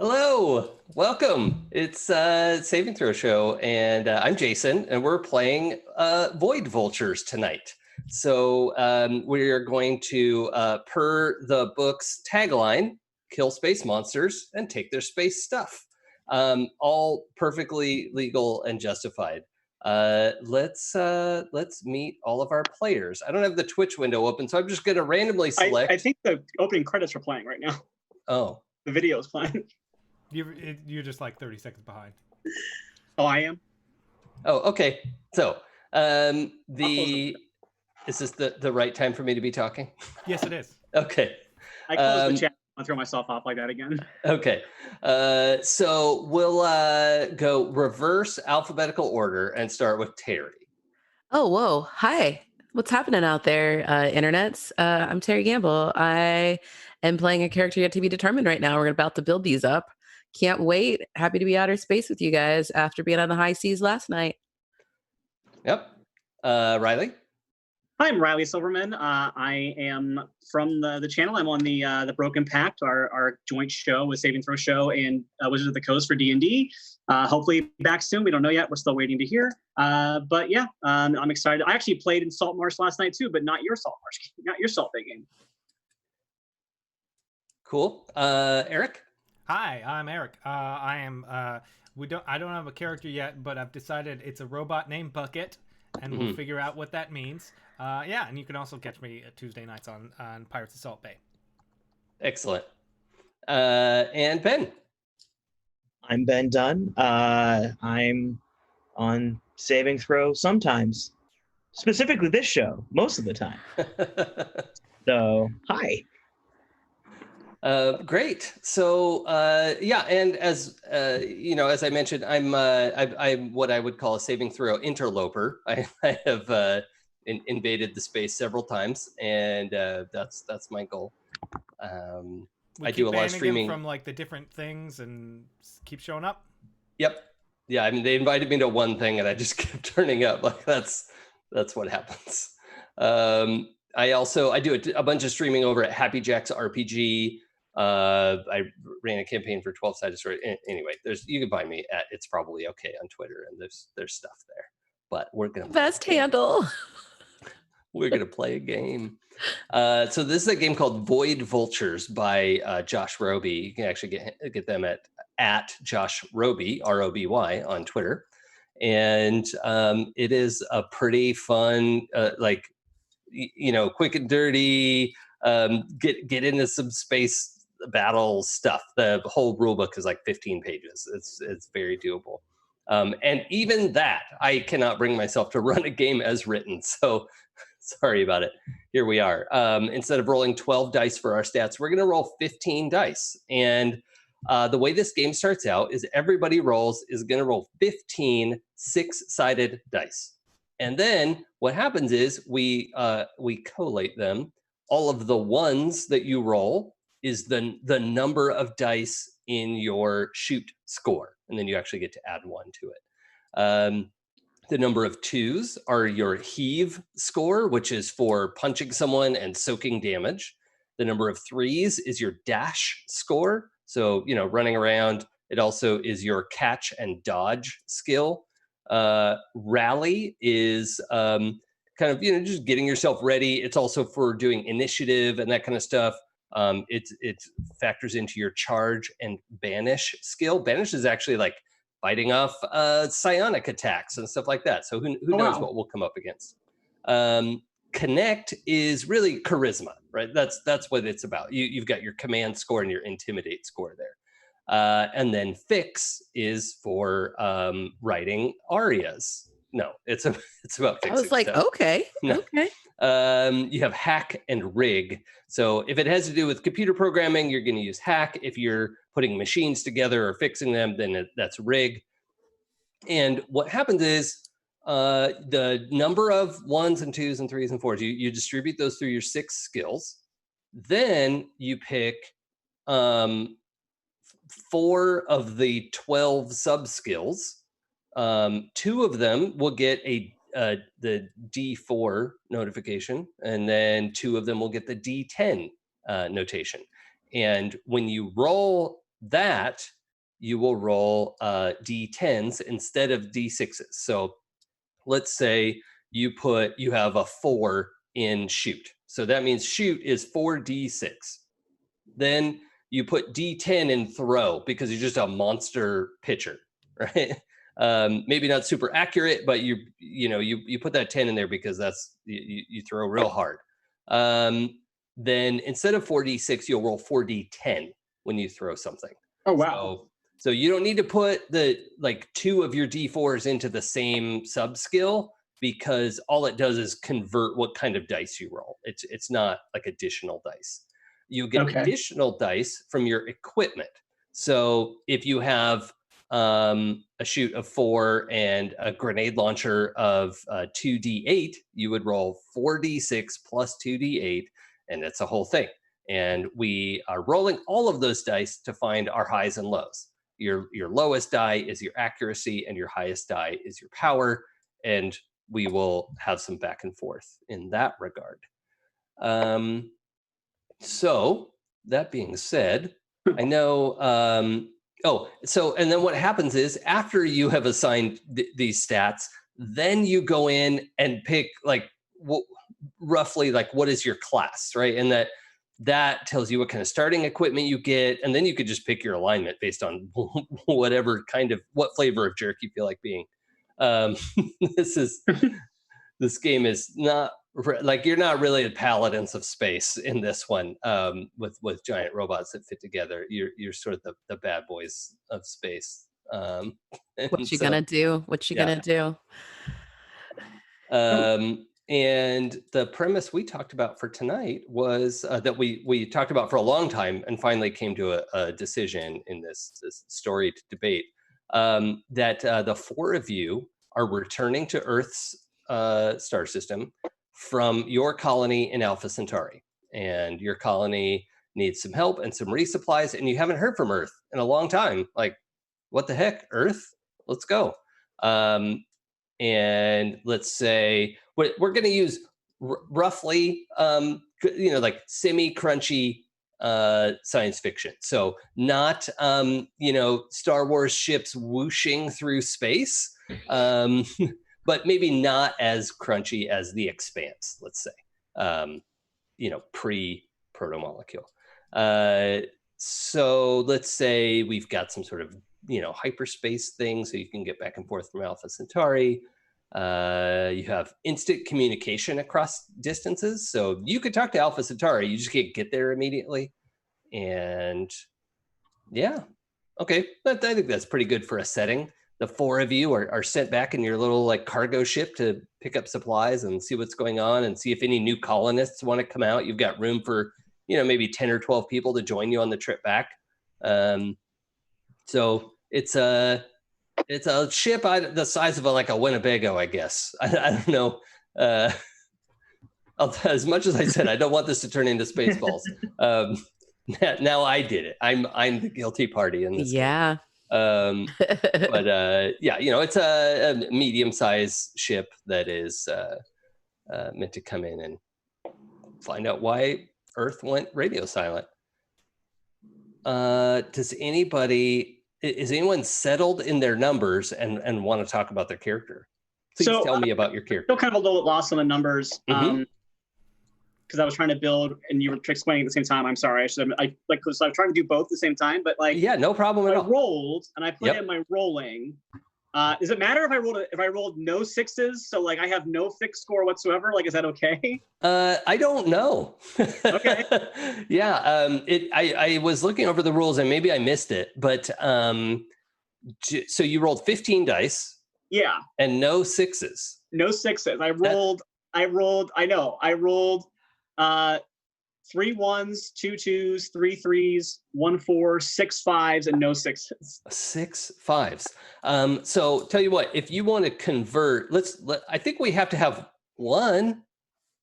Hello, welcome. It's Saving Throw Show, and I'm Jason, and we're playing Void Vultures tonight. So we are going to, per the book's tagline, kill space monsters and take their space stuff. All perfectly legal and justified. Let's meet all of our players. I don't have the Twitch window open, so I'm just going to randomly select. I think the opening credits are playing right now. Oh, the video is playing. You're just like 30 seconds behind. Oh, I am? Oh, okay. So, is this the right time for me to be talking? Yes, it is. Okay. I closed the chat. I'll throw myself off like that again. Okay. So we'll go reverse alphabetical order and start with Terry. Oh, whoa. Hi. What's happening out there, internets? I'm Terry Gamble. I am playing a character yet to be determined right now. We're about to build these up. Can't wait. Happy to be outer space with you guys after being on the high seas last night. Yep. Riley? Hi, I'm Riley Silverman. I am from the channel. I'm on the Broken Pact, our joint show with Saving Throw Show and Wizards of the Coast for D&D. Hopefully back soon. We don't know yet. We're still waiting to hear. But yeah, I'm excited. I actually played in Salt Marsh last night too, but not your Salt Marsh, not your Salt Bay game. Cool. Eric? Hi, I'm Eric. I don't have a character yet, but I've decided it's a robot named Bucket, and we'll figure out what that means. Yeah, and you can also catch me Tuesday nights on Pirates of Salt Bay. Excellent. And Ben? I'm Ben Dunn. I'm on Saving Throw sometimes. Specifically this show, most of the time. So, hi. Great. So yeah, and as as I mentioned, I'm what I would call a Saving Throw interloper. I have invaded the space several times, and that's my goal. I do a lot of streaming from like the different things and keep showing up. Yep. Yeah. I mean, they invited me to one thing, and I just kept turning up. Like that's what happens. I do a bunch of streaming over at Happy Jack's RPG. I ran a campaign for 12 Sided Story. Anyway, you can find me at It's Probably Okay on Twitter, and there's stuff there. But we're gonna best handle. We're gonna play a game. So this is a game called Void Vultures by Josh Roby. You can actually get them at Josh Roby, Roby on Twitter, and it is a pretty fun, quick and dirty. Get into some space battle stuff. The whole rulebook is like 15 pages. It's very doable. And even that, I cannot bring myself to run a game as written. So sorry about it. Here we are. Instead of rolling 12 dice for our stats, we're going to roll 15 dice. And the way this game starts out is everybody is going to roll 15 six-sided dice. And then what happens is we collate them. All of the ones that you roll is the number of dice in your shoot score. And then you actually get to add one to it. The number of twos are your heave score, which is for punching someone and soaking damage. The number of threes is your dash score. So, running around. It also is your catch and dodge skill. Rally is kind of, just getting yourself ready. It's also for doing initiative and that kind of stuff. It factors into your charge and banish skill. Banish is actually like fighting off psionic attacks and stuff like that. So who knows what we'll come up against. Connect is really charisma, right? That's what it's about. You've got your command score and your intimidate score there. And then fix is for writing arias. No, it's about fixing. I was like, stuff. Okay. You have hack and rig. So if it has to do with computer programming, you're going to use hack. If you're putting machines together or fixing them, then that's rig. And what happens is the number of ones and twos and threes and fours, you distribute those through your 6 skills. Then you pick 4 of the 12 sub skills. 2 of them will get the D4 notification, and then 2 of them will get the D10 notation. And when you roll that you will roll D10s instead of D6s. So let's say you have a 4 in shoot. So that means shoot is 4D6. Then you put D10 in throw because you're just a monster pitcher, right? Maybe not super accurate, but you put that 10 in there because that's you throw real hard. Then instead of 4D6, you'll roll 4D10 when you throw something. Oh wow! So you don't need to put the 2 of your D4s into the same sub skill, because all it does is convert what kind of dice you roll. It's not like additional dice. You get additional dice from your equipment. So if you have a shoot of 4 and a grenade launcher of 2D8, you would roll 4D6 plus 2D8, and it's a whole thing. And we are rolling all of those dice to find our highs and lows. Your lowest die is your accuracy, and your highest die is your power. And we will have some back and forth in that regard. So that being said, I know, and then what happens is after you have assigned these stats, then you go in and pick roughly what is your class, right? And that tells you what kind of starting equipment you get. And then you could just pick your alignment based on what flavor of jerk you feel like being. This game is not you're not really the paladins of space in this one, with giant robots that fit together. You're sort of the bad boys of space. What you gonna do? What you gonna do? And the premise we talked about for tonight was that we talked about for a long time and finally came to a decision in this story to debate, that the 4 of you are returning to Earth's star system from your colony in Alpha Centauri, and your colony needs some help and some resupplies, and you haven't heard from Earth in a long time. What the heck, Earth? Let's go. And let's say we're going to use roughly, semi-crunchy science fiction. So not, Star Wars ships whooshing through space, but maybe not as crunchy as The Expanse, let's say, pre-proto-molecule. So let's say we've got some sort of, hyperspace thing so you can get back and forth from Alpha Centauri. You have instant communication across distances. So you could talk to Alpha Centauri, you just can't get there immediately. And yeah, okay. I think that's pretty good for a setting. The 4 of you are sent back in your little cargo ship to pick up supplies and see what's going on and see if any new colonists want to come out. You've got room for, maybe 10 or 12 people to join you on the trip back. So it's a ship the size of a Winnebago, I guess. I don't know. As much as I said, I don't want this to turn into Spaceballs. Now I did it. I'm the guilty party in this. Yeah. But it's a medium-sized ship that is meant to come in and find out why Earth went radio silent. Is anyone settled in their numbers and want to talk about their character? Please tell me about your character. Still kind of a little lost on the numbers. Mm-hmm. Because I was trying to build, and you were explaining at the same time. I'm sorry. So I was trying to do both at the same time, but yeah, no problem at all. I rolled, and I put in my rolling. Does it matter if I rolled no 6s? So I have no fixed score whatsoever. Is that okay? I don't know. Okay. Yeah. I was looking over the rules and maybe I missed it, but so you rolled 15 dice. Yeah. And no 6s. No 6s. I rolled 3 1s, 2 2s, 3 3s, 1 4, 6 5s, and no 6s. 6 5s. So tell you what, if you want to convert, I think we have to have 1.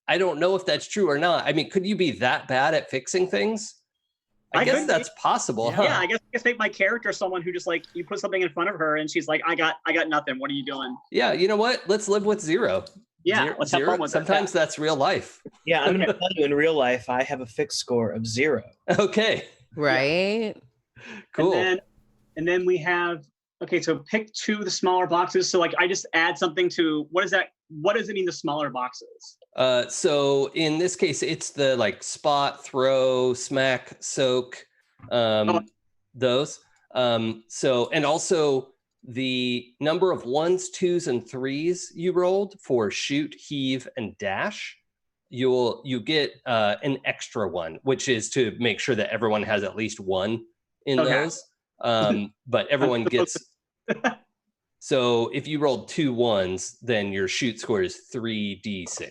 I don't know if that's true or not. I mean, could you be that bad at fixing things? I guess that's possible, huh? Yeah, I guess make my character someone who just you put something in front of her and she's like, I got nothing. What are you doing? Yeah, you know what? Let's live with 0. Yeah, let's have fun with Sometimes that's real life. Yeah, I'm going to tell you, in real life, I have a fixed score of 0. Okay. Right. Cool. And then we have, okay, so pick 2 of the smaller boxes. So like I just add something to, what does it mean, the smaller boxes? So in this case, it's the like spot, throw, smack, soak, those. So, and also the number of 1s, 2s, and 3s you rolled for shoot, heave, and dash, you get an extra one, which is to make sure that everyone has at least 1 in those. But everyone gets. So if you rolled 2 1s, then your shoot score is 3d6.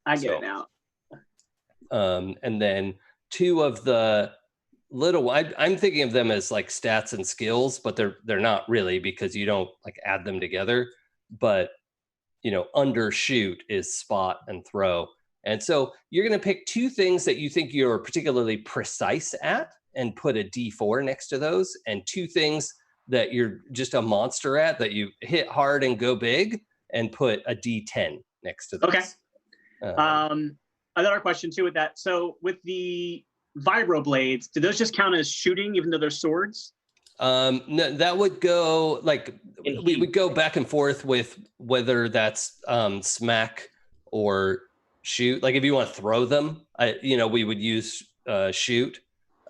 I get it now. And then 2 of the little, I'm thinking of them as like stats and skills, but they're not really, because you don't like add them together. But undershoot is spot and throw. And so you're going to pick 2 things that you think you're particularly precise at and put a D4 next to those, and 2 things that you're just a monster at, that you hit hard and go big, and put a D10 next to those. Okay. Another question too with that. So with the vibro blades, do those just count as shooting even though they're swords? No, that would go like, we would go back and forth with whether that's smack or shoot. Like if you want to throw them, we would use shoot.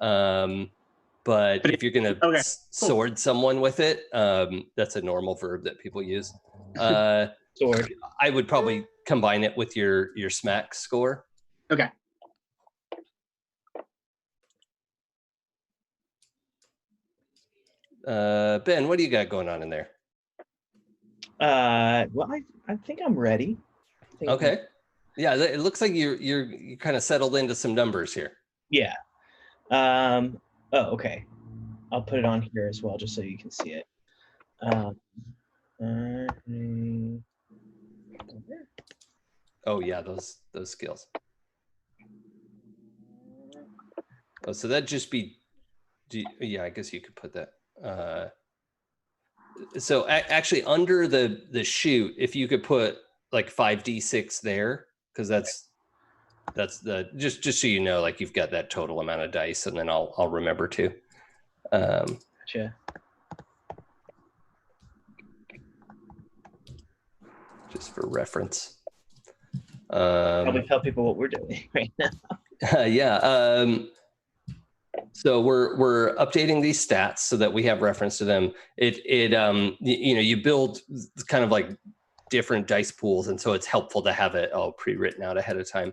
But if you're going to sword someone with it, that's a normal verb that people use. Sword. I would probably combine it with your smack score. Okay. Ben, what do you got going on in there? Well, I think I'm ready. Okay. Yeah, it looks like you're kind of settled into some numbers here. Yeah. Oh, okay. I'll put it on here as well, just so you can see it. Oh yeah, those skills. Oh, so that'd just be, yeah, I guess you could put that. So actually under the shoot, if you could put like 5d6 there, because that's the just so you know, like you've got that total amount of dice, and then I'll remember to. Gotcha. Just for reference. Probably tell people what we're doing right now. Yeah. So we're updating these stats so that we have reference to them. You build kind of like different dice pools, and so it's helpful to have it all pre-written out ahead of time.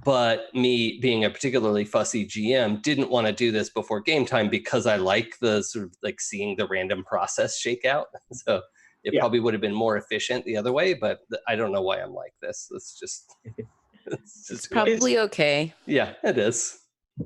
But me being a particularly fussy GM didn't want to do this before game time, because I like the sort of like seeing the random process shake out. So it probably would have been more efficient the other way, but I don't know why I'm like this. It's Probably okay. Yeah, it is.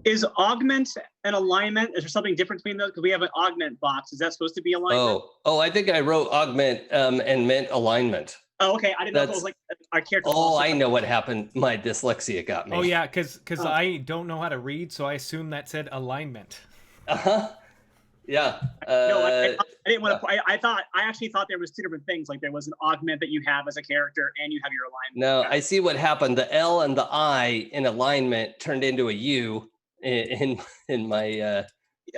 Is augment and alignment, is there something different between those? Because we have an augment box. Is that supposed to be alignment? Oh, I think I wrote augment and meant alignment. Oh, okay. I didn't know if it was like our character. Oh, I know what happened. My dyslexia got me. Oh yeah, because I don't know how to read, so I assumed that said alignment. Yeah. No, I didn't want to. I actually thought there was 2 different things. Like there was an augment that you have as a character, and you have your alignment. No, I see what happened. The L and the I in alignment turned into a U in my.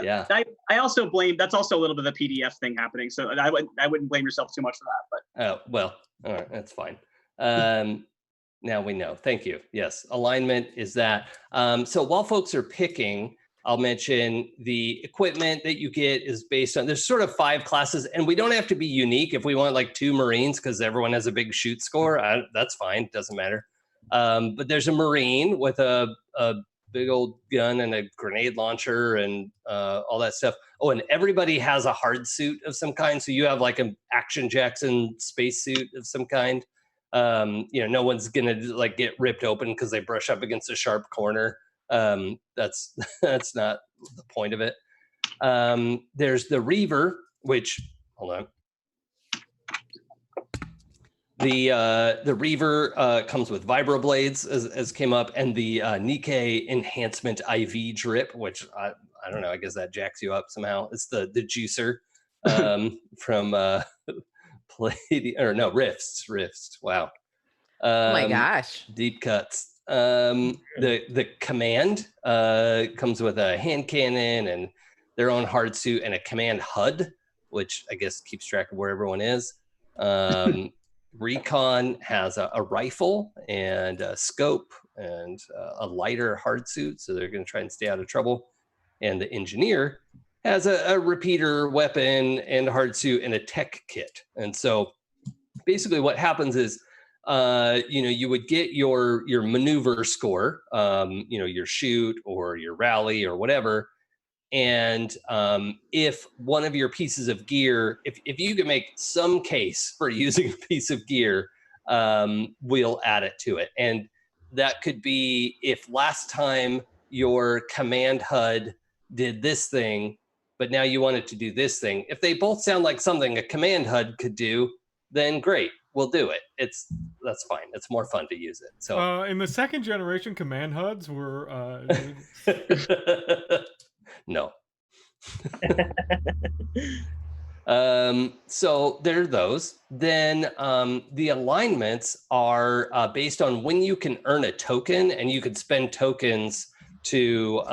Yeah. I also blame. That's also a little bit of the PDF thing happening. So I wouldn't blame yourself too much for that. But oh well, all right, that's fine. Now we know. Thank you. Yes, alignment is that. So while folks are picking, I'll mention the equipment that you get is based on, there's sort of 5 classes, and we don't have to be unique. If we want like 2 Marines because everyone has a big shoot score, that's fine, doesn't matter. But there's a Marine with a big old gun and a grenade launcher and all that stuff. Oh, and everybody has a hard suit of some kind. So you have like an Action Jackson space suit of some kind. No one's gonna like get ripped open because they brush up against a sharp corner. That's not the point of it. There's the Reaver, which, hold on. The Reaver comes with vibro blades, as came up, and the Nikkei enhancement IV drip, which I don't know, I guess that jacks you up somehow. It's the juicer from Rifts. Wow. Oh my gosh. Deep cuts. The command comes with a hand cannon and their own hard suit and a command HUD, which I guess keeps track of where everyone is. Recon has a rifle and a scope and a lighter hard suit, so they're going to try and stay out of trouble. And the engineer has a repeater weapon and hard suit and a tech kit. And so basically what happens is, you would get your maneuver score, your shoot or your rally or whatever. And if one of your pieces of gear, if you can make some case for using a piece of gear, we'll add it to it. And that could be if last time your command HUD did this thing, but now you want it to do this thing. If they both sound like something a command HUD could do, then great, we'll do it. That's fine. It's more fun to use it. So in the second generation, command HUDs were no. So there are those. Then the alignments are based on when you can earn a token, and you can spend tokens to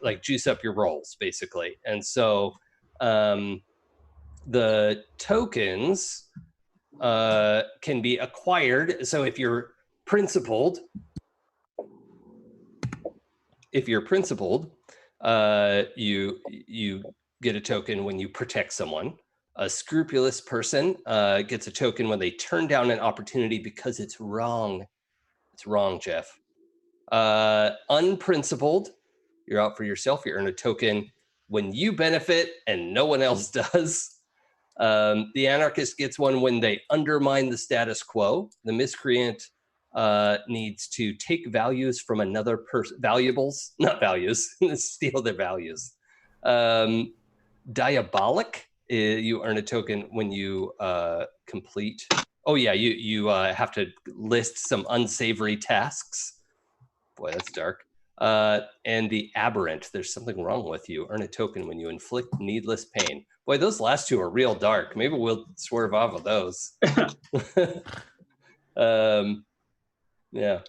like juice up your rolls, basically. And so the tokens can be acquired. So if you're principled, you get a token when you protect someone. A scrupulous person gets a token when they turn down an opportunity because it's wrong. It's wrong, Jeff. Unprincipled, you're out for yourself. You earn a token when you benefit and no one else does. The anarchist gets one when they undermine the status quo. The miscreant needs to take values from another person, valuables, not values, steal their values. Diabolic, you earn a token when you complete. Oh yeah, you have to list some unsavory tasks. Boy, that's dark. And the aberrant, there's something wrong with you. Earn a token when you inflict needless pain. Boy, those last two are real dark. Maybe we'll swerve off of those. Yeah.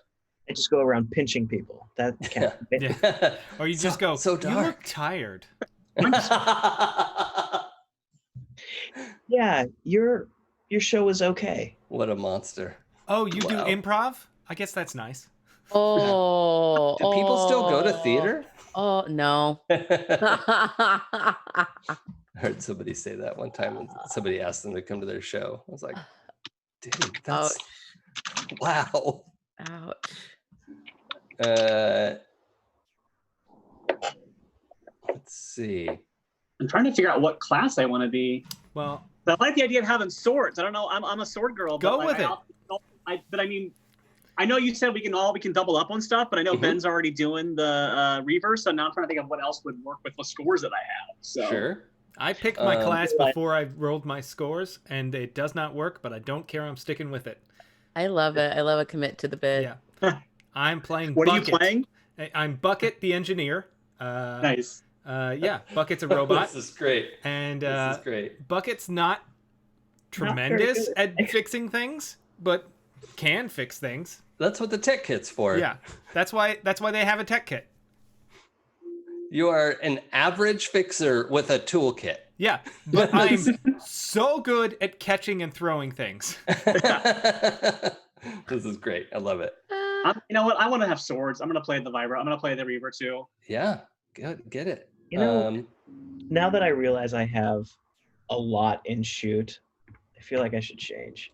I just go around pinching people. That can't be. Yeah. Or you just go, so dark. You look tired. Yeah, your show was okay. What a monster. Oh, you do improv? I guess that's nice. Oh. Do people still go to theater? Oh, no. I heard somebody say that one time when somebody asked them to come to their show. I was like, dude, that's... Wow. Ouch. Let's see. I'm trying to figure out what class I want to be. Well, I like the idea of having swords. I don't know. I'm a sword girl. Go but with it. But I mean, I know you said we can double up on stuff, but I know Ben's already doing the reverse. So now I'm trying to think of what else would work with the scores that I have. So Sure. I picked my class before I rolled my scores, and it does not work, but I don't care. I'm sticking with it. I love it. I love a commit to the bit. Yeah. I'm playing What Bucket. are you playing? I'm Bucket the engineer. Nice. Yeah, Bucket's a robot. This is great. And This is great. Bucket's not tremendous at fixing things, but can fix things. That's what the tech kit's for. Yeah, that's why they have a tech kit. You are an average fixer with a toolkit. Yeah, but I'm so good at catching and throwing things. This is great. I love it. You know what? I want to have swords. I'm going to play the Vibra. I'm going to play the Reaver too. Yeah, good. Get it. You know, now that I realize I have a lot in shoot, I feel like I should change.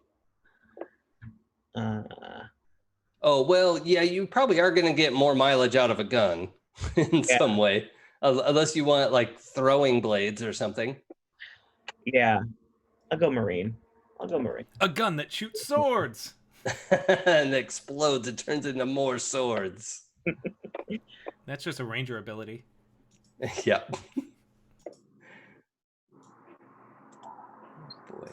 Oh, well, yeah, you probably are going to get more mileage out of a gun in some way, unless you want like throwing blades or something. Yeah, I'll go Marine. A gun that shoots swords. And explodes. It turns into more swords. That's just a ranger ability. Yep. Boy.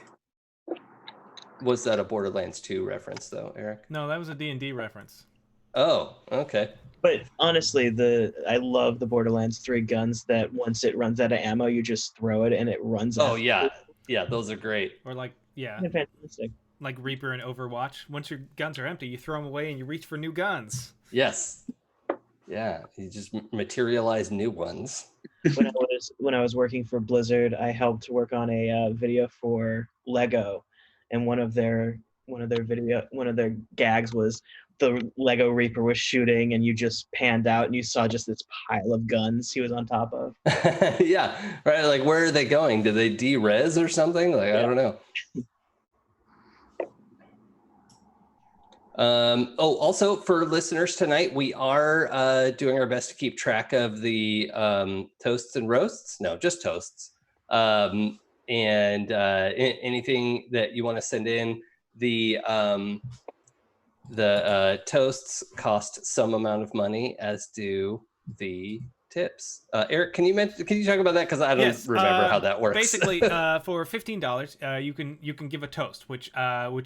Was that a Borderlands 2 reference, though, Eric? No, that was a D&D reference. Oh, okay. But honestly, I love the Borderlands 3 guns that once it runs out of ammo, you just throw it and it runs out. Oh, yeah. Yeah, those are great. Or like, yeah. They're fantastic. like Reaper and Overwatch. Once your guns are empty, you throw them away and you reach for new guns. Yes. Yeah, you just materialize new ones. When I was working for Blizzard, I helped work on a video for Lego, and one of their gags was the Lego Reaper was shooting, and you just panned out and you saw just this pile of guns he was on top of. Yeah, right. Like, where are they going? Did they de-res or something? Like, I don't know. Also for listeners tonight, we are doing our best to keep track of the toasts and roasts. No, just toasts. And anything that you want to send in. The toasts cost some amount of money, as do the tips. Eric, can you talk about that, because I don't remember how that works. Basically, for $15, you can give a toast, which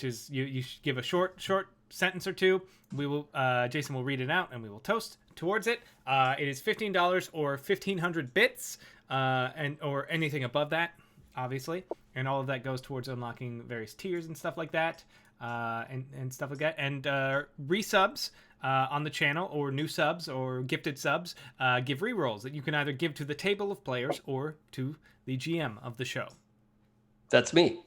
is you should give a short sentence or two. We will Jason will read it out and we will toast towards it. It is $15 or 1,500 bits, or anything above that, obviously, and all of that goes towards unlocking various tiers and stuff like that, and stuff like that. And resubs on the channel, or new subs or gifted subs, give rerolls that you can either give to the table of players or to the GM of the show. That's me.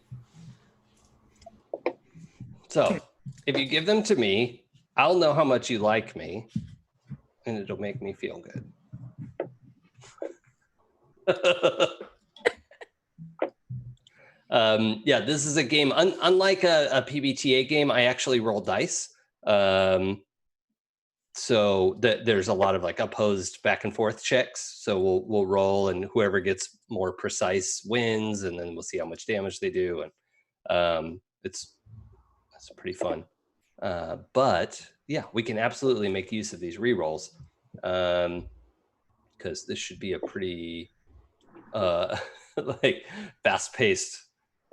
So if you give them to me, I'll know how much you like me, and it'll make me feel good. Yeah, this is a game, unlike a PBTA game, I actually roll dice. So there's a lot of like opposed back and forth checks. So we'll roll, and whoever gets more precise wins, and then we'll see how much damage they do. And that's pretty fun. But yeah, we can absolutely make use of these rerolls, because this should be a pretty like fast-paced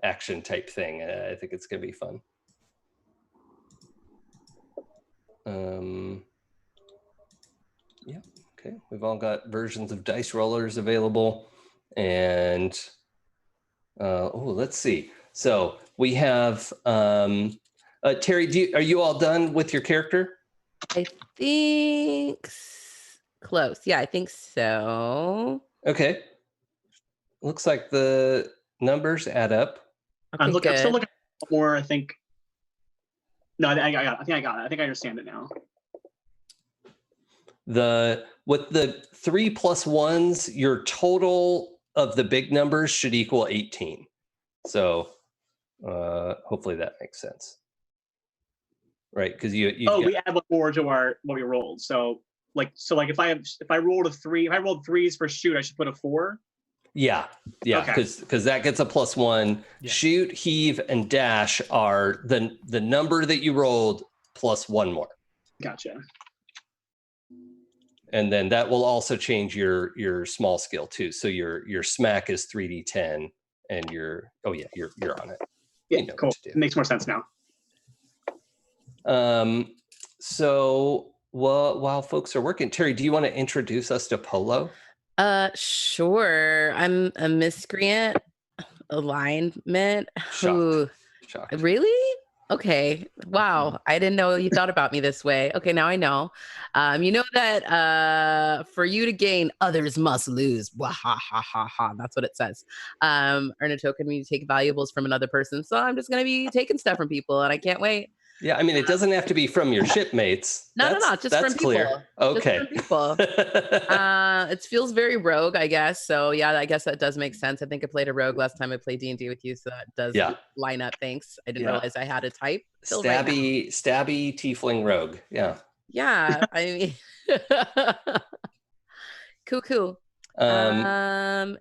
action type thing. I think it's gonna be fun. Yeah, okay. We've all got versions of dice rollers available, and let's see. So we have Terry. Are you all done with your character? I think close. Yeah, I think so. Okay. Looks like the numbers add up. Okay, I'm still good. looking more. I think. No, I got it. I think I understand it now. With the 3 plus 1s, your total of the big numbers should equal 18. So hopefully that makes sense, right? Because we add more to what we rolled. So if I rolled threes for shoot, I should put a 4. Yeah, because that gets a +1. Yeah. Shoot, heave, and dash are the number that you rolled plus 1 more. Gotcha. And then that will also change your small skill too. So your smack is 3d10, and you're on it. Yeah, you know, cool. It makes more sense now. So while folks are working, Terry, do you want to introduce us to Polo? Sure. I'm a miscreant alignment. Shocked. Really? Okay. Wow. I didn't know you thought about me this way. Okay, now I know. You know that for you to gain, others must lose. Wah, ha, ha, ha, ha. That's what it says. Earn a token when you take valuables from another person. So I'm just going to be taking stuff from people, and I can't wait. Yeah, I mean, it doesn't have to be from your shipmates. No, just from people. Clear. Okay. Just from people. It feels very rogue, I guess. So yeah, I guess that does make sense. I think I played a rogue last time I played D&D with you, so that does line up. Thanks. I didn't realize I had a type. Stabby tiefling rogue. Yeah. Yeah, I mean, cool. And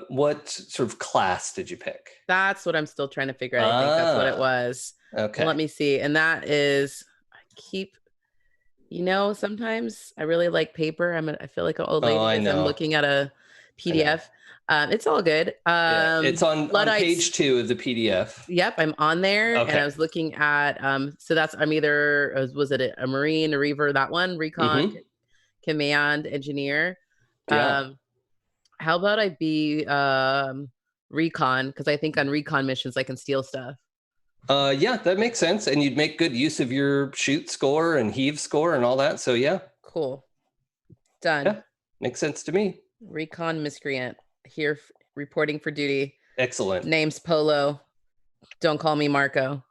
what sort of class did you pick? That's what I'm still trying to figure out. I think that's what it was. Okay. Let me see. And that is, sometimes I really like paper. I feel like an old lady because I'm looking at a PDF. It's all good. It's on page 2 of the PDF. Yep, I'm on there, and I was looking at. So I'm either was it a Marine, a Reaver, that one, Recon, Command, Engineer. Yeah. How about I be recon because I think on recon missions I can steal stuff. Yeah, that makes sense. And you'd make good use of your shoot score and heave score and all that. So yeah. Cool. Done. Yeah, makes sense to me. Recon miscreant here reporting for duty. Excellent. Name's Polo. Don't call me Marco.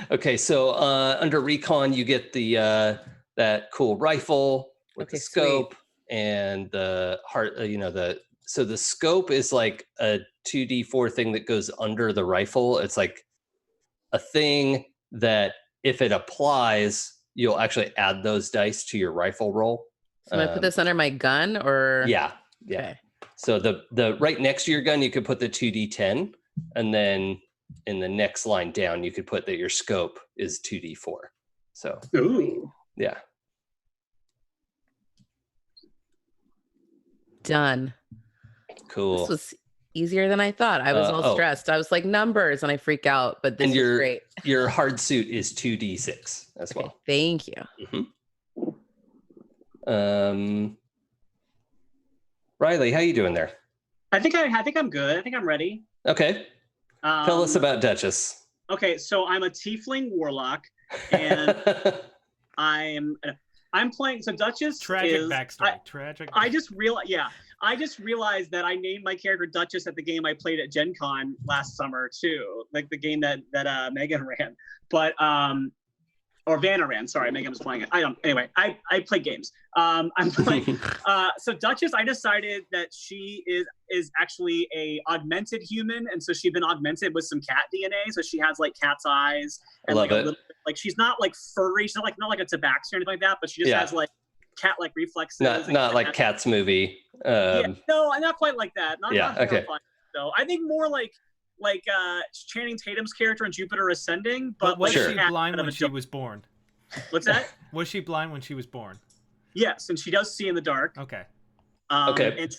Okay, so under recon you get the that cool rifle with the scope and the heart. So the scope is like a 2d4 thing that goes under the rifle. It's like a thing that if it applies, you'll actually add those dice to your rifle roll. So I'm gonna put this under my gun, or yeah. Okay. So the right next to your gun, you could put the 2d10, and then in the next line down, you could put that your scope is 2d4. So Ooh. Yeah. Done. Cool. This was easier than I thought. I was all stressed. I was like numbers, and I freak out. But this is great. Your hard suit is 2d6 as well. Thank you. Mm-hmm. Riley, how you doing there? I think I'm good. I think I'm ready. Okay. Tell us about Duchess. Okay, so I'm a tiefling warlock, and I'm playing. So Duchess tragic is backstory. Tragic. I just realized that I named my character Duchess at the game I played at Gen Con last summer too, like the game that Megan ran, but or Vanna ran. Sorry, Megan was playing it. Anyway, I play games. I'm playing. So Duchess, I decided that she is actually a augmented human, and so she's been augmented with some cat DNA. So she has like cat's eyes and Love like it. a little, like she's not like furry. She's not like a tabaxi or anything like that, but she just has like cat-like reflexes. Not like Cat's movie. No, not quite like that. Not okay. So I think more like Channing Tatum's character in Jupiter Ascending. But was Sure. she blind when she was born? What's that? Was she blind when she was born? Yes, and she does see in the dark. Okay. Okay. And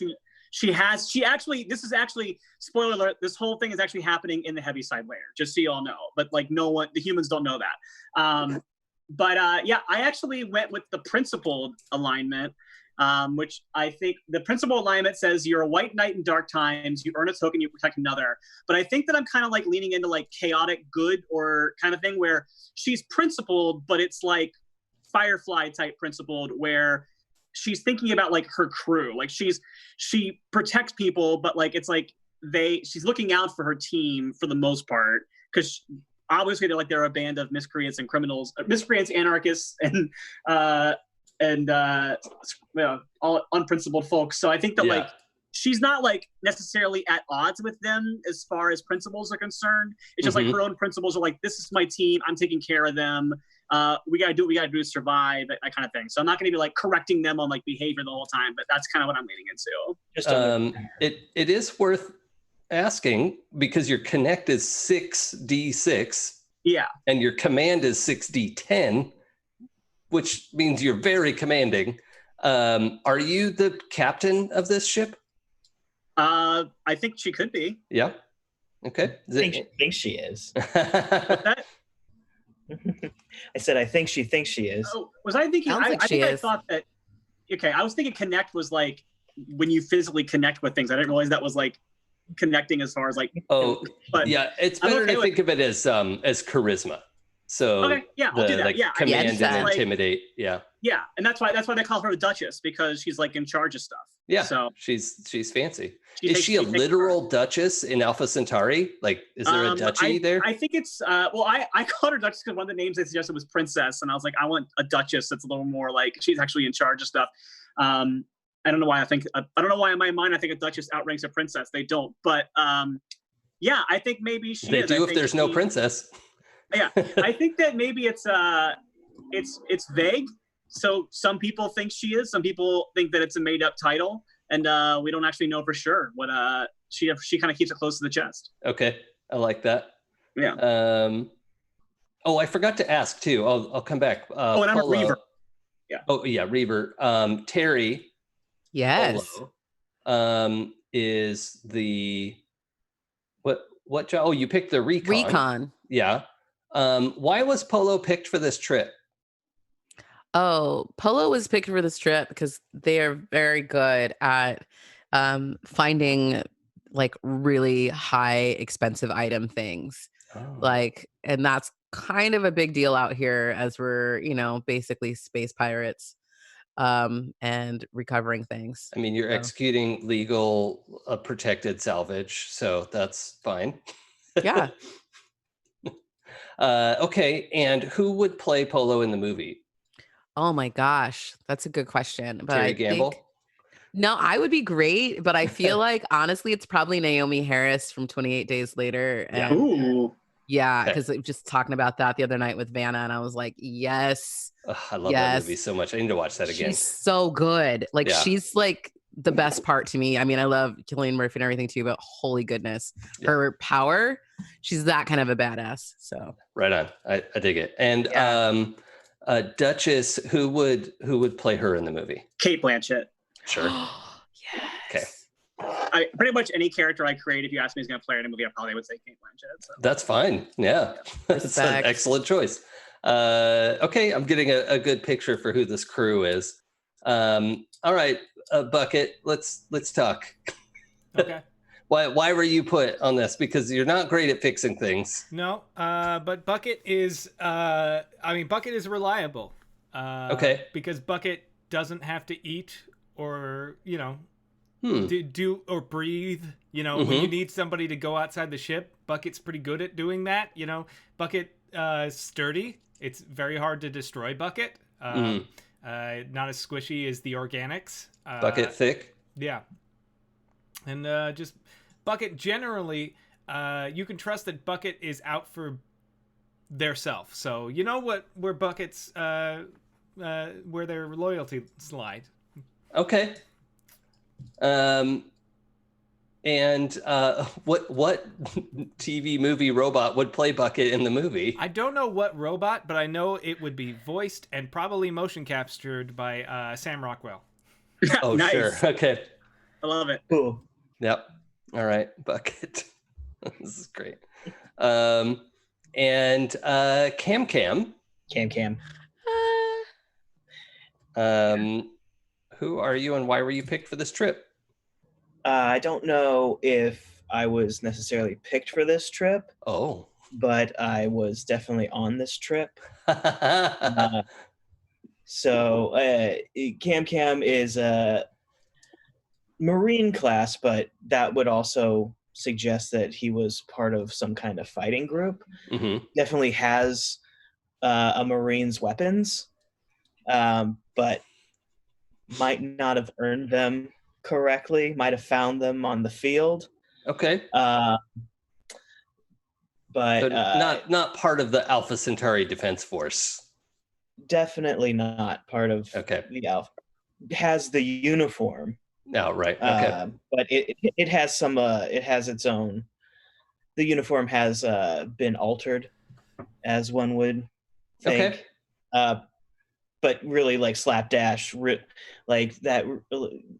she actually, this is actually, spoiler alert, this whole thing is actually happening in the Heaviside layer, just so you all know. But like the humans don't know that. Yeah, I actually went with the principled alignment, which I think the principled alignment says you're a white knight in dark times, you earn a token, you protect another. But I think that I'm kind of like leaning into like chaotic good or kind of thing where she's principled, but it's like Firefly type principled where she's thinking about like her crew. Like she protects people, but like it's like she's looking out for her team for the most part, because obviously they're a band of miscreants and criminals, miscreants, anarchists, and all unprincipled folks. So I think that like she's not like necessarily at odds with them as far as principles are concerned. It's just like her own principles are like, this is my team, I'm taking care of them. We gotta do what we gotta do to survive, that kind of thing. So I'm not gonna be like correcting them on like behavior the whole time, but that's kind of what I'm leaning into. It is worth asking because your connect is 6d6. Yeah. And your command is 6d10, which means you're very commanding. Are you the captain of this ship? I think she could be. Yeah. Okay. I think she is. What's that? I said I think she thinks she is. Oh, was I thinking? I thought that. Okay, I was thinking connect was like when you physically connect with things. I didn't realize that was like connecting as far as like. But yeah, it's better to think of it as charisma. So okay, yeah, I'll do that. Like, yeah, command and intimidate. Yeah. Yeah, and that's why they call her a Duchess, because she's like in charge of stuff. Yeah. So she's fancy. Is she a literal Duchess in Alpha Centauri? Like, is there a duchy there? I think it's I called her Duchess because one of the names they suggested was Princess, and I was like, I want a Duchess that's a little more like she's actually in charge of stuff. I don't know why in my mind I think a Duchess outranks a princess. They don't, but yeah, I think maybe she. They do if there's no princess. Yeah, I think that maybe it's vague. So some people think she is. Some people think that it's a made up title, and we don't actually know for sure what she kind of keeps it close to the chest. Okay, I like that. Yeah. I forgot to ask too. I'll come back. And I'm a Reaver. Yeah. Oh yeah, Reaver. Terry. Yes. Polo, is the what job? Oh, you picked the recon. Recon. Yeah. Why was Polo picked for this trip? Oh, Polo was picked for this trip because they are very good at finding like really high expensive item things. Oh. And that's kind of a big deal out here as we're, basically space pirates and recovering things. I mean, you're So, executing legal protected salvage, so that's fine. yeah. Okay, and who would play Polo in the movie? Oh my gosh, that's a good question. But Terry I think Gamble? no, I would be great, but I feel like honestly it's probably Naomi Harris from 28 Days Later. Yeah. And Ooh. yeah, Okay. because just talking about that the other night with Vanna, and I was like, yes, Ugh, I love that movie yes. so much. I need to watch that again. She's so good. Like Yeah. she's like the best part to me. I mean, I love Cillian Murphy and everything too, but holy goodness, Yeah. her power, she's that kind of a badass. So Right on. I dig it. And yeah. Duchess, who would play her in the movie? Kate Blanchett. Sure. Yes. I pretty much any character I create, if you ask me who's going to play her in a movie, I probably would say Kate Blanchett. So. That's fine. Yeah. That's an Respect. excellent choice. Okay, I'm getting a good picture for who this crew is. All right, Bucket, let's talk. Okay. Why were you put on this? Because you're not great at fixing things. No, but Bucket is, Bucket is reliable. Okay. Because Bucket doesn't have to eat or, do or breathe. When you need somebody to go outside the ship, Bucket's pretty good at doing that. Bucket sturdy. It's very hard to destroy Bucket. Not as squishy as the organics. Bucket thick. Yeah. And just Bucket generally, you can trust that Bucket is out for their self. So you know where Bucket's where their loyalty slide. Okay. And what TV movie robot would play Bucket in the movie? I don't know what robot, but I know it would be voiced and probably motion captured by Sam Rockwell. Oh, Nice. sure. Okay. I love it. Cool. Yep. All right, Bucket. This is great. And Cam. Cam. Who are you and why were you picked for this trip? I don't know if I was necessarily picked for this trip, Oh. but I was definitely on this trip. So Cam is a Marine class, but that would also suggest that he was part of some kind of fighting group. Mm-hmm. Definitely has a Marine's weapons, but might not have earned them correctly, might have found them on the field. Okay. But So not part of the Alpha Centauri Defense Force. Definitely not part of the Alpha. Has the uniform. No, right. Okay. But it has some it has its own. The uniform has been altered, as one would think. Okay. But really, like slapdash, like that.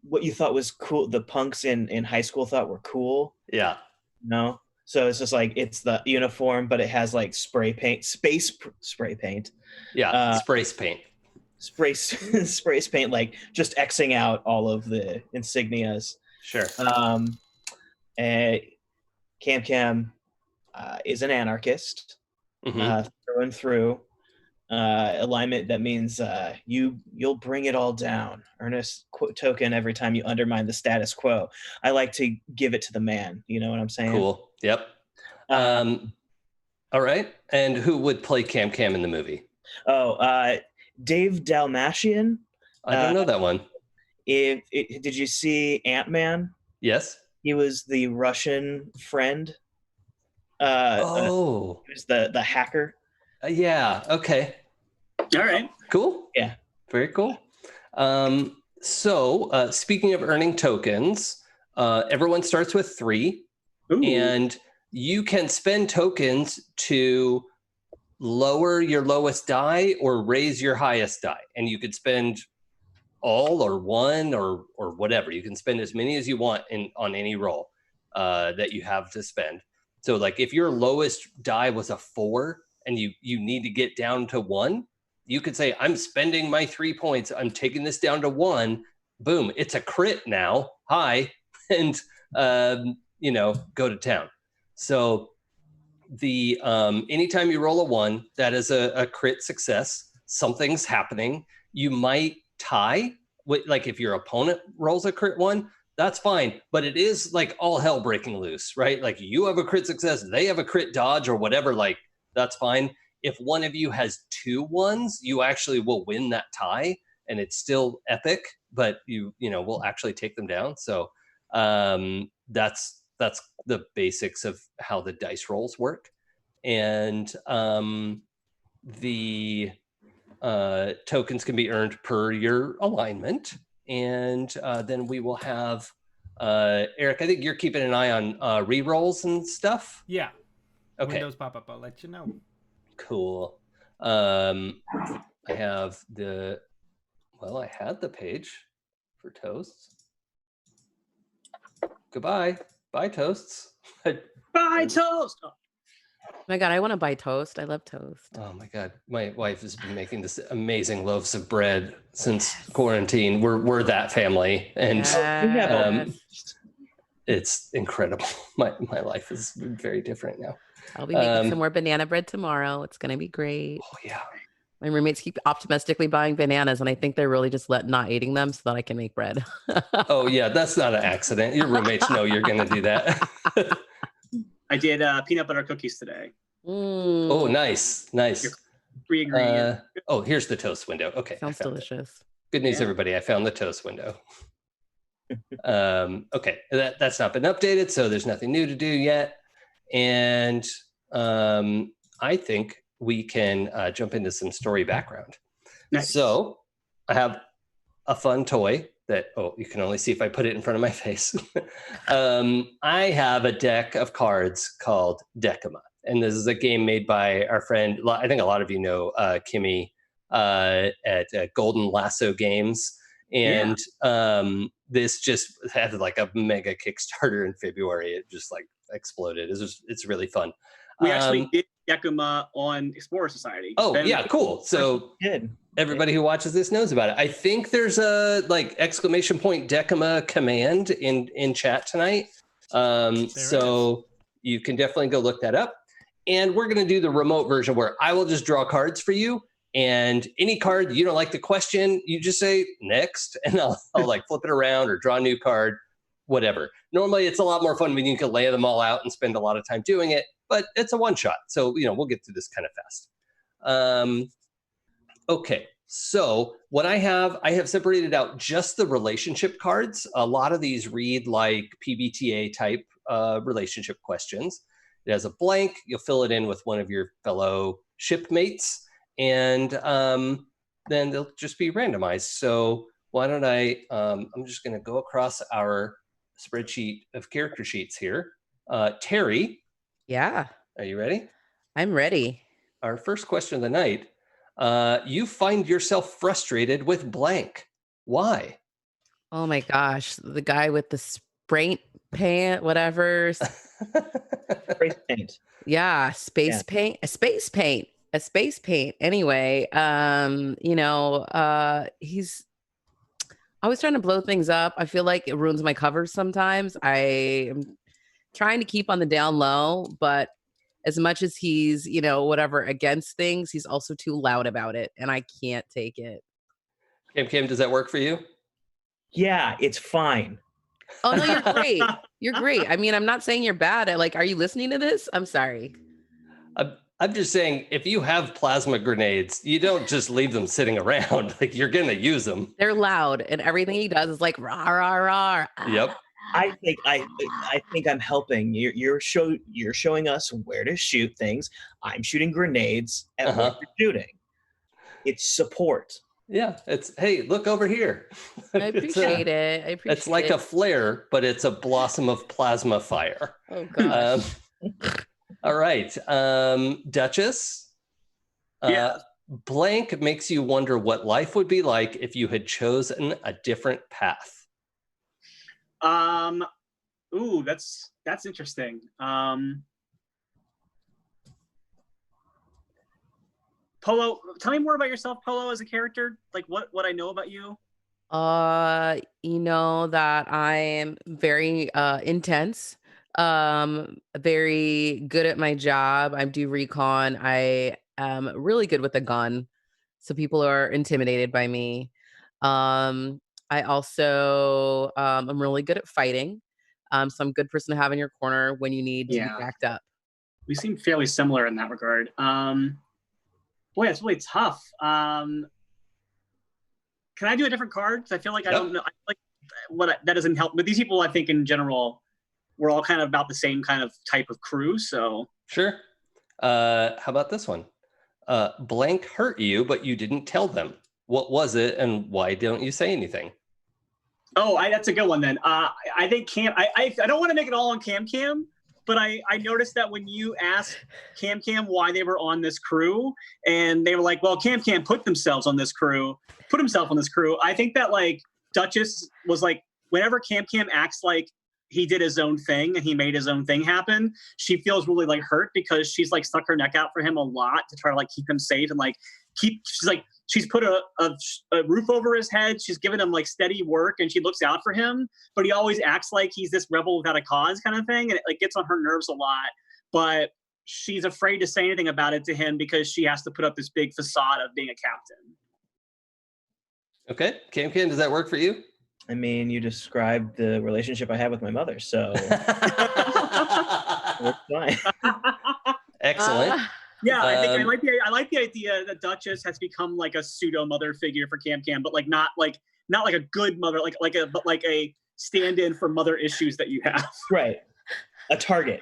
What you thought was cool, the punks in high school thought were cool. Yeah. No. So it's just like it's the uniform, but it has like spray paint, spray paint. Yeah, spray paint. Spray paint, like just Xing out all of the insignias. Sure. And Cam is an anarchist, through and through. Alignment that means you'll bring it all down. Earn a token every time you undermine the status quo. I like to give it to the man. You know what I'm saying? Cool. Yep. All right. And who would play Cam in the movie? Dave Dalmatian. I don't know that one. Did you see Ant-Man? Yes. He was the Russian friend. He was the hacker. Yeah. Okay. All right. Cool. Yeah. Very cool. So speaking of earning tokens, everyone starts with 3. Ooh. And you can spend tokens to lower your lowest die or raise your highest die. And you could spend all or one or whatever. You can spend as many as you want on any roll that you have to spend. So like if your lowest die was a 4 and you need to get down to 1, you could say, I'm spending my 3 points. I'm taking this down to 1. Boom. It's a crit now. Hi. And go to town. So the anytime you roll a 1, that is a crit success. Something's happening. You might tie. Like if your opponent rolls a crit 1, that's fine. But it is like all hell breaking loose, right? Like you have a crit success, they have a crit dodge or whatever. Like that's fine. If one of you has 2 1s, you actually will win that tie, and it's still epic. But will actually take them down. So that's the basics of how the dice rolls work. And the tokens can be earned per your alignment. And then we will have Eric, I think you're keeping an eye on rerolls and stuff. Yeah. Okay. Windows pop up, I'll let you know. Cool. I have I had the page for toasts. Goodbye. Bye, toasts. Bye, toast. Oh my God, I want to buy toast. I love toast. Oh my God. My wife has been making this amazing loaves of bread since quarantine. We're that family. And it's incredible. My life is very different now. I'll be making some more banana bread tomorrow. It's going to be great. Oh yeah. My roommates keep optimistically buying bananas, and I think they're really just not eating them so that I can make bread. Oh yeah, that's not an accident. Your roommates know you're going to do that. I did peanut butter cookies today. Oh, nice. Free ingredient. Here's the toast window. Okay. Sounds delicious. Good news, everybody. I found the toast window. Okay. That's not been updated, so there's nothing new to do yet. And I think we can jump into some story background. Nice. So I have a fun toy that, you can only see if I put it in front of my face. I have a deck of cards called Decima. And this is a game made by our friend, I think a lot of you know Kimmy at Golden Lasso Games. And this just had like a mega Kickstarter in February. It just like exploded. It's really fun. We actually did Decima on Explorer Society. Cool. So everybody who watches this knows about it. I think there's a !Decima command in chat tonight. So you can definitely go look that up. And we're going to do the remote version where I will just draw cards for you. And any card you don't like the question, you just say next, and I'll like flip it around or draw a new card, whatever. Normally, it's a lot more fun when you can lay them all out and spend a lot of time doing it, but it's a one shot. So, we'll get through this kind of fast. Okay, so what I have separated out just the relationship cards. A lot of these read like PBTA type relationship questions. It has a blank. You'll fill it in with one of your fellow shipmates. And then they'll just be randomized. So why don't I'm just going to go across our spreadsheet of character sheets here. Terry. Yeah. Are you ready? I'm ready. Our first question of the night. You find yourself frustrated with blank. Why? Oh my gosh. The guy with the spray paint, whatever. Space paint. Yeah. Space paint. A space paint. Anyway, he's always trying to blow things up. I feel like it ruins my covers sometimes. I am trying to keep on the down low, but as much as he's, whatever against things, he's also too loud about it, and I can't take it. Kim, does that work for you? Yeah, it's fine. Oh no, you're great. You're great. I mean, I'm not saying you're bad. Are you listening to this? I'm sorry. I'm just saying, if you have plasma grenades, you don't just leave them sitting around. Like, you're going to use them. They're loud, and everything he does is like rah rah rah. Yep. I think I'm helping. You're showing us where to shoot things. I'm shooting grenades at what you're shooting. It's support. Yeah, it's, hey, look over here. I appreciate it. It's like a flare, but it's a blossom of plasma fire. Oh gosh. All right, Duchess. Blank makes you wonder what life would be like if you had chosen a different path. That's interesting. Polo, tell me more about yourself, Polo, as a character. Like what I know about you. That I am very intense. Very good at my job. I do recon. I am really good with a gun, so people are intimidated by me. I also I'm really good at fighting. So I'm a good person to have in your corner when you need to be Yeah, backed up. we seem fairly similar in that regard. Boy, it's really tough. Can I do a different card? Because I feel like I don't know. I feel like that doesn't help. But these people, I think, in general, we're all kind of about the same kind of type of crew. So Sure. How about this one? Blank hurt you, but you didn't tell them. What was it, and why don't you say anything? oh, that's a good one then. I think Cam. I don't want to make it all on Cam, but I noticed that when you asked Cam why they were on this crew, and they were like, "Well, Cam put himself on this crew." I think that like Duchess was like, whenever Cam acts like he did his own thing and he made his own thing happen, she feels really like hurt because she's like stuck her neck out for him a lot to try to like keep him safe and like she's put a roof over his head. She's given him like steady work and she looks out for him, but he always acts like he's this rebel without a cause kind of thing. And it like gets on her nerves a lot, but she's afraid to say anything about it to him because she has to put up this big facade of being a captain. Okay, Cam, does that work for you? I mean, you described the relationship I have with my mother, so it's fine. Excellent. Yeah, I like the idea that Duchess has become like a pseudo mother figure for Cam, but like not like a good mother, but a stand-in for mother issues that you have. Right, a target.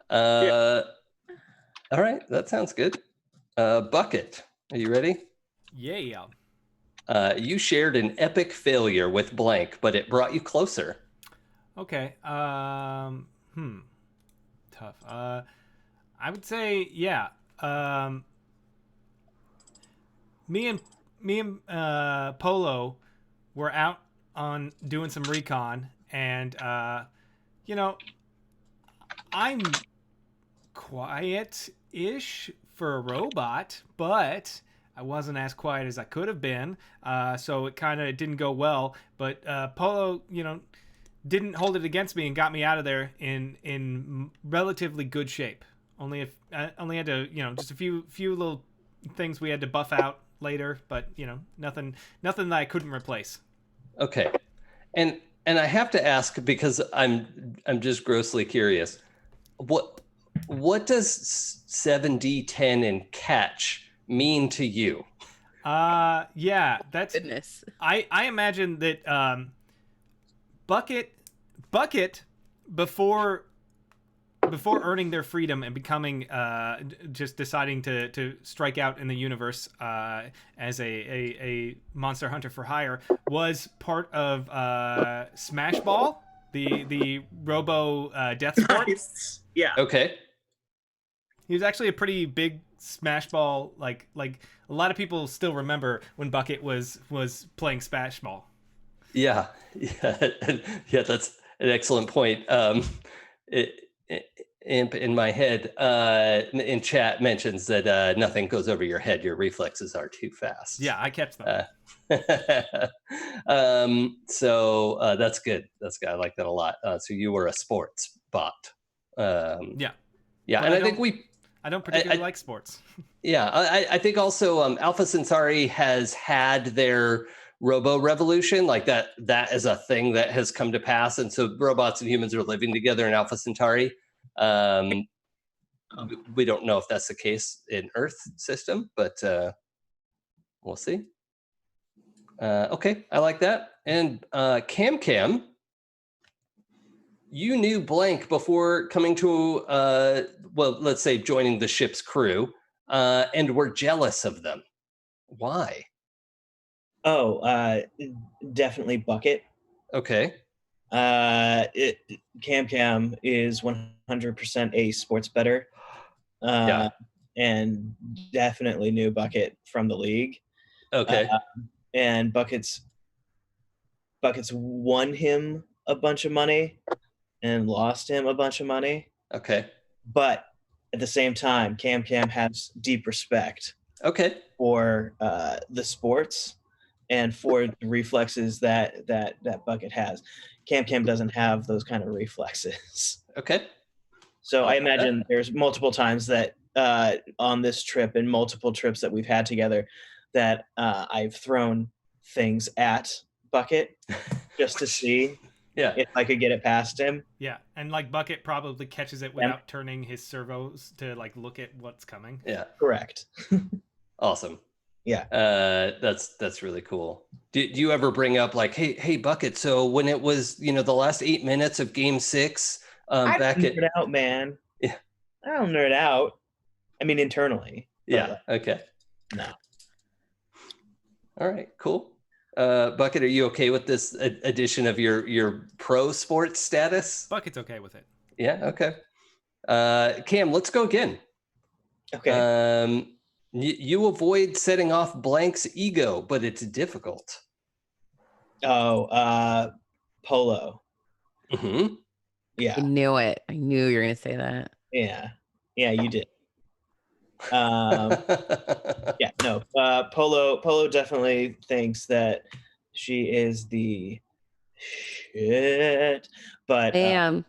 Yeah. All right, that sounds good. Bucket, are you ready? Yeah. You shared an epic failure with blank, but it brought you closer. Okay. Tough. I would say, yeah. Me and Polo were out on doing some recon, and you know, I'm quiet-ish for a robot, but I wasn't as quiet as I could have been, so it kind of didn't go well. But Polo, didn't hold it against me and got me out of there in relatively good shape. Only had to, just a few little things we had to buff out later, but nothing that I couldn't replace. Okay, and I have to ask because I'm just grossly curious. What does 7D10 and catch mean to you? Yeah, that's Goodness. I imagine that Bucket before earning their freedom and becoming just deciding to strike out in the universe as a monster hunter for hire was part of Smashball, the robo death sport. Nice. Yeah. Okay. He was actually a pretty big Smashball. Like a lot of people still remember when Bucket was playing Smashball. Yeah. That's an excellent point. Imp in my head in chat mentions that nothing goes over your head. Your reflexes are too fast. Yeah, I catch them. So that's good. I like that a lot. So you were a sports bot. Yeah. Yeah, but and I don't particularly like sports. Yeah, I think also Alpha Centauri has had their robo revolution, like that is a thing that has come to pass, and so robots and humans are living together in Alpha Centauri. We don't know if that's the case in Earth system, but we'll see. Okay, I like that. And Cam, you knew blank before coming to let's say joining the ship's crew, and were jealous of them. Why? Oh, definitely Bucket. Okay. Cam is 100% a sports bettor. Yeah. And definitely knew Bucket from the league. Okay. And Bucket's won him a bunch of money and lost him a bunch of money. Okay. But at the same time, Cam has deep respect Okay. for the sports and for the reflexes that Bucket has. Cam doesn't have those kind of reflexes. Okay. So I imagine there's multiple times that on this trip and multiple trips that we've had together that I've thrown things at Bucket just to see if I could get it past him. Yeah, and like Bucket probably catches it without turning his servos to like look at what's coming. Yeah. Correct. Awesome. Yeah. That's really cool. Do you ever bring up like, hey Bucket, so when it was, the last 8 minutes of game 6, I back at nerd out, man. Yeah. I don't nerd out. I mean internally. Yeah. Okay. No. All right, cool. Bucket, are you okay with this addition of your pro sports status? Bucket's okay with it. Yeah, okay. Cam, let's go again. Okay. You avoid setting off Blank's ego, but it's difficult. Oh, Polo. Mm-hmm. Yeah. I knew it. I knew you were going to say that. Yeah, you did. Yeah, no. Polo definitely thinks that she is the shit, but I am.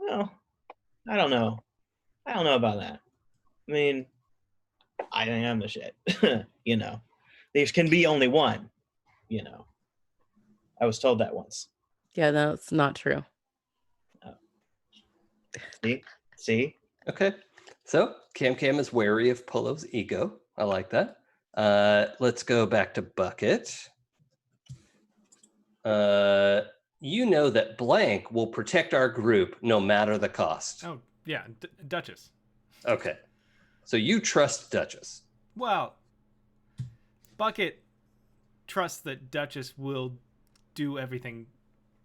well, I don't know about that. I mean, I think I'm the shit. There can be only one. I was told that once. Yeah, that's not true. See. Okay. So Cam is wary of Polo's ego. I like that. Let's go back to Bucket. You know that Blank will protect our group no matter the cost. Oh, yeah, Duchess. Okay. So you trust Duchess. Well, Bucket trusts that Duchess will do everything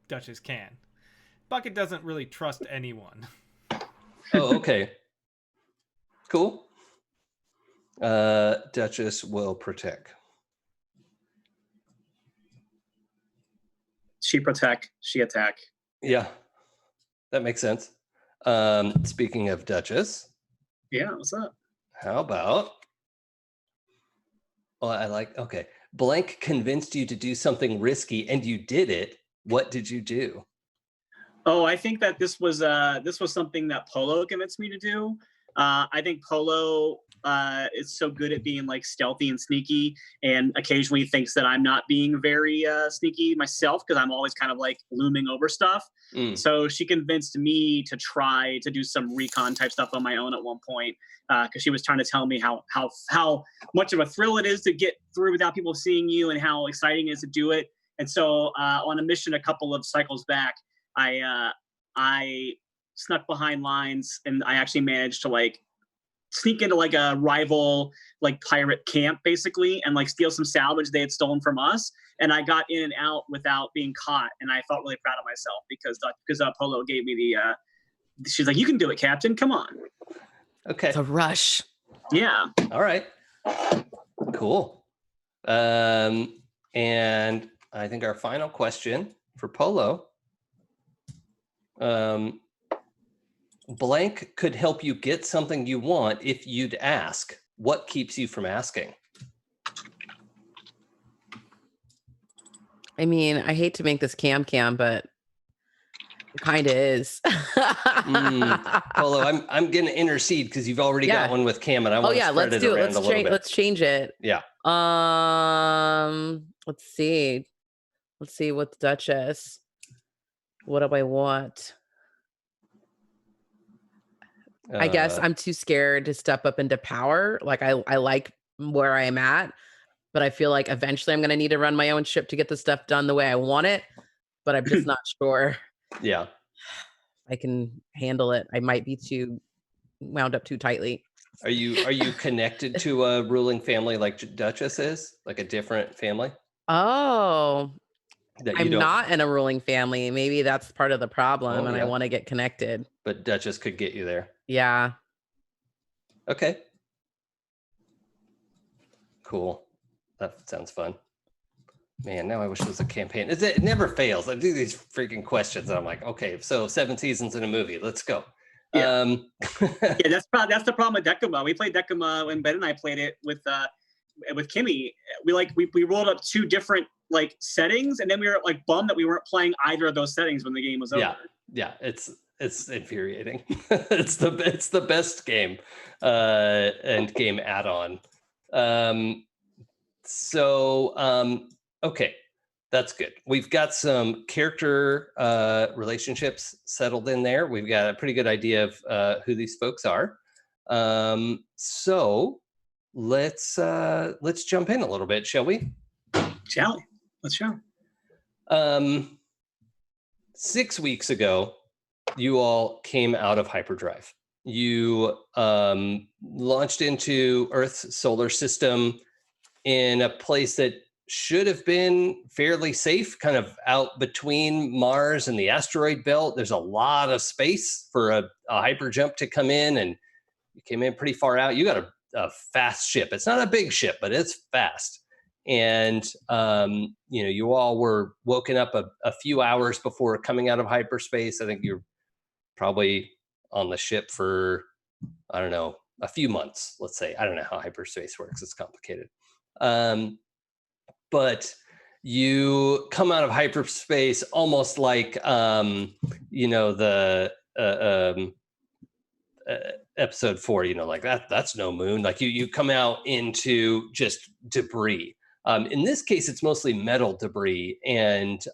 Duchess can. Bucket doesn't really trust anyone. Oh, okay. Cool. Duchess will protect. She protect, she attack. Yeah, that makes sense. Speaking of Duchess. Yeah, what's up? How about... okay. Blank convinced you to do something risky and you did it. What did you do? Oh, I think that this was something that Polo convinced me to do. I think Polo is so good at being like stealthy and sneaky, and occasionally thinks that I'm not being very sneaky myself because I'm always kind of like looming over stuff. So she convinced me to try to do some recon type stuff on my own at one point because she was trying to tell me how much of a thrill it is to get through without people seeing you and how exciting it is to do it. And so on a mission a couple of cycles back, I snuck behind lines and I actually managed to like sneak into like a rival like pirate camp basically and like steal some salvage they had stolen from us, and I got in and out without being caught, and I felt really proud of myself because Polo gave me the she's like, you can do it, Captain, come on. Okay. It's a rush. Yeah. All right. Cool. And I think our final question for Polo. Blank could help you get something you want if you'd ask. What keeps you from asking? I mean, I hate to make this cam, but it kind of is. Polo, I'm gonna intercede because you've already got one with Cam, and I want to spread let's it do it. around a little bit. Let's change it. Yeah. Let's see. Let's see with Duchess. What do I want? I guess I'm too scared to step up into power. Like I like where I am at, but I feel like eventually I'm going to need to run my own ship to get the stuff done the way I want it. But I'm just not sure. Yeah. I can handle it. I might be too wound up too tightly. Are you connected to a ruling family like Duchess is? Like a different family? Oh, I'm not in a ruling family. Maybe that's part of the problem, and I want to get connected. But Duchess could get you there. Yeah. Okay. Cool. That sounds fun. Man, now I wish it was a campaign. It never fails. I do these freaking questions, and I'm like, okay, so 7 seasons in a movie. Let's go. Yeah. Yeah, that's the problem with Decima. We played Decima when Ben and I played it with with Kimmy, we rolled up 2 different like settings, and then we were like bummed that we weren't playing either of those settings when the game was over. Yeah, it's infuriating. it's the best game and game add-on. Okay, that's good. We've got some character relationships settled in there. We've got a pretty good idea of who these folks are. So let's jump in a little bit, shall we? Shall we? Let's show. 6 weeks ago, you all came out of hyperdrive. You launched into Earth's solar system in a place that should have been fairly safe, kind of out between Mars and the asteroid belt. There's a lot of space for a hyper jump to come in, and you came in pretty far out. You got a fast ship. It's not a big ship, but it's fast. And you all were woken up a few hours before coming out of hyperspace. I think you're probably on the ship for, I don't know, a few months, let's say. I don't know how hyperspace works. It's complicated. But you come out of hyperspace almost like, the episode 4, like that's no moon. Like you come out into just debris. In this case, it's mostly metal debris, and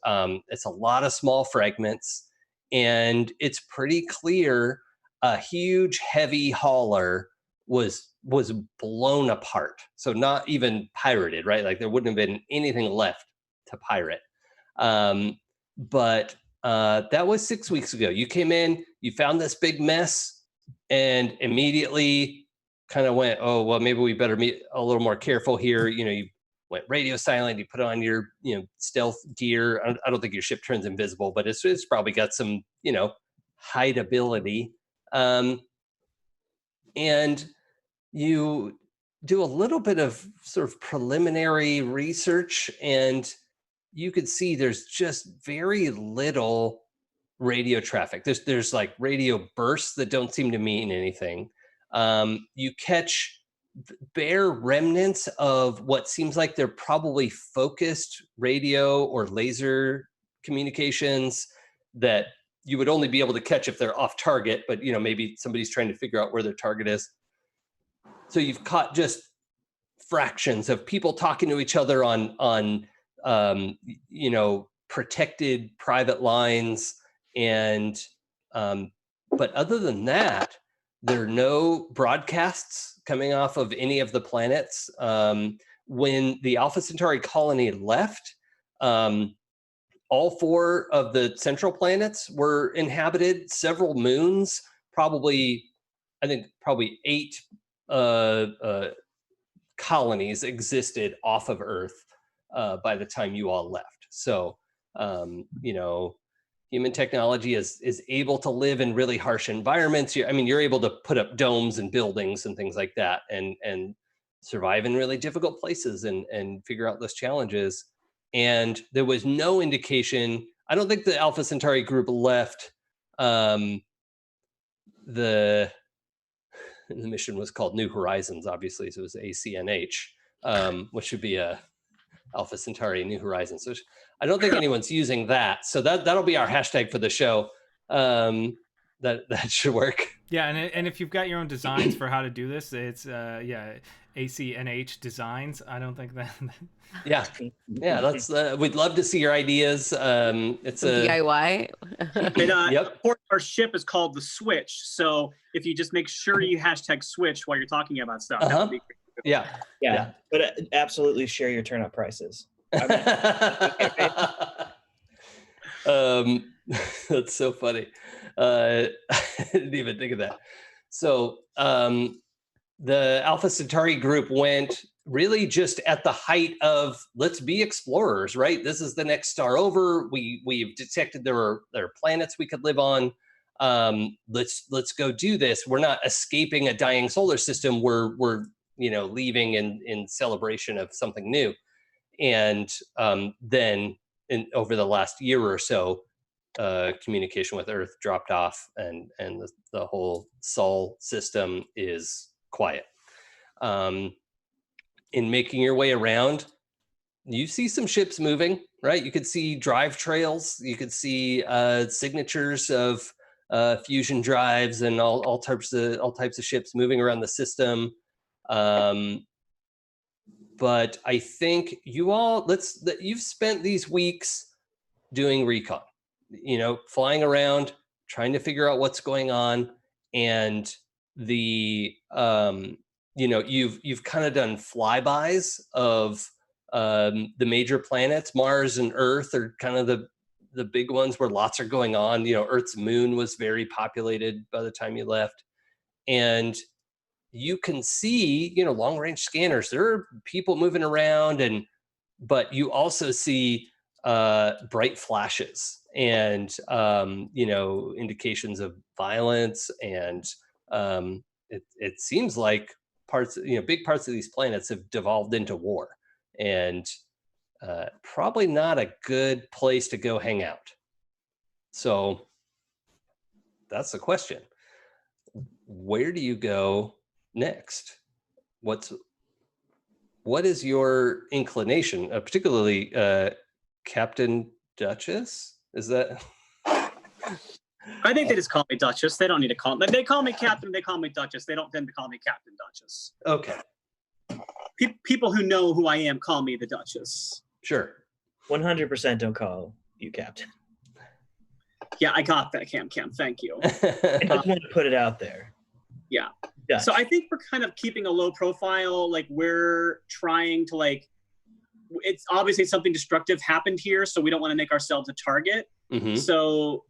it's a lot of small fragments, and it's pretty clear a huge heavy hauler was blown apart. So not even pirated, right? Like there wouldn't have been anything left to pirate. But that was 6 weeks ago. You came in, you found this big mess, and immediately kind of went, oh, well, maybe we better be a little more careful here. You went radio silent, you put on your, stealth gear. I don't think your ship turns invisible, but it's probably got some, hideability. And you do a little bit of sort of preliminary research, and you could see there's just very little radio traffic. There's like radio bursts that don't seem to mean anything. You catch bare remnants of what seems like they're probably focused radio or laser communications that you would only be able to catch if they're off target, but maybe somebody's trying to figure out where their target is. So you've caught just fractions of people talking to each other on protected private lines, and but other than that, there are no broadcasts coming off of any of the planets. When the Alpha Centauri colony left, all 4 of the central planets were inhabited. Several moons, probably 8 colonies existed off of Earth by the time you all left. So, human technology is able to live in really harsh environments. You're able to put up domes and buildings and things like that, and survive in really difficult places and figure out those challenges. And there was no indication. I don't think the Alpha Centauri group left. The mission was called New Horizons, obviously, so it was ACNH, which would be a Alpha Centauri New Horizons. So I don't think anyone's using that. So that'll be our hashtag for the show. That should work. Yeah, and if you've got your own designs for how to do this, it's ACNH designs. I don't think that. Yeah. Let's. We'd love to see your ideas. It's a DIY. Yep. Our ship is called the Switch. So if you just make sure you hashtag Switch while you're talking about stuff, that would be great. Yeah. But absolutely share your turnip prices. That's so funny. I didn't even think of that. So the Alpha Centauri group went really just at the height of let's be explorers, right? This is the next star over. We've detected there are planets we could live on. Let's go do this. We're not escaping a dying solar system. We're leaving in celebration of something new. And then over the last year or so, communication with Earth dropped off, and the whole Sol system is quiet. in making your way around, you see some ships moving, right? You could see drive trails. You could see signatures of fusion drives and all types of ships moving around the system. But I think you've spent these weeks doing recon, flying around, trying to figure out what's going on, and you've kind of done flybys of the major planets. Mars and Earth are kind of the big ones where lots are going on. Earth's moon was very populated by the time you left, and you can see, long range scanners. There are people moving around, but you also see bright flashes and indications of violence, and it seems like big parts of these planets have devolved into war, and probably not a good place to go hang out. So that's the question. Where do you go next? What is your inclination, particularly Captain Duchess? Is that? I think they just call me Duchess. They don't need to call me. They call me Captain. They call me Duchess. They don't tend to call me Captain Duchess. Okay. People who know who I am call me the Duchess. Sure. 100% don't call you Captain. Yeah, I got that, Cam. Thank you. I just want to put it out there. Yeah. Dutch. So I think we're kind of keeping a low profile. Like, we're trying to, it's obviously something destructive happened here, so we don't want to make ourselves a target. Mm-hmm. So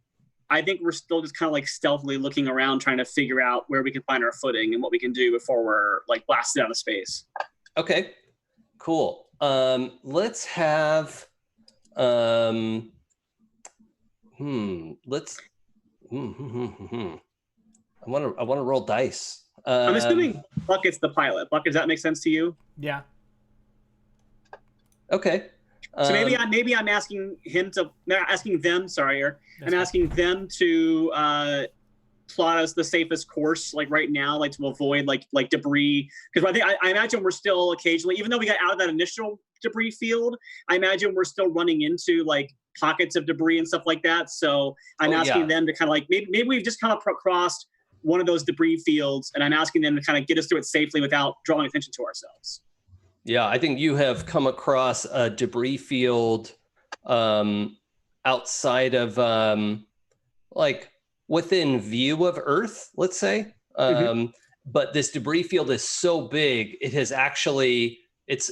I think we're still just kind of stealthily looking around, trying to figure out where we can find our footing and what we can do before we're blasted out of space. Okay, cool. Let's have let's I want to roll dice. I'm assuming Bucket's the pilot. Bucket, does that make sense to you? Yeah. Okay. So maybe I'm asking them. Sorry, I'm asking them to plot us the safest course, right now, to avoid debris. Because I imagine we're still occasionally, even though we got out of that initial debris field, I imagine we're still running into pockets of debris and stuff like that. So I'm asking them to kind of maybe we've just kind of crossed one of those debris fields, and I'm asking them to kind of get us through it safely without drawing attention to ourselves. Yeah, I think you have come across a debris field outside of within view of Earth, let's say. But this debris field is so big, it has actually it's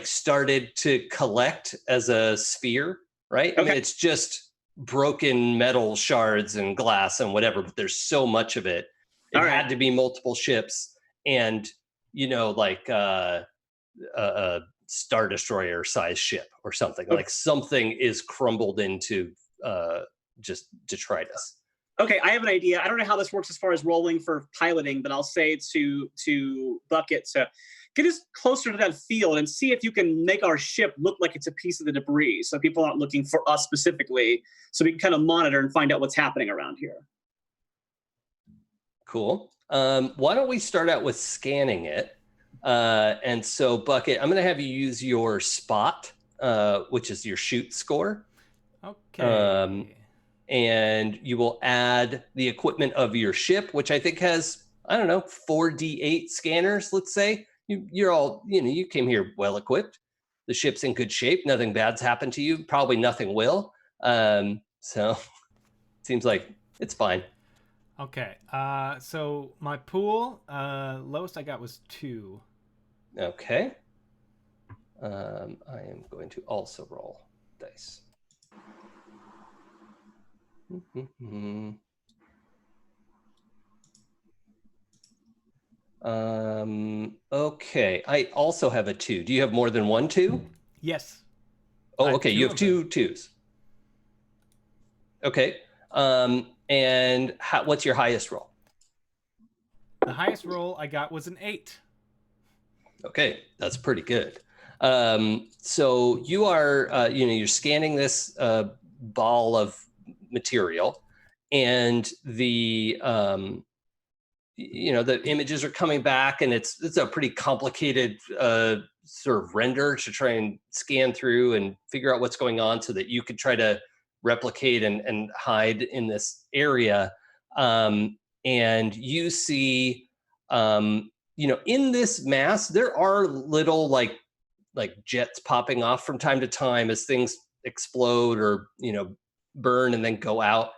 started to collect as a sphere, right? Okay. I mean, it's just broken metal shards and glass and whatever, but there's so much of it. It had to be multiple ships, and a Star Destroyer size ship or something. Okay. Something is crumbled into just detritus. Okay, I have an idea. I don't know how this works as far as rolling for piloting, but I'll say to Bucket to get us closer to that field and see if you can make our ship look like it's a piece of the debris, so people aren't looking for us specifically, so we can kind of monitor and find out what's happening around here. Cool. Why don't we start out with scanning it? And so, Bucket, I'm going to have you use your spot, which is your shoot score. Okay. And you will add the equipment of your ship, which I think has, 4D8 scanners, let's say. You're all, you came here well equipped. The ship's in good shape. Nothing bad's happened to you. Probably nothing will. So seems like it's fine. Okay. So my pool, lowest I got was 2. Okay. I am going to also roll dice. Okay. I also have a 2. Do you have more than one 2? Yes. Oh, okay. You have 2 2s. Okay. And what's your highest roll? The highest roll I got was an 8. Okay, that's pretty good. So you are, you're scanning this ball of material, and the the images are coming back, and it's a pretty complicated sort of render to try and scan through and figure out what's going on so that you could try to replicate and hide in this area. And you see, in this mass, there are little like jets popping off from time to time as things explode or, burn and then go out.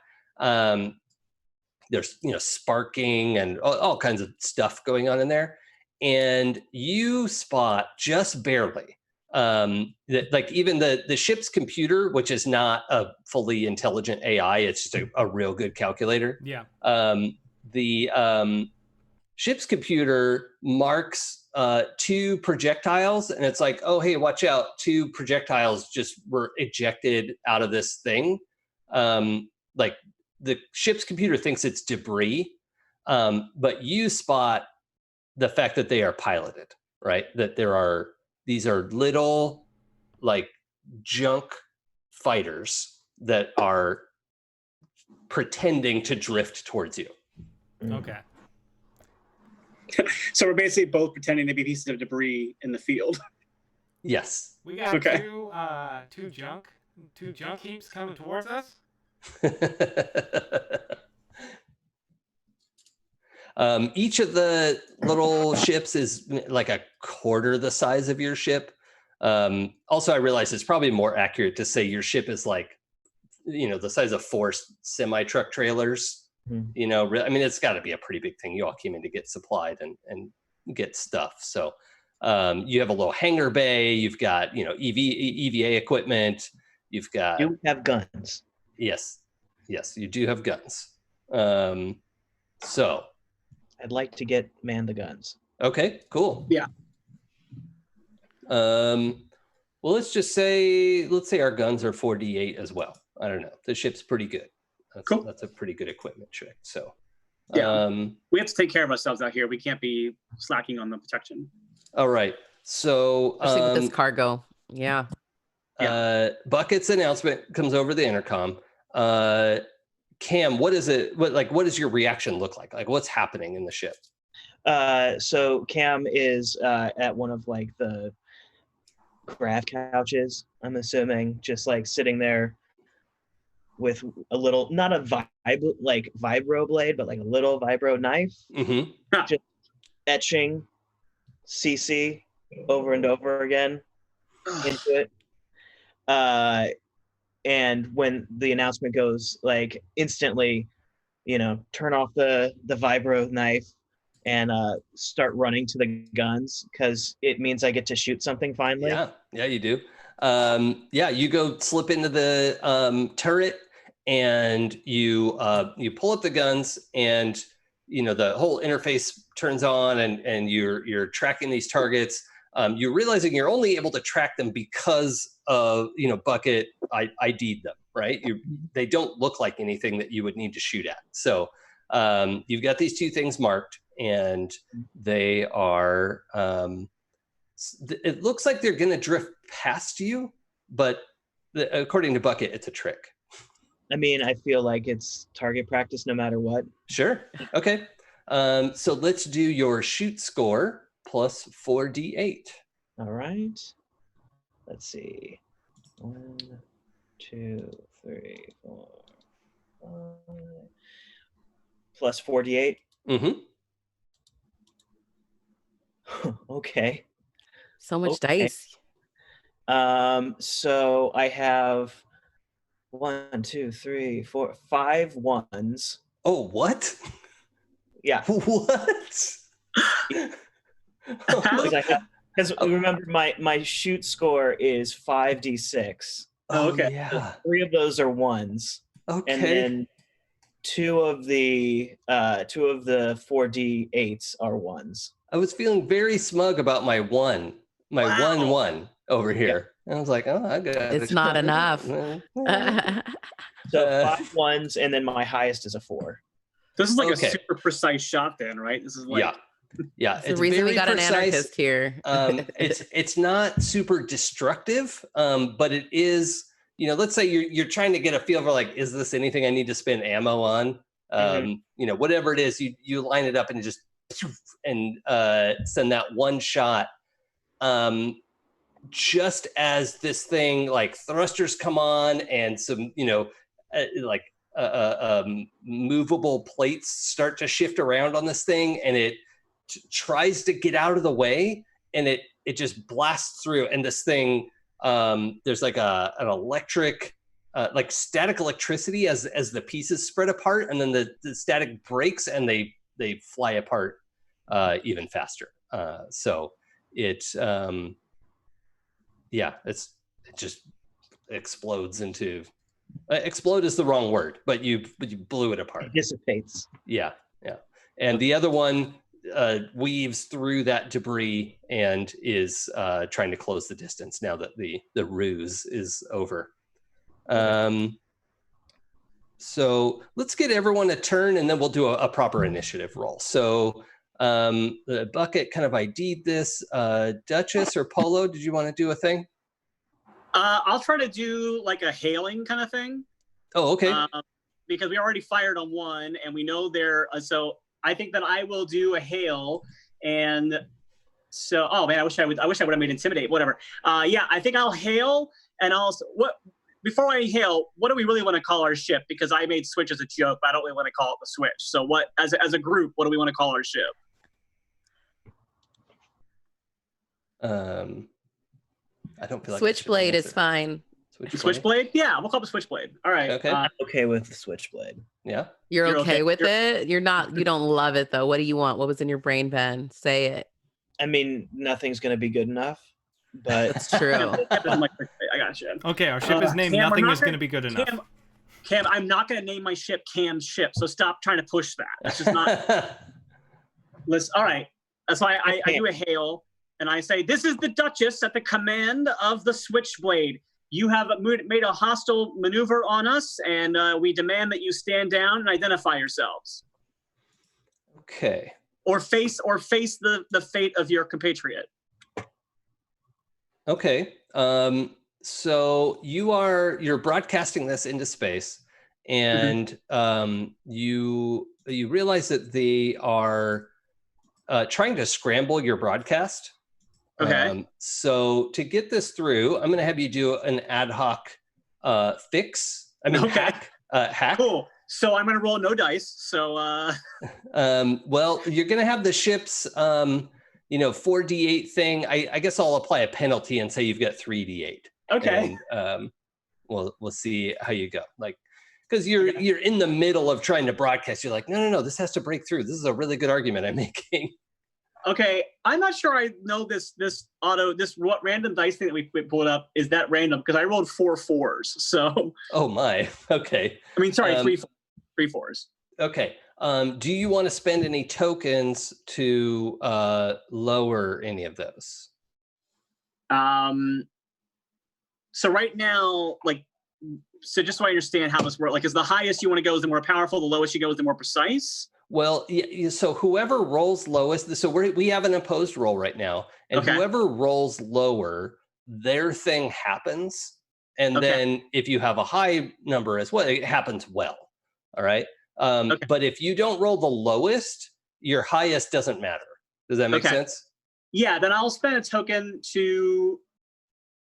There's, sparking and all kinds of stuff going on in there. And you spot just barely, that even the ship's computer, which is not a fully intelligent AI, it's just a real good calculator. Yeah. The ship's computer marks 2 projectiles, and it's like, oh, hey, watch out, 2 projectiles just were ejected out of this thing. Like the ship's computer thinks it's debris, but you spot the fact that they are piloted, right? That these are little like junk fighters that are pretending to drift towards you. Okay. So we're basically both pretending to be pieces of debris in the field. Yes. We got Okay. two junk heaps coming towards us. Each of the little ships is like a quarter the size of your ship. Also, I realize it's probably more accurate to say your ship is like, the size of 4 semi-truck trailers. I mean, it's got to be a pretty big thing. You all came in to get supplied and get stuff. So you have a little hangar bay. You've got, EVA equipment. You've got... You have guns. Yes, you do have guns. So... I'd like to man the guns. Okay, cool. Yeah. Well, let's say our guns are 4d8 as well. I don't know. The ship's pretty good. Cool. That's a pretty good equipment check. So, yeah. We have to take care of ourselves out here. We can't be slacking on the protection. All right. So, especially with this cargo. Yeah. Bucket's announcement comes over the intercom. Cam, what is it? What does your reaction look like? Like, what's happening in the ship? So Cam is at one of like the grav couches, I'm assuming, just like sitting there with a little, not a vibro blade, but like a little vibro knife, just etching CC over and over again into it. And when the announcement goes, like, instantly, turn off the vibro knife and start running to the guns, because it means I get to shoot something finally. Yeah, you do. You go slip into the turret, and you pull up the guns, and the whole interface turns on, and you're tracking these targets. You're realizing you're only able to track them because of Bucket ID'd them, right? They don't look like anything that you would need to shoot at. So you've got these 2 things marked, and they are. It looks like they're going to drift past you, but according to Bucket, it's a trick. I mean, I feel like it's target practice no matter what. Sure. Okay. So let's do your shoot score plus 4d8. All right. Let's see. 1, 2, 3, 4, 5. Plus 4d8. Okay. So much dice. So I have 1, 2, 3, 4, 5 ones. Oh, what? Yeah. What? Because remember, my shoot score is 5d6. Oh, okay. Yeah. So 3 of those are ones. Okay. And then 2 of the 4d8s are ones. I was feeling very smug about my 1 over here. And I was like, oh, I got it. It's not enough. So 5 ones, and then my highest is a 4. This is like a super precise shot, then, right? This is like yeah. It's the reason we got precise. An anarchist here. It's not super destructive, but it is. Let's say you're trying to get a feel for like, is this anything I need to spend ammo on? You know, whatever it is, you line it up and just and send that one shot. Just as this thing, like thrusters come on and some, you know, movable plates start to shift around on this thing, and it tries to get out of the way, and it just blasts through. And this thing, there's like an electric, like static electricity as the pieces spread apart, and then the static breaks and they fly apart even faster. So it just explodes into. Explode is the wrong word, but you blew it apart. It dissipates. Yeah. And the other one weaves through that debris and is trying to close the distance now that the ruse is over. So let's get everyone a turn, and then we'll do a proper initiative roll. So the Bucket kind of ID'd this. Duchess or Polo, did you want to do a thing? I'll try to do like a hailing kind of thing. Oh, okay. Because we already fired on one, and we know there. So I think that I will do a hail, and so oh man, I wish I would have made intimidate. Whatever. Yeah, I think I'll hail, and also before I hail, what do we really want to call our ship? Because I made Switch as a joke, but I don't really want to call it the Switch. So what, as a group, what do we want to call our ship? I don't feel like Switchblade is fine. Switchblade? Yeah, we'll call it the Switchblade. All right. Okay. I'm okay with the Switchblade. Yeah. You're okay with it? You're not. You don't love it though. What do you want? What was in your brain, Ben? Say it. I mean, nothing's going to be good enough, but That's true. I got you. Okay, our ship is named Cam, Nothing is going to be good enough. Cam, I'm not going to name my ship Cam's ship, so stop trying to push that. That's just not. Listen, all right. That's why I do a hail, and I say, "This is the Duchess at the command of the Switchblade. You have made a hostile maneuver on us, and we demand that you stand down and identify yourselves." Okay. Or face the fate of your compatriot. Okay. So you're broadcasting this into space, and you realize that they are trying to scramble your broadcast. Okay. So to get this through, I'm going to have you do an ad hoc fix. Hack. Hack. Cool. So I'm going to roll no dice. So. Well, you're going to have the ship's 4d8 thing. I guess I'll apply a penalty and say you've got 3d8. Okay. And we'll see how you go. Like, because you're in the middle of trying to broadcast. You're like, no, this has to break through. This is a really good argument I'm making. Okay, I'm not sure I know this random dice thing that we pulled up. Is that random? Because I rolled 4 4s. So. Oh my. Okay. I mean, sorry, 3 4s. Okay. Do you want to spend any tokens to lower any of those? So right now, so just so I understand how this works, is the highest you want to go is the more powerful, the lowest you go is the more precise? Well, so whoever rolls lowest, so we have an opposed roll right now, and whoever rolls lower, their thing happens. And then if you have a high number as well, it happens well. All right. But if you don't roll the lowest, your highest doesn't matter. Does that make sense? Yeah, then I'll spend a token to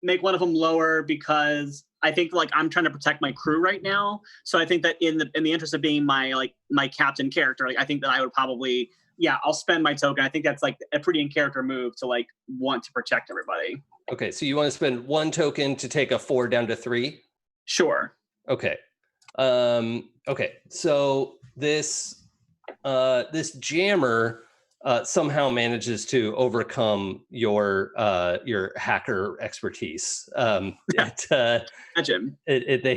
make one of them lower, because I think I'm trying to protect my crew right now. So I think that in the interest of being my captain character, I think that I would probably, I'll spend my token. I think that's a pretty in character move to want to protect everybody. Okay, so you want to spend 1 token to take a 4 down to 3? Sure. Okay. Okay. So this jammer somehow manages to overcome your hacker expertise. They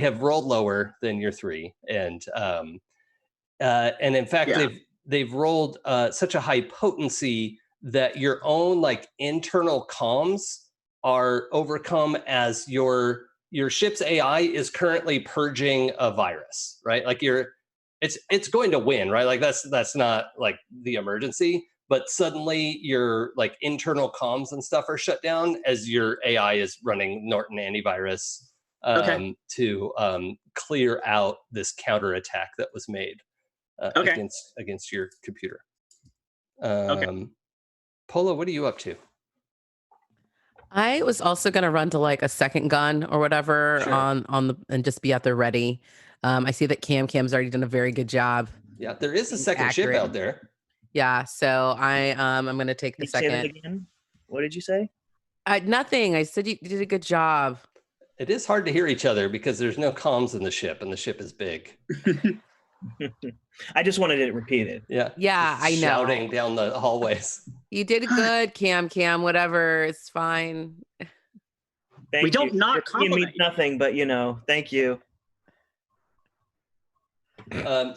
have rolled lower than your 3, and in fact they've rolled such a high potency that your own internal comms are overcome as your ship's AI is currently purging a virus, right? It's going to win, right? That's not the emergency, but suddenly your internal comms and stuff are shut down as your AI is running Norton antivirus to clear out this counterattack that was made. Okay. against your computer. Okay. Polo, what are you up to? I was also gonna run to like a second gun or whatever Sure. on the and just be out there ready. I see that Cam's already done a very good job. Yeah, there is a Being second ship accurate. out there. Yeah, so I'm gonna take the Can you say that second. again? What did you say? Nothing. I said you did a good job. It is hard to hear each other because there's no comms in the ship, and the ship is big. I just wanted it repeated. Yeah. Yeah, just I know. shouting down the hallways. You did good, Cam. Whatever, it's fine. Thank We don't you. not It means compliment you. nothing, but thank you.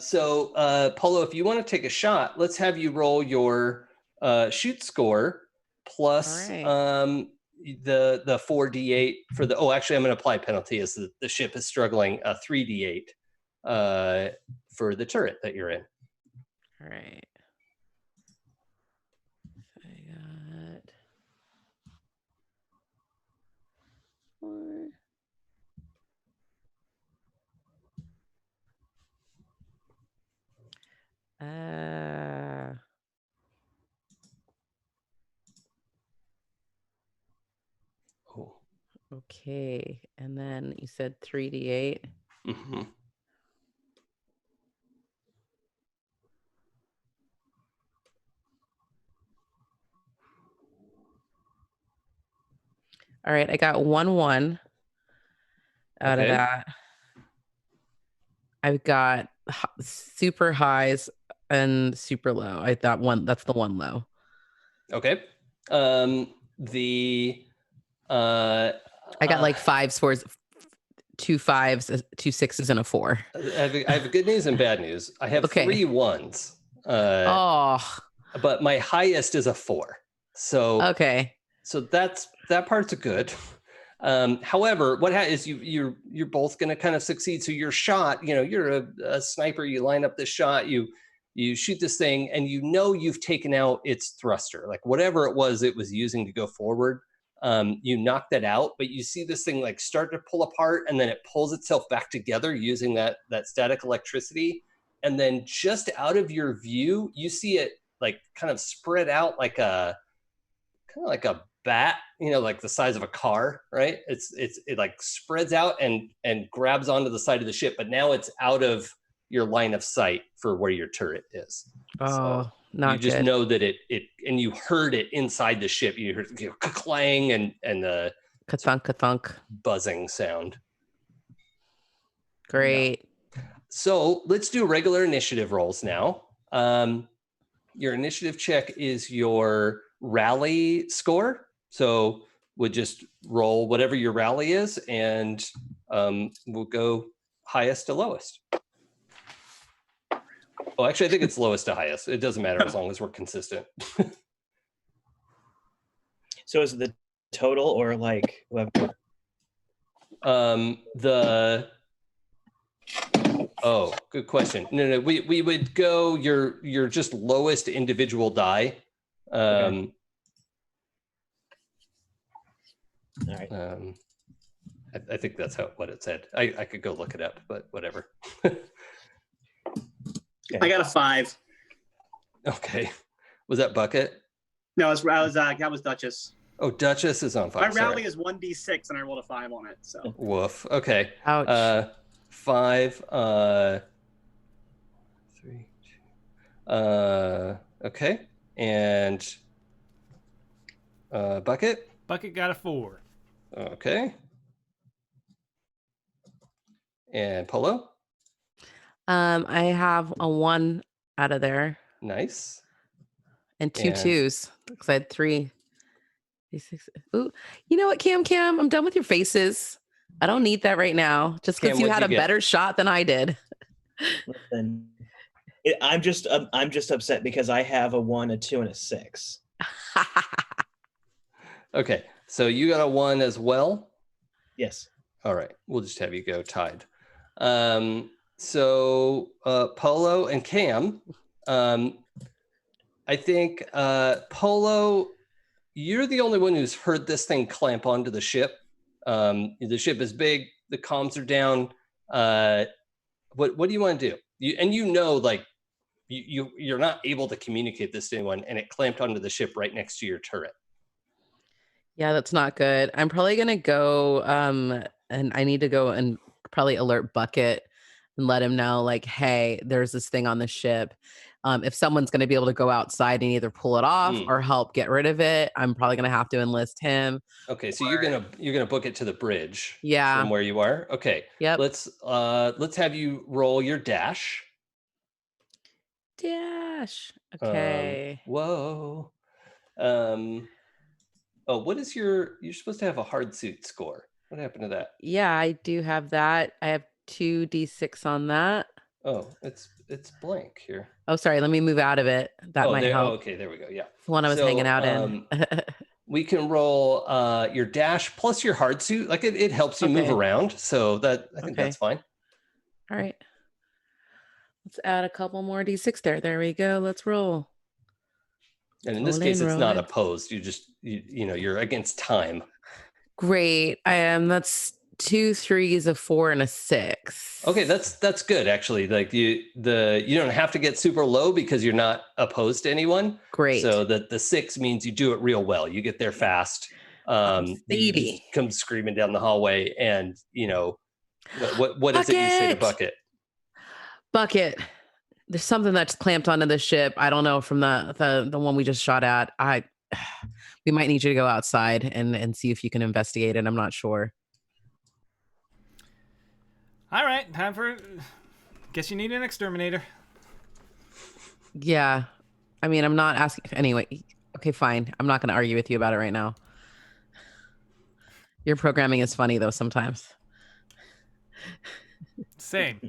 So Polo, if you want to take a shot, let's have you roll your shoot score plus All right. the 4d8 for the. Oh, actually, I'm going to apply penalty as the ship is struggling. 3d8 for the turret that you're in. All right. I got 4. Oh. Okay. And then you said 3d8. Mm-hmm. All right, I got 1-1 out of Okay. that. I've got super highs and super low. That's the one low. Okay. I got like 5 scores, 2 5s, 2 6s, and a 4. I have good news and bad news. I have Okay. 3 1s. Oh, But my highest is a 4. So okay. So that part's good. However, what is you're both going to kind of succeed. So your shot, you're a sniper. You line up this shot. You shoot this thing, and you've taken out its thruster, like whatever it was using to go forward. You knock that out, but you see this thing like start to pull apart, and then it pulls itself back together using that static electricity. And then just out of your view, you see it like kind of spread out like a bat, like the size of a car, right? It like spreads out and grabs onto the side of the ship, but now it's out of your line of sight for where your turret is. Oh, so not you just good. know that it and you heard it inside the ship. You heard clang and the Ka-thunk. buzzing sound. Great. Yeah. So let's do regular initiative rolls now. Your initiative check is your rally score. So we'll just roll whatever your rally is, and we'll go highest to lowest. Oh, actually, I think it's lowest to highest. It doesn't matter as long as we're consistent. So is it the total or like whoever? Oh, good question. No, we would go your just lowest individual die. Okay. All right. I think that's what it said. I could go look it up, but whatever. I got a 5. Okay. Was that Bucket? No, that was Duchess. Oh, Duchess is on 5. My rally is 1d6, and I rolled a 5 on it. So. Woof. Okay. Ouch. 5. 3. 2. Okay. And Bucket. Bucket got a 4. Okay. And Polo. I have a 1 out of there. Nice. And 2 2s because I had 3. Ooh, you know what, Cam? I'm done with your faces. I don't need that right now. Just because you had a better shot than I did. Listen, I'm just upset because I have a 1, a 2, and a 6. Okay, so you got a 1 as well. Yes. All right, we'll just have you go tied. So Polo and Cam, I think Polo, you're the only one who's heard this thing clamp onto the ship. The ship is big. The comms are down. What do you want to do? You know, like you're not able to communicate this to anyone, and it clamped onto the ship right next to your turret. Yeah, that's not good. I'm probably gonna go and I need to go and probably alert Bucket and let him know, like, hey, there's this thing on the ship. If someone's gonna be able to go outside and either pull it off or help get rid of it, I'm probably gonna have to enlist him. Okay, so you're gonna book it to the bridge Yeah. from where you are. Okay. Yep. Let's have you roll your dash. Dash. Okay. Whoa. Oh, what is you're supposed to have a hard suit score. What happened to that? Yeah, I do have that. I have 2d6 on that. Oh, it's blank here. Oh, sorry. Let me move out of it. That might help. Oh, okay, there we go. Yeah. The one I was hanging out in. We can roll your dash plus your hard suit. Like it helps you move around. So that I think that's fine. All right. Let's add a couple more d6 there. There we go. Let's roll. And in this case, it's not opposed. You're against time. Great. I am. That's 2 3s, a 4, and a 6. Okay, that's good actually. Like you don't have to get super low because you're not opposed to anyone. Great. So the 6 means you do it real well. You get there fast. You come screaming down the hallway, and what is it you say to Bucket? Bucket. There's something that's clamped onto the ship. I don't know from the one we just shot at. We might need you to go outside and see if you can investigate it. I'm not sure. All right, time for. Guess you need an exterminator. Yeah, I mean, I'm not asking anyway. Okay, fine. I'm not going to argue with you about it right now. Your programming is funny though sometimes. Same.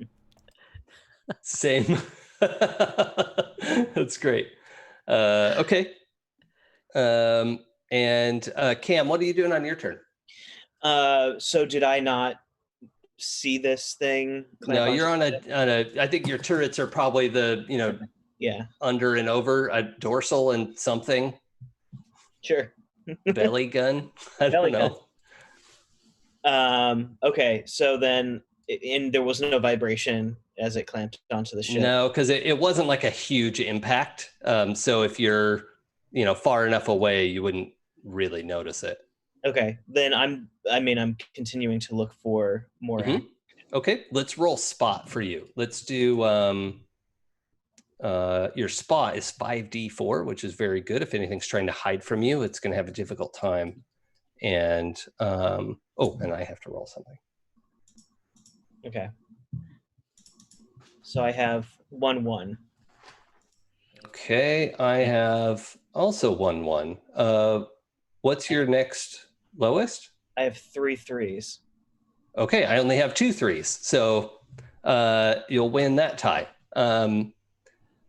That's great. Okay. And Cam, what are you doing on your turn? So did I not see this thing? No, you're on a. I think your turrets are probably the under and over a dorsal and something. Sure. Belly gun. I don't know. Okay, so then there was no vibration as it clamped onto the ship. No, because it wasn't like a huge impact. So if you're far enough away, you wouldn't really notice it. Okay, then I'm continuing to look for more. Okay, let's roll spot for you. Let's do your spot is 5d4, which is very good. If anything's trying to hide from you, it's going to have a difficult time. And and I have to roll something. Okay. So I have 1-1. Okay, I have also 1-1. What's your next lowest? I have 3 3s. Okay, I only have 2 3s, so you'll win that tie.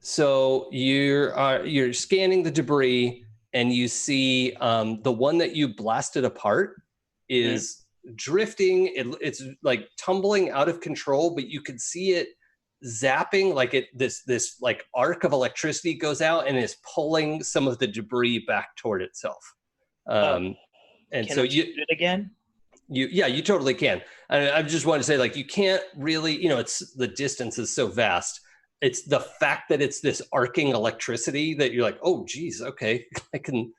So you're scanning the debris, and you see the one that you blasted apart is drifting. It's like tumbling out of control, but you can see it zapping, like this like arc of electricity goes out and is pulling some of the debris back toward itself. And can so I shoot it again? You totally can. I just want to say, like, you can't really, it's the distance is so vast. It's the fact that it's this arcing electricity that you're like, oh, geez, okay, I can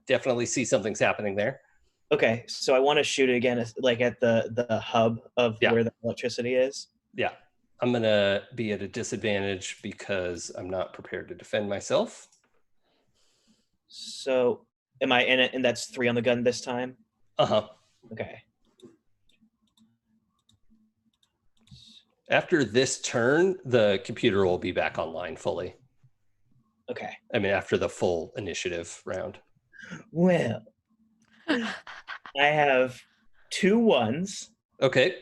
definitely see something's happening there. Okay, so I want to shoot it again, like at the hub of where the electricity is. Yeah, I'm going to be at a disadvantage because I'm not prepared to defend myself. So am I in it? And that's 3 on the gun this time? Uh-huh. Okay. After this turn, the computer will be back online fully. Okay. I mean, after the full initiative round. Well, I have 2 1s. Okay.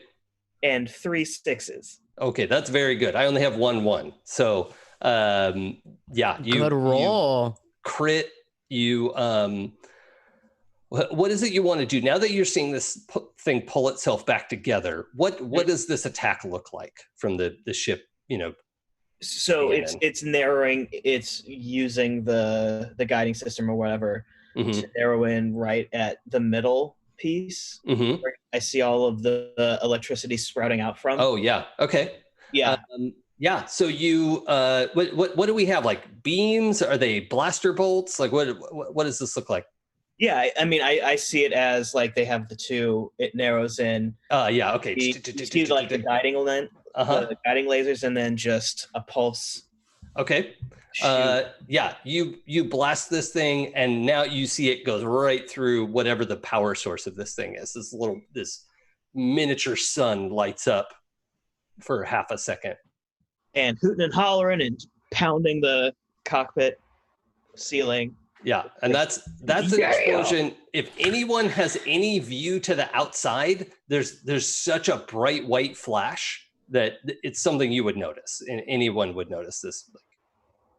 And 3 6s. Okay, that's very good. I only have 1-1. So, good roll. You crit. What is it you want to do now that you're seeing this thing pull itself back together? What does this attack look like from the ship? So it's narrowing. It's using the guiding system or whatever to narrow in right at the middle piece. Where I see all of the electricity sprouting out from. Oh yeah. Okay. Yeah. Yeah. So you, what do we have? Like beams? Are they blaster bolts? Like what does this look like? Yeah, I mean, I see it as like they have the two. It narrows in. Yeah. Okay. You see like the guiding the guiding lasers, and then just a pulse. Okay. Shoot. Yeah. You blast this thing, and now you see it goes right through whatever the power source of this thing is. This miniature sun lights up for half a second. And hooting and hollering and pounding the cockpit ceiling. Yeah, and that's an explosion. If anyone has any view to the outside, there's such a bright white flash that it's something you would notice, and anyone would notice this like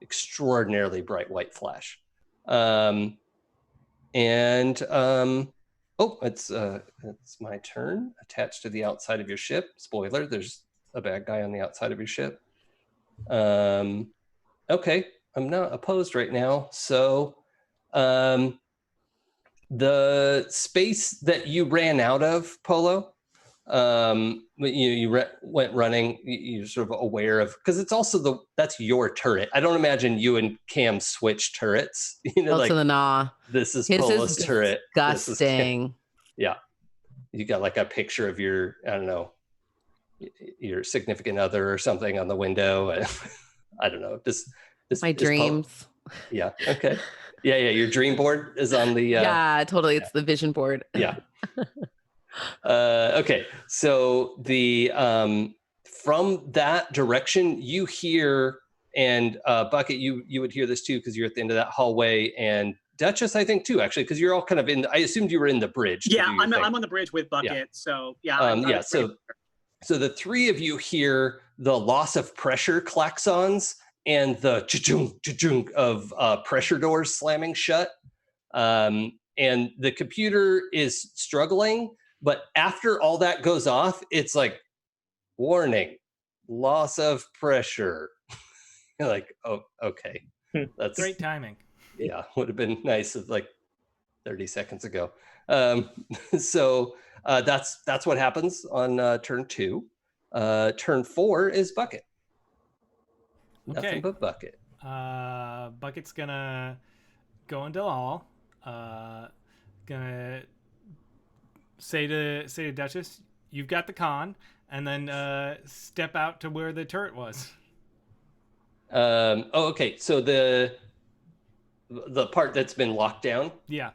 extraordinarily bright white flash. Oh, it's my turn. Attached to the outside of your ship. Spoiler: there's a bad guy on the outside of your ship. Okay, I'm not opposed right now, so. The space that you ran out of, Polo, went running, you're sort of aware of, because it's also that's your turret. I don't imagine you and Cam switch turrets. Like the gnaw. This is His Polo's is turret. disgusting. Yeah. You got like a picture of your, I don't know, your significant other or something on the window. I don't know. This my dreams. Yeah. Okay. Yeah. Your dream board is on the. Yeah, totally. It's the vision board. Yeah. Okay. So the from that direction, you hear, and Bucket, you would hear this too because you're at the end of that hallway, and Duchess, I think too, actually, because you're all kind of in. I assumed you were in the bridge. Yeah, I'm on the bridge with Bucket. Yeah. So yeah. So the three of you hear the loss of pressure klaxons and the cha-chung of pressure doors slamming shut. And the computer is struggling, but after all that goes off, it's like, warning, loss of pressure. You're like, oh, okay. That's great timing. Yeah, would have been nice of like 30 seconds ago. So that's what happens on turn 2. Turn 4 is Bucket. Okay. Nothing but Bucket. Bucket's gonna go into the hall. Gonna say to Duchess, "You've got the con," and then step out to where the turret was. Okay. So the part that's been locked down. Yeah.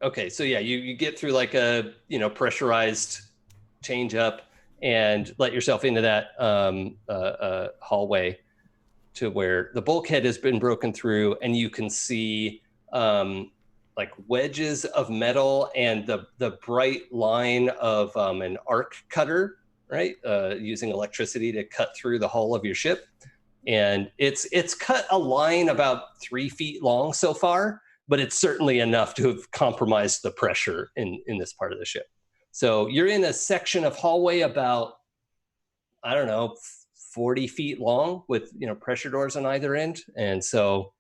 Okay. So yeah, you get through like a pressurized change up and let yourself into that hallway to where the bulkhead has been broken through, and you can see like wedges of metal and the bright line of an arc cutter, right? Using electricity to cut through the hull of your ship. And it's cut a line about 3 feet long so far, but it's certainly enough to have compromised the pressure in this part of the ship. So you're in a section of hallway about, I don't know, 40 feet long with, pressure doors on either end. And so,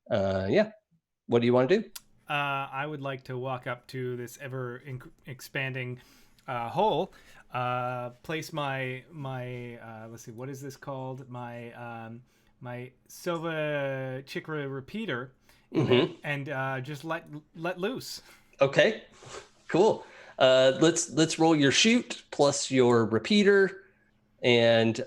yeah, what do you want to do? I would like to walk up to this ever expanding hole, place my let's see, what is this called? My Sova Chikra repeater, and just let loose. Okay, cool. Let's roll your shoot plus your repeater, and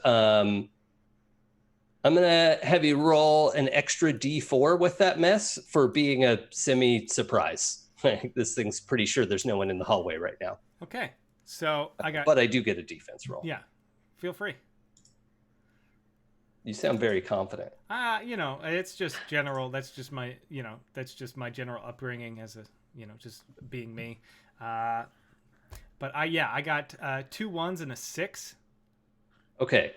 I'm gonna have you roll an extra D4 with that mess for being a semi-surprise. This thing's pretty sure there's no one in the hallway right now. Okay, so but I do get a defense roll. Yeah, feel free. You sound very confident. It's just general. That's just my, my general upbringing as a, just being me. But I got 2 1s and a 6. Okay.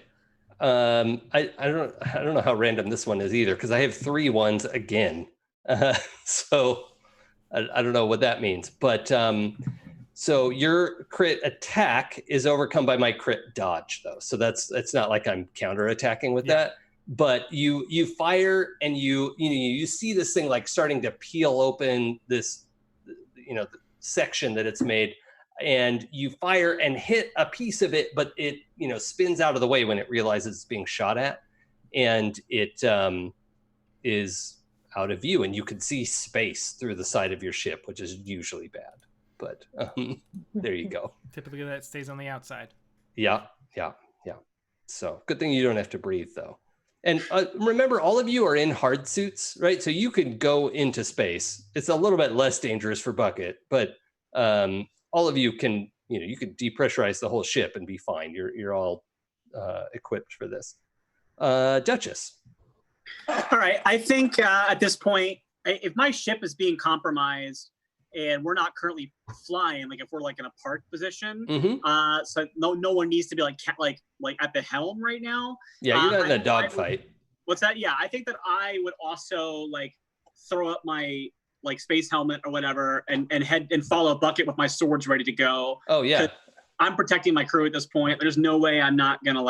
I don't know how random this one is either, because I have 3 1s again. So I don't know what that means. But so your crit attack is overcome by my crit dodge, though. So it's not like I'm counterattacking with that. But you fire, and you see this thing like starting to peel open this, the section that it's made. And you fire and hit a piece of it, but it, spins out of the way when it realizes it's being shot at. and it is out of view, and you can see space through the side of your ship, which is usually bad. But there you go. Typically, that stays on the outside. Yeah. So good thing you don't have to breathe, though. And remember, all of you are in hard suits, right? So you can go into space. It's a little bit less dangerous for Bucket, but all of you can, you could depressurize the whole ship and be fine. You're all equipped for this. Duchess. All right. I think at this point, if my ship is being compromised and we're not currently flying, like if we're like in a park position, so no one needs to be like at the helm right now. Yeah, you're not in a dogfight. What's that? Yeah, I think that I would also like throw up my like space helmet or whatever and head and follow Bucket with my swords ready to go. Oh yeah. I'm protecting my crew at this point. There's no way I'm not gonna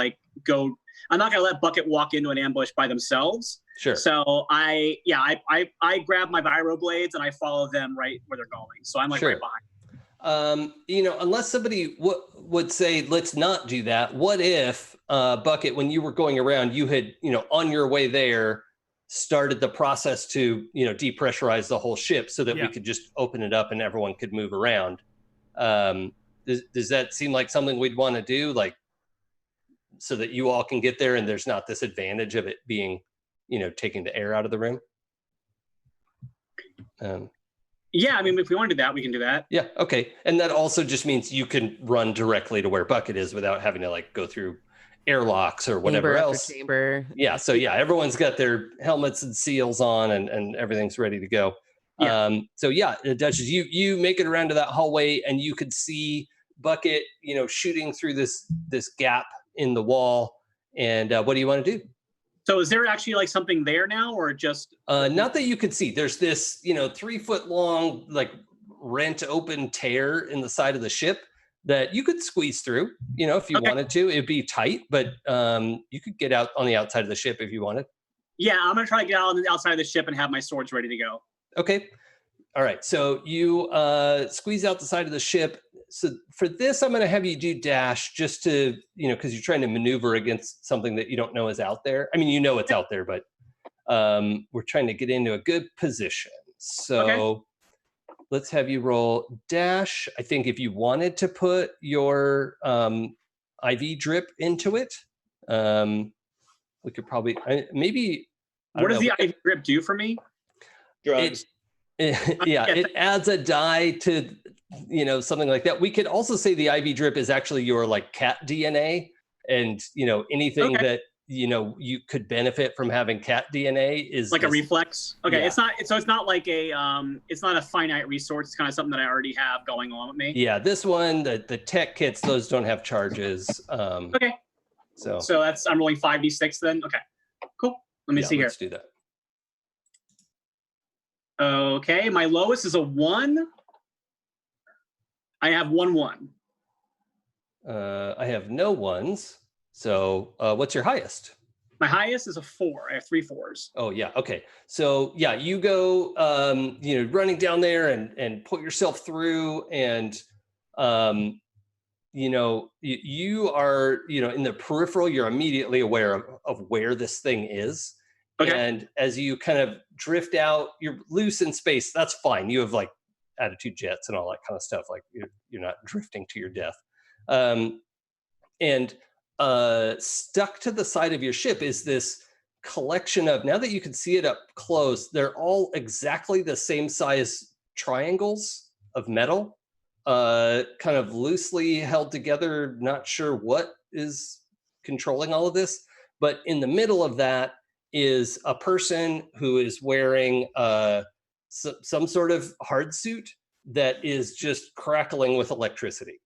I'm not gonna let Bucket walk into an ambush by themselves. Sure. So I grab my viro blades and I follow them right where they're going. So I'm like right behind. Unless somebody would say, let's not do that. What if Bucket, when you were going around, you had, on your way there, started the process to, depressurize the whole ship so that we could just open it up and everyone could move around. Does that seem like something we'd want to do? Like, so that you all can get there and there's not this advantage of it being, taking the air out of the room? Yeah, I mean, if we want to do that, we can do that. Yeah, okay. And that also just means you can run directly to where Bucket is without having to like go through airlocks or whatever else. Chamber. Yeah, so yeah, everyone's got their helmets and seals on and everything's ready to go. Yeah. Duchess, you make it around to that hallway and you could see Bucket, shooting through this gap in the wall. And what do you want to do? So is there actually like something there now or just? Not that you could see. There's this, 3 foot long, like rent open tear in the side of the ship that you could squeeze through, if you wanted to. It'd be tight, but you could get out on the outside of the ship if you wanted. Yeah, I'm going to try to get out on the outside of the ship and have my swords ready to go. Okay. All right. So you squeeze out the side of the ship. So for this, I'm going to have you do dash just to, because you're trying to maneuver against something that you don't know is out there. I mean, it's out there, but we're trying to get into a good position. So let's have you roll dash. I think if you wanted to put your IV drip into it, we could probably, maybe. What does the IV drip do for me? Drugs. It adds a die to, something like that. We could also say the IV drip is actually your like cat DNA, and anything that you could benefit from having cat DNA is like a reflex. Okay, Yeah. It's not like it's not a finite resource. It's kind of something that I already have going on with me. Yeah, this one, the tech kits, those don't have charges. Okay. So I'm rolling 5d6 then. Okay, cool. Let me see here. Let's do that. Okay, my lowest is a 1. I have 1-1. I have no ones. So what's your highest? My highest is a 4. I have 3 4s. Oh yeah. Okay. So yeah, you go, running down there and put yourself through, and you are, in the peripheral, you're immediately aware of where this thing is. Okay. And as you kind of drift out, you're loose in space. That's fine. You have like attitude jets and all that kind of stuff. Like you're not drifting to your death. And stuck to the side of your ship is this collection of, now that you can see it up close, they're all exactly the same size triangles of metal, kind of loosely held together. Not sure what is controlling all of this, but in the middle of that is a person who is wearing some sort of hard suit that is just crackling with electricity.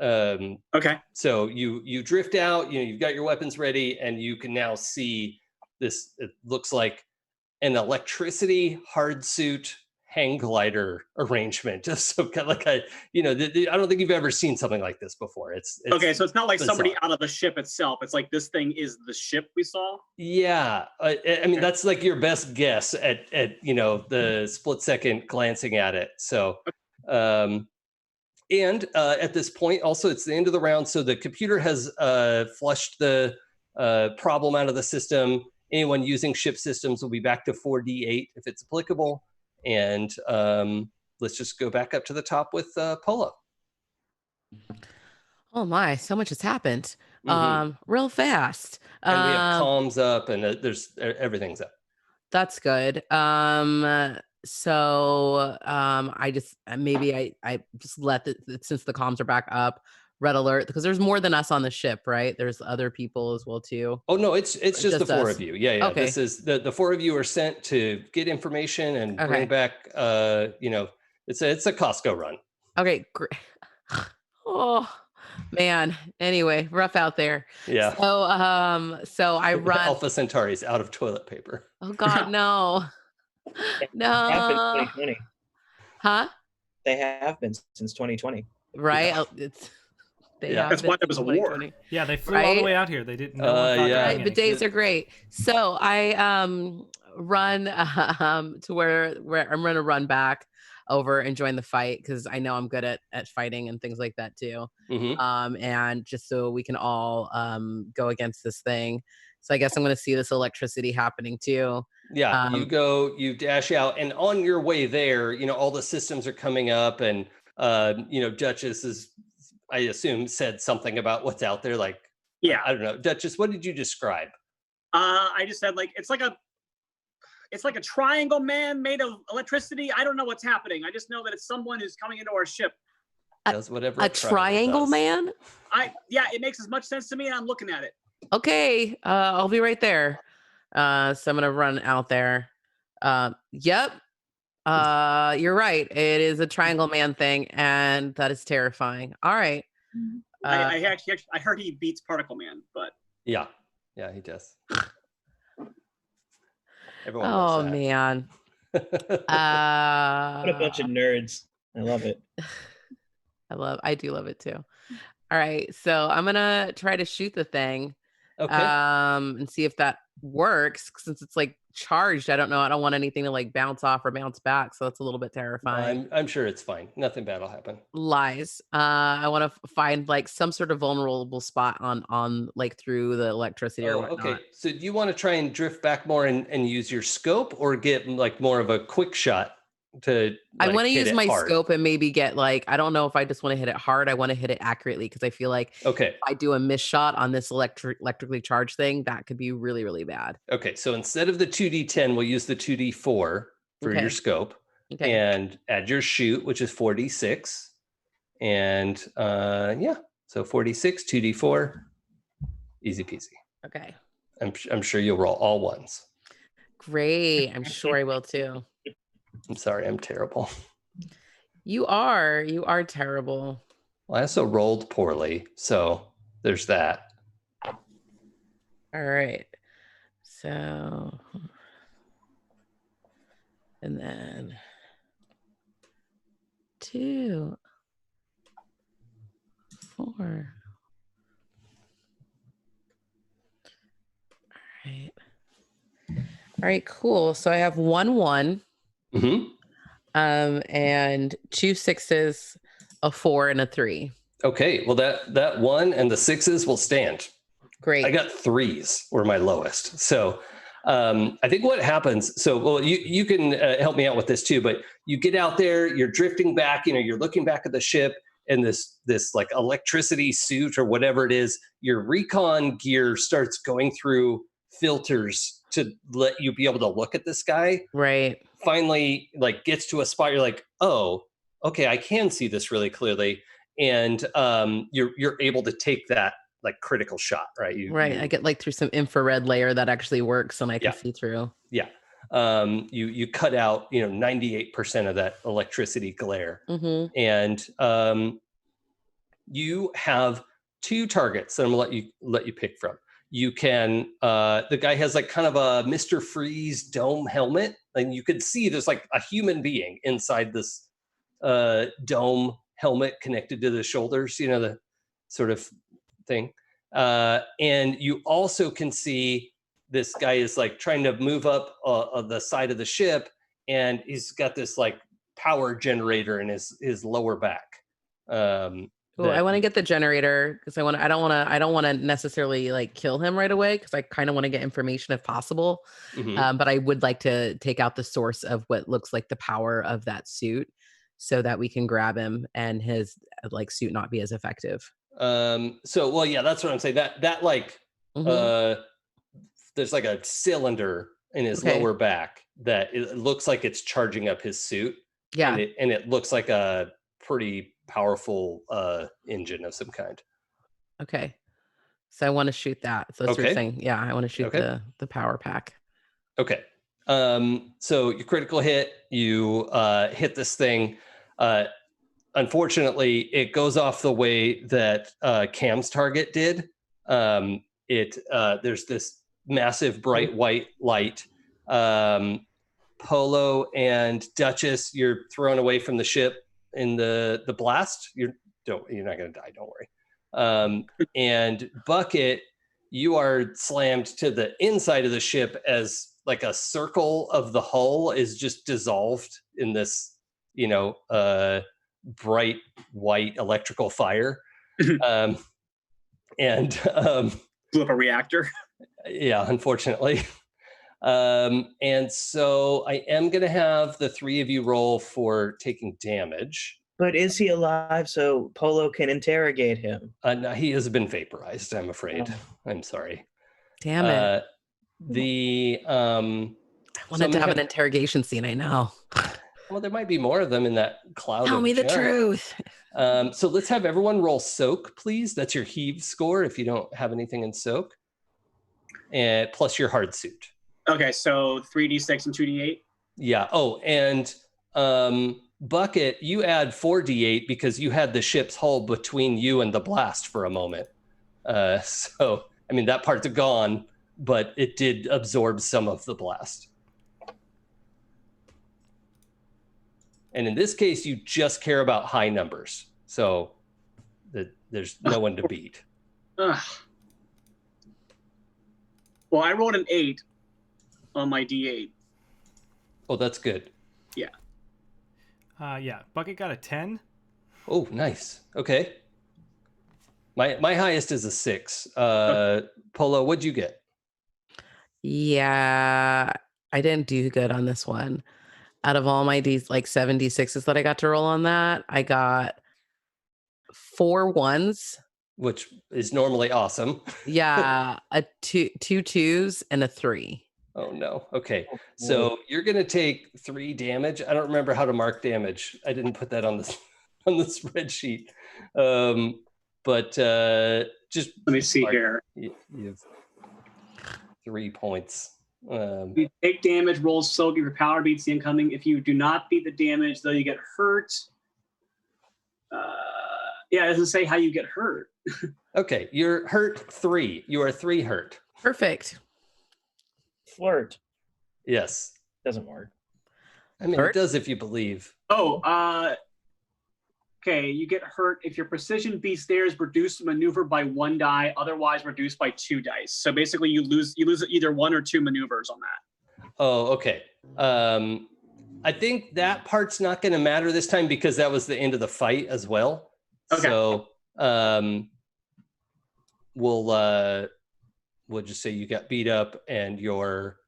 Okay. So you drift out, you've got your weapons ready, and you can now see this. It looks like an electricity hard suit hang glider arrangement. Just so kind of like I don't think you've ever seen something like this before. It's okay. So it's not like bizarre. somebody out of the ship itself. It's like this thing is the ship we saw. Yeah, I mean that's like your best guess at the split second glancing at it. So. And at this point, also, it's the end of the round, so the computer has flushed the problem out of the system, anyone using ship systems will be back to 4d8 if it's applicable. And let's just go back up to the top with Polo. Oh my, so much has happened. Real fast. And we have comms up, and there's everything's up. That's good. So I just maybe I just let since the comms are back up, red alert, because there's more than us on the ship, right? There's other people as well too. Oh no, it's just the four us. of you. Yeah. Okay. This is the four of you are sent to get information and bring back. It's a Costco run. Okay, great. Oh man. Anyway, rough out there. Yeah. So I run. Alpha Centauri's out of toilet paper. Oh God, no. No. Happened 2020. Huh? They have been since 2020. Right. Yeah. That's why there was a war. Yeah, they flew all the way out here. They didn't know. Right, the days are great. So I run to where I'm going to run back over and join the fight, because I know I'm good at fighting and things like that too. And just so we can all go against this thing. So I guess I'm going to see this electricity happening too. Yeah, you dash out, and on your way there, all the systems are coming up, and Duchess is, I assume, said something about what's out there. Like, yeah, I don't know, Duchess, what did you describe? I just said, like, it's like a triangle man made of electricity. I don't know what's happening. I just know that it's someone who's coming into our ship. Does whatever a triangle man? It makes as much sense to me, and I'm looking at it. Okay, I'll be right there. So I'm gonna run out there. Yep. You're right. It is a triangle man thing, and that is terrifying. All right. I heard he beats Particle Man, but yeah, he does. Everyone oh knows that. man. What a bunch of nerds. I love it. I do love it too. All right, so I'm gonna try to shoot the thing. Okay. And see if that works, since it's like charged. I don't know. I don't want anything to like bounce off or bounce back, so that's a little bit terrifying. I'm sure it's fine. Nothing bad will happen. Lies. I want to find like some sort of vulnerable spot on like through the electricity or whatnot. Okay. So do you want to try and drift back more and use your scope, or get like more of a quick shot to? I want to use my scope and maybe get like, I don't know if I just want to hit it hard. I want to hit it accurately, because I feel like if I do a miss shot on this electrically charged thing, that could be really, really bad. Okay, so instead of the 2d10, we'll use the 2d4 for your scope, and add your shoot, which is 4d6, and so 4d6, 2d4, easy peasy. Okay. I'm sure you'll roll all ones. Great. I'm sure I will too. I'm sorry, I'm terrible. You are terrible. Well, I also rolled poorly, so there's that. All right. So, and then 2, 4. All right, cool. So I have 1-1. And 2 6s, a 4, and a 3. Okay, well that 1 and the 6s will stand. Great. I got 3s were my lowest. So I think what happens, you can help me out with this too, but you get out there, you're drifting back, you're looking back at the ship, and this like electricity suit or whatever it is, your recon gear starts going through filters to let you be able to look at this guy. Right. Finally, like, gets to a spot, you're like, oh, okay, I can see this really clearly. And you're able to take that like critical shot, right? I get like through some infrared layer that actually works, and I can see through. Yeah. You cut out 98% of that electricity glare, and you have 2 targets that I'm gonna let you pick from. You can the guy has like kind of a Mr. Freeze dome helmet, and you could see there's like a human being inside this dome helmet connected to the shoulders, the sort of thing. And you also can see this guy is like trying to move up the side of the ship, and he's got this like power generator in his lower back. Cool. I want to get the generator because I don't want to necessarily like kill him right away because I kind of want to get information if possible. But I would like to take out the source of what looks like the power of that suit so that we can grab him and his like suit not be as effective. So well, yeah, that's what I'm saying. That like there's like a cylinder in his lower back that it looks like it's charging up his suit. Yeah. And it looks like a pretty powerful engine of some kind. Okay. So I want to shoot that. So that's what you're saying. Yeah, I want to shoot the power pack. Okay. So your critical hit, you hit this thing. Unfortunately, it goes off the way that Cam's target did. There's this massive bright white light. Polo and Duchess, you're thrown away from the ship in the blast. You're not going to die, don't worry. And Bucket, you are slammed to the inside of the ship as like a circle of the hull is just dissolved in this, bright white electrical fire. Blew up a reactor. Yeah, unfortunately. And so I am going to have the three of you roll for taking damage. But is he alive so Polo can interrogate him? No, he has been vaporized, I'm afraid. Oh. I'm sorry. Damn it. I wanted to have an interrogation scene, I know. Well, there might be more of them in that cloud. Tell me the truth. So let's have everyone roll soak, please. That's your heave score if you don't have anything in soak. And plus your hard suit. Okay, so 3d6 and 2d8? Yeah. Oh, and Bucket, you add 4d8 because you had the ship's hull between you and the blast for a moment. So, I mean, that part's gone, but it did absorb some of the blast. And in this case, you just care about high numbers. So there's no one to beat. Well, I rolled an 8 on my D8. Oh, that's good. Yeah. Yeah. Bucket got a 10. Oh, nice. Okay. My highest is a 6. Polo, what'd you get? Yeah, I didn't do good on this one. Out of all my 7d6s that I got to roll on that, I got 4 1s. Which is normally awesome. Yeah, two 2s and a 3. Oh no. Okay. So you're gonna take 3 damage. I don't remember how to mark damage. I didn't put that on the spreadsheet. But just let me see here. You have 3 points. You take damage, roll soak if your power beats the incoming. If you do not beat the damage, though, you get hurt. Yeah, it doesn't say how you get hurt. Okay, you're hurt 3. You are 3 hurt. Perfect. Flirt. Yes. Doesn't work. I mean, it does if you believe. Oh, okay. You get hurt if your precision beats theirs. Reduced maneuver by 1 die, otherwise reduced by 2 dice. So basically, you lose either 1 or 2 maneuvers on that. Oh, okay. I think that part's not going to matter this time because that was the end of the fight as well. Okay. So we'll just say you got beat up and your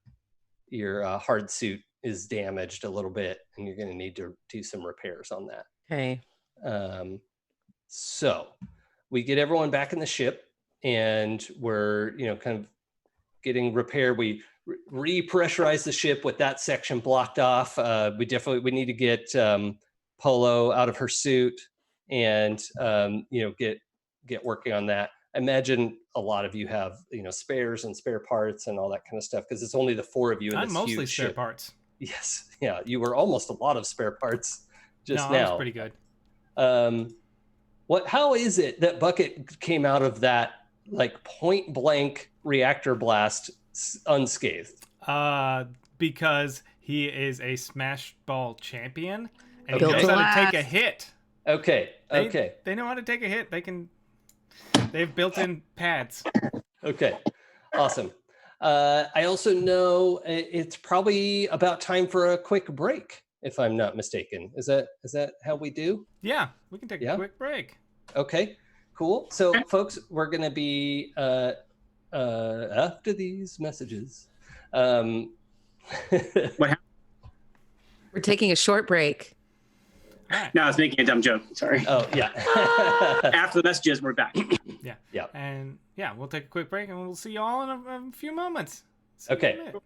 hard suit is damaged a little bit, and you're going to need to do some repairs on that. Okay. So we get everyone back in the ship, and we're kind of getting repaired. We repressurize the ship with that section blocked off. We need to get Polo out of her suit and get working on that. I imagine a lot of you have spares and spare parts and all that kind of stuff because it's only the 4 of you in this huge ship. I'm mostly spare parts. Yes, yeah, you were almost a lot of spare parts just now. That was pretty good. How is it that Bucket came out of that like point blank reactor blast unscathed? Because he is a smash ball champion and he knows how to take a hit. Okay. They know how to take a hit. They've built in pads. Okay. Awesome. I also know it's probably about time for a quick break, if I'm not mistaken. Is that how we do? Yeah, we can take a quick break. Okay, cool. So, folks, we're going to be after these messages. What happened? We're taking a short break. All right. No, I was making a dumb joke. Sorry. Oh, yeah. After the messages, we're back. Yeah. Yeah. And yeah, we'll take a quick break and we'll see you all in a few moments. See you Okay. in a minute.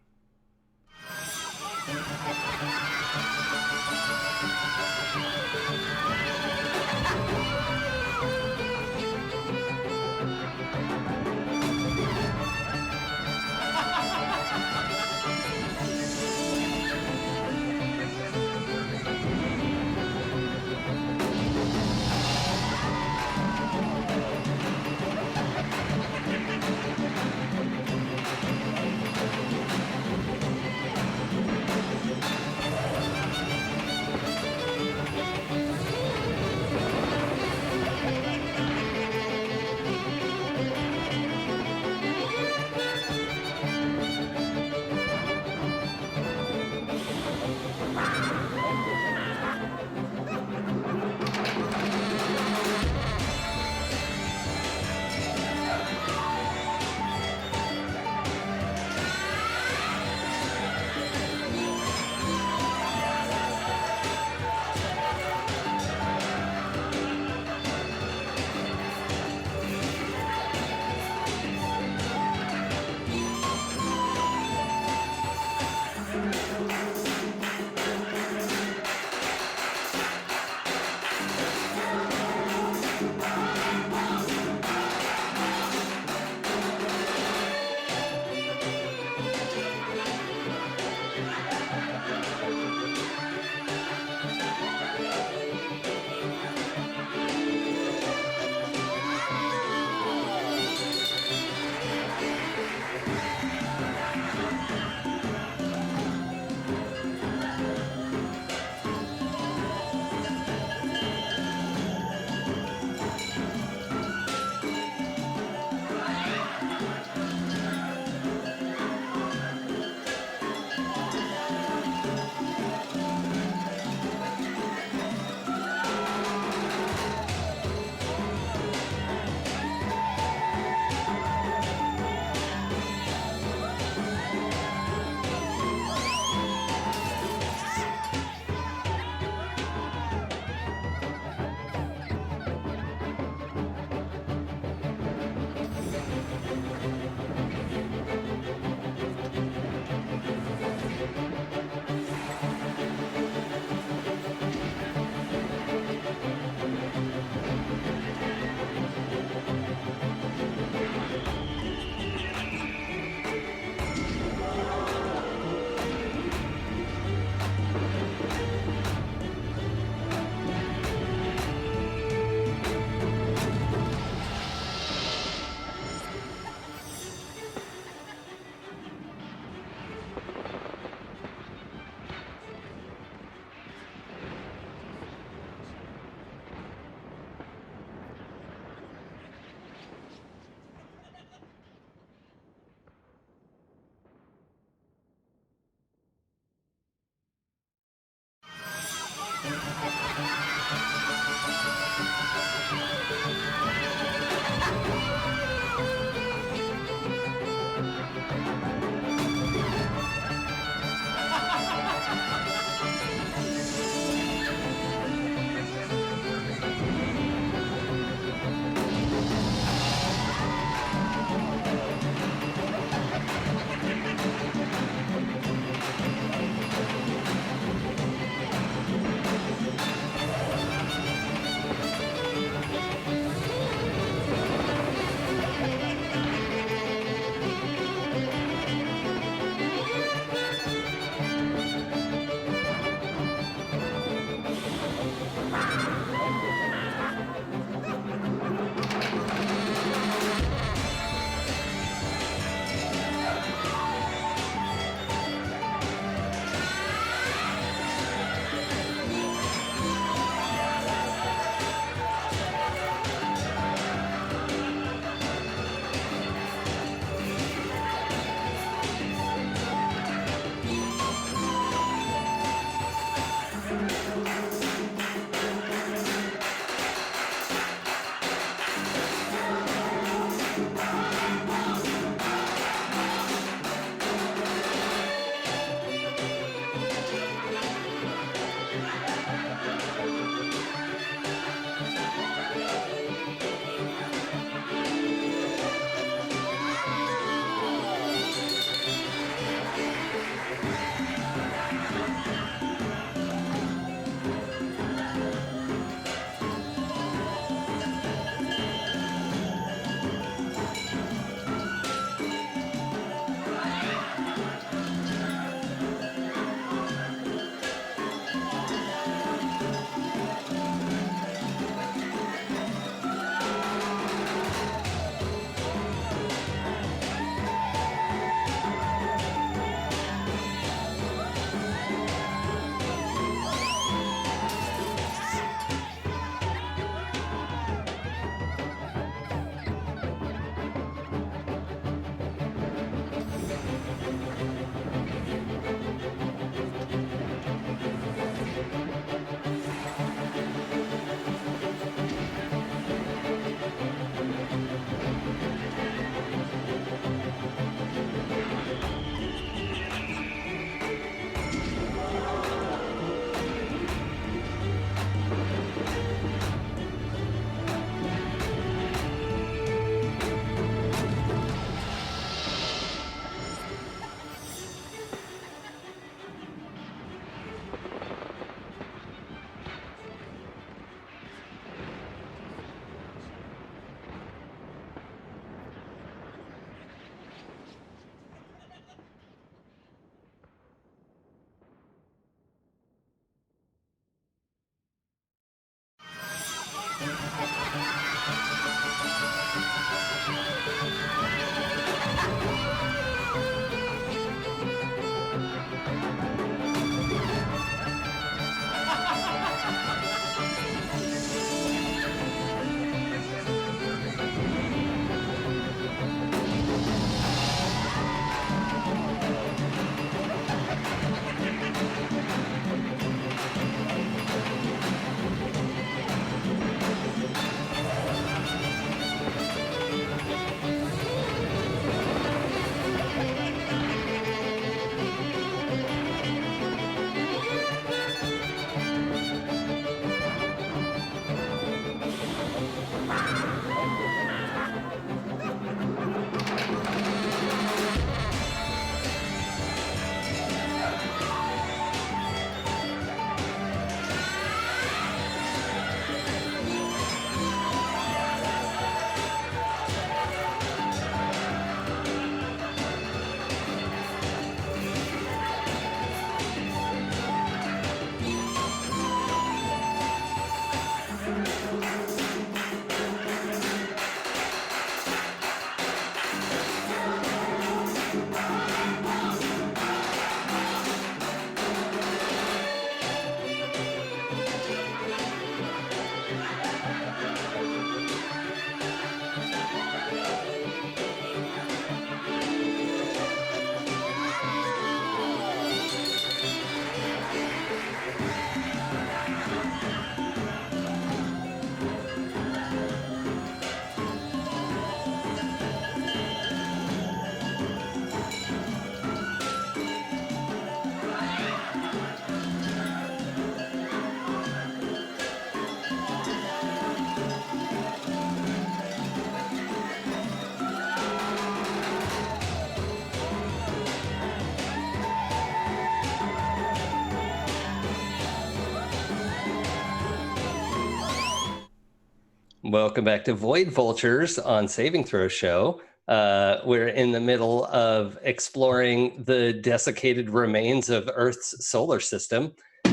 Welcome back to Void Vultures on Saving Throw Show. We're in the middle of exploring the desiccated remains of Earth's solar system,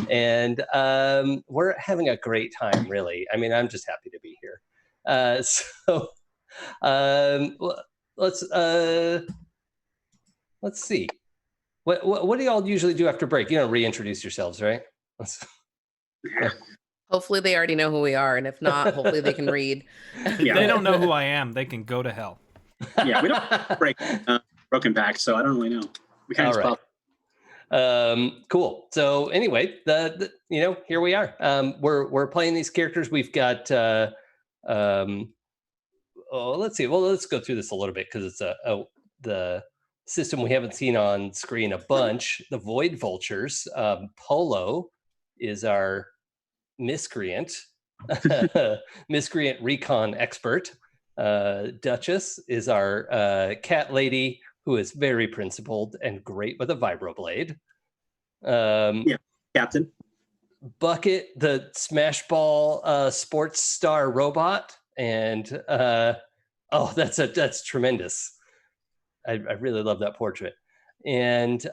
and we're having a great time, really. I mean, I'm just happy to be here. Let's see. What do y'all usually do after break? You don't reintroduce yourselves, right? Yeah. Hopefully they already know who we are, and if not, hopefully they can read. Yeah. They don't know who I am. They can go to hell. Yeah, we don't break Broken Pact, so I don't really know. We kind of cool. So anyway, here we are. We're playing these characters. We've got let's see. Well, let's go through this a little bit because it's the system we haven't seen on screen a bunch. The Void Vultures. Polo is our miscreant recon expert. Duchess is our cat lady who is very principled and great with a vibroblade. Captain. Bucket, the smash ball sports star robot, and that's tremendous. I really love that portrait. And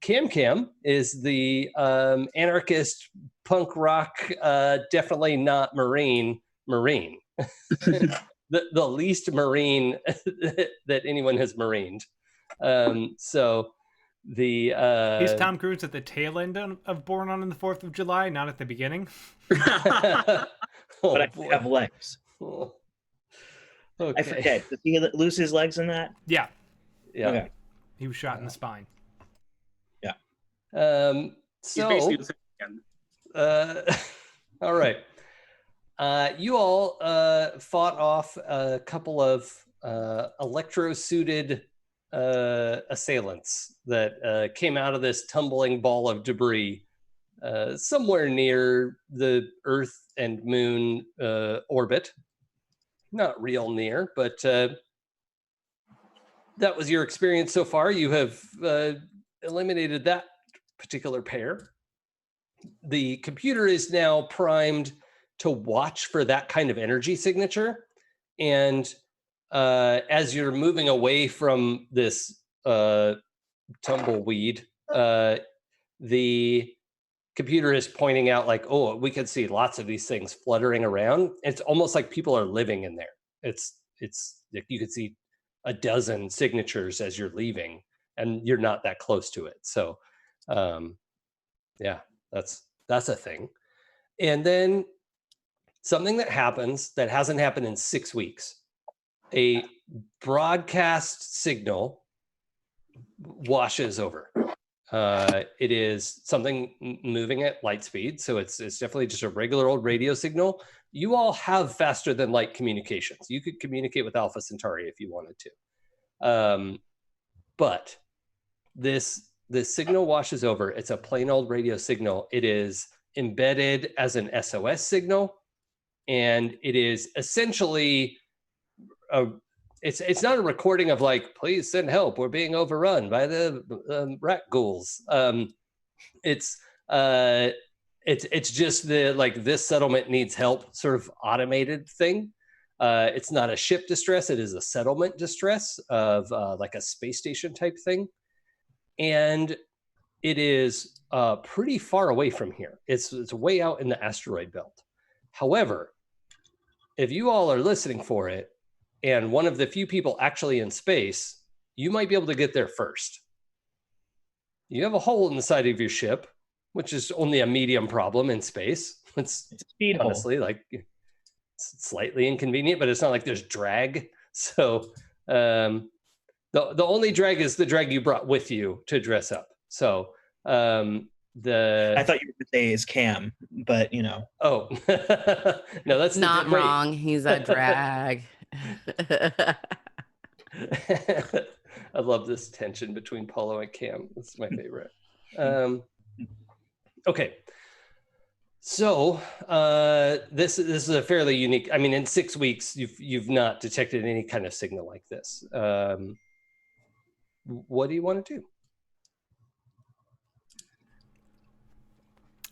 Cam is the anarchist punk rock, definitely not Marine. the least Marine that anyone has Marined. So he's Tom Cruise at the tail end of Born on the 4th of July, not at the beginning. But I have legs. Oh. Okay. I forget. Did he lose his legs in that? Yeah. Okay. He was shot in the spine. Yeah. So he's basically the same again. all right. You all fought off a couple of electro-suited assailants that came out of this tumbling ball of debris somewhere near the Earth and Moon orbit. Not real near, but that was your experience so far. You have eliminated that particular pair. The computer is now primed to watch for that kind of energy signature. And as you're moving away from this tumbleweed, the computer is pointing out like, oh, we could see lots of these things fluttering around. It's almost like people are living in there. It's like you could see a dozen signatures as you're leaving, and you're not that close to it. So yeah, that's a thing. And then something that happens that hasn't happened in 6 weeks, a broadcast signal washes over. It is something moving at light speed, so it's definitely just a regular old radio signal. You all have faster than light communications. You could communicate with Alpha Centauri if you wanted to, but this signal washes over. It's a plain old radio signal. It is embedded as an SOS signal, and it is essentially it's not a recording of like, please send help, we're being overrun by the rat ghouls. It's just the like, this settlement needs help sort of automated thing. It's not a ship distress, it is a settlement distress of like a space station type thing. And it is pretty far away from here. It's way out in the asteroid belt. However, if you all are listening for it, and one of the few people actually in space, you might be able to get there first. You have a hole in the side of your ship, which is only a medium problem in space. It's speed honestly hole. Like slightly inconvenient, but it's not like there's drag. So the only drag is the drag you brought with you to dress up. So I thought you were going to say is Cam, but you know. Oh, no, that's not wrong. He's a drag. I love this tension between Polo and Cam. It's my favorite. Okay. So this is a fairly unique, I mean, in 6 weeks, you've not detected any kind of signal like this. What do you want to do?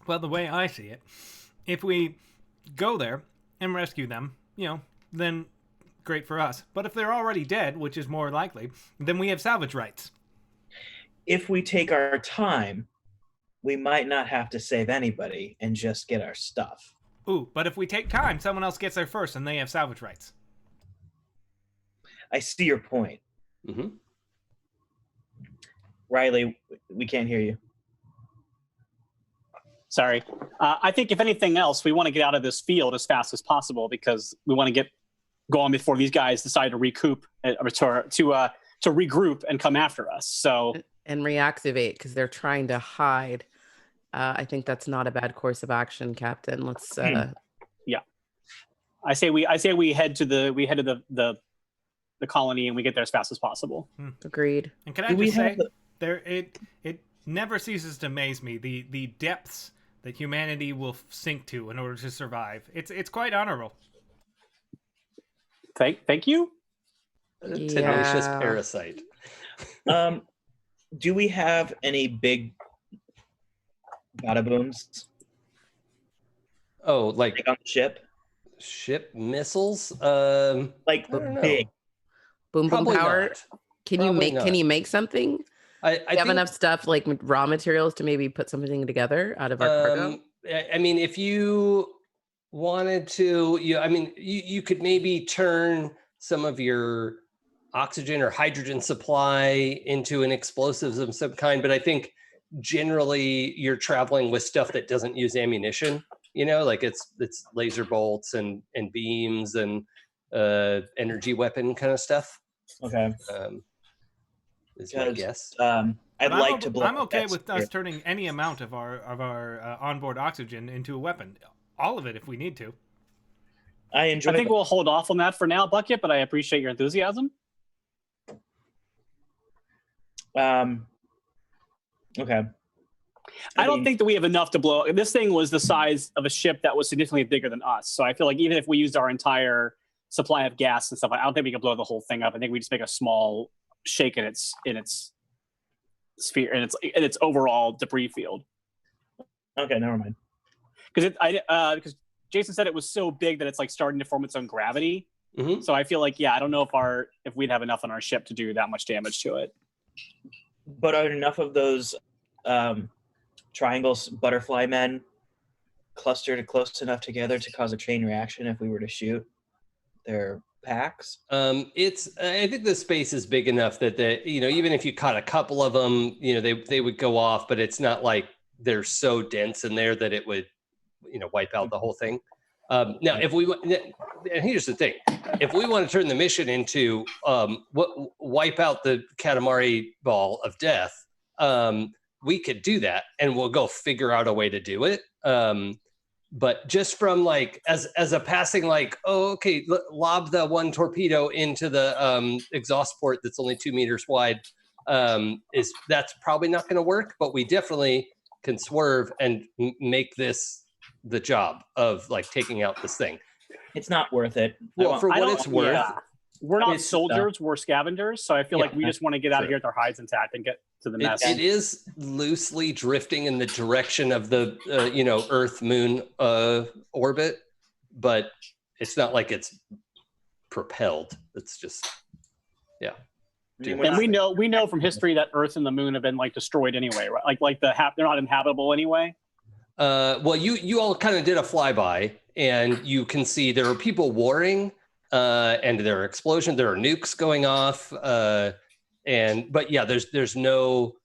Well, the way I see it, if we go there and rescue them, then great for us. But if they're already dead, which is more likely, then we have salvage rights. If we take our time, we might not have to save anybody and just get our stuff. Ooh, but if we take time, someone else gets there first and they have salvage rights. I see your point. Mm-hmm. Riley, we can't hear you. Sorry. I think if anything else, we want to get out of this field as fast as possible because we want to get going before these guys decide to recoup or to regroup and come after us. So and reactivate because they're trying to hide. I think that's not a bad course of action, Captain. Let's. Yeah, I say we head to the colony and we get there as fast as possible. Agreed. And can I just say, it never ceases to amaze me the depths that humanity will sink to in order to survive. It's quite honorable. Thank you. Tenacious parasite. Do we have any big bada booms? Oh, like on the ship? Ship missiles? Like big. Boom Probably power. not. Can you make something? I have enough stuff like raw materials to maybe put something together out of our cargo? I mean, if you wanted to, you could maybe turn some of your oxygen or hydrogen supply into an explosives of some kind, but I think generally you're traveling with stuff that doesn't use ammunition. Like it's laser bolts and beams and energy weapon kind of stuff. Okay. Is my guess. I'd like to blow. I'm okay with us turning any amount of our onboard oxygen into a weapon. All of it if we need to. I think we'll hold off on that for now, Bucket, but I appreciate your enthusiasm. Okay. I don't think that we have enough to blow. This thing was the size of a ship that was significantly bigger than us. So I feel like even if we used our entire supply of gas and stuff, I don't think we could blow the whole thing up. I think we just make a small shake in its sphere and its overall debris field. Okay, never mind. Because Jason said it was so big that it's like starting to form its own gravity. Mm-hmm. So I feel like I don't know if we'd have enough on our ship to do that much damage to it. But are enough of those triangles, butterfly men clustered close enough together to cause a chain reaction if we were to shoot their packs? I think the space is big enough that even if you caught a couple of them, they would go off, but it's not like they're so dense in there that it would, wipe out the whole thing. Now, and here's the thing: if we want to turn the mission into wipe out the Katamari ball of death, we could do that, and we'll go figure out a way to do it. But just from like as a passing, like, oh, okay, lob the one torpedo into the exhaust port that's only 2 meters wide, that's probably not going to work. But we definitely can swerve and make this the job of like taking out this thing. It's not worth it. Well, for what it's worth. Yeah. We're not soldiers, we're scavengers, so I feel like we just want to get out of here with our hides intact and get to the nest. It is loosely drifting in the direction of the Earth-Moon orbit, but it's not like it's propelled. It's just, yeah. And we know from history that Earth and the Moon have been like destroyed anyway, right? Like they're not inhabitable anyway. Well, you all kind of did a flyby, and you can see there are people warring. And there are explosions, there are nukes going off, but yeah, there's no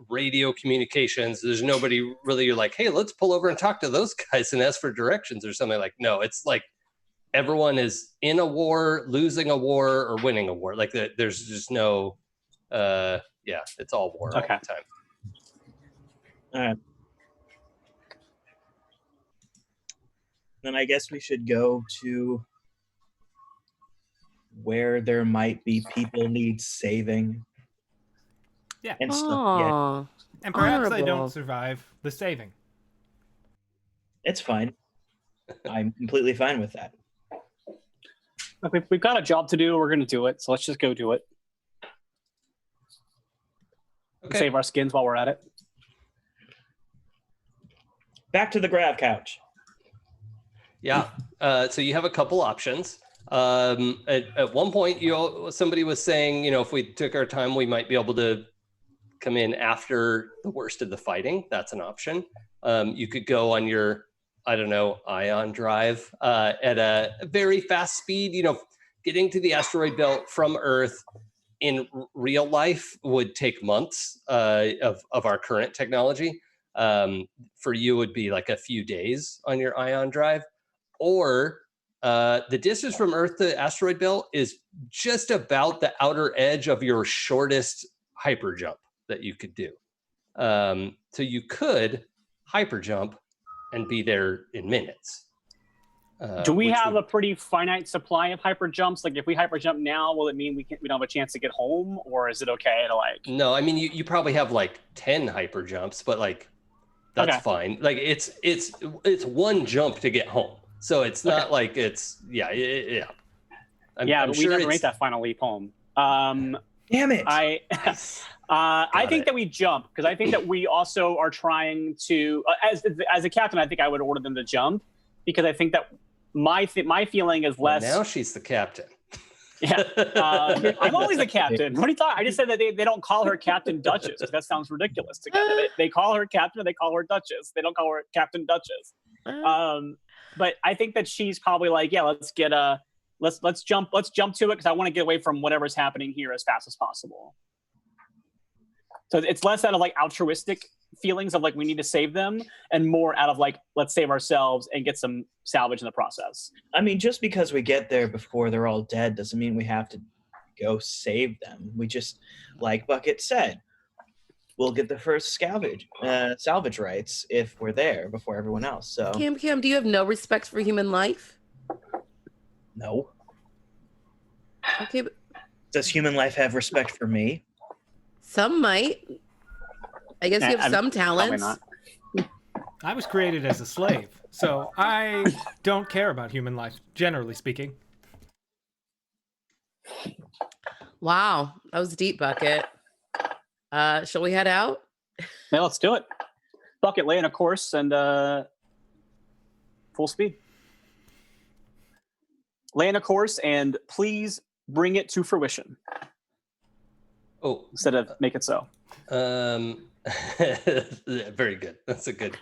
radio communications. There's nobody really. You're like, hey, let's pull over and talk to those guys and ask for directions or something. Like, no, it's like everyone is in a war, losing a war, or winning a war. Like there's just no, it's all war all the time. All right. Then I guess we should go to where there might be people need saving. Yeah. And stuff. Yeah. And perhaps they Honorable. don't survive the saving. It's fine. I'm completely fine with that. Look, we've got a job to do. We're going to do it. So let's just go do it. Okay. Save our skins while we're at it. Back to the grav couch. Yeah. So you have a couple options. At one point, somebody was saying, if we took our time, we might be able to come in after the worst of the fighting. That's an option. You could go on your, ion drive at a very fast speed. Getting to the asteroid belt from Earth in real life would take months of our current technology. For you, would be like a few days on your ion drive, or the distance from Earth to asteroid belt is just about the outer edge of your shortest hyper jump that you could do. So you could hyper jump and be there in minutes. Do we have a pretty finite supply of hyper jumps? Like if we hyper jump now, will it mean we don't have a chance to get home, or is it okay to like? No, I mean you probably have like 10 hyper jumps, but like that's fine. Like it's one jump to get home. So it's not like it's but we never made that final leap home. Damn it! I think that we jump because I think that we also are trying to, as a captain, I think I would order them to jump because I think that my feeling is less. Well, now she's the captain. Yeah, I'm always the captain. What are you talking? I just said that they don't call her Captain Duchess. That sounds ridiculous. They call her Captain, or they call her Duchess. They don't call her Captain Duchess. But I think that she's probably like, yeah, let's jump to it because I want to get away from whatever's happening here as fast as possible. So it's less out of like altruistic feelings of like we need to save them, and more out of like let's save ourselves and get some salvage in the process. I mean, just because we get there before they're all dead doesn't mean we have to go save them. We just, like Bucket said, we'll get the first salvage rights if we're there before everyone else. So Cam, do you have no respect for human life? No. Okay, but Does human life have respect for me? some might. I guess you have some talents. Probably not. I was created as a slave, so I don't care about human life, generally speaking. Wow, that was deep, Bucket. Shall we head out? Yeah, let's do it. Bucket, lay in a course and full speed. Lay in a course and please bring it to fruition. Oh, instead of make it so. Very good. That's a good.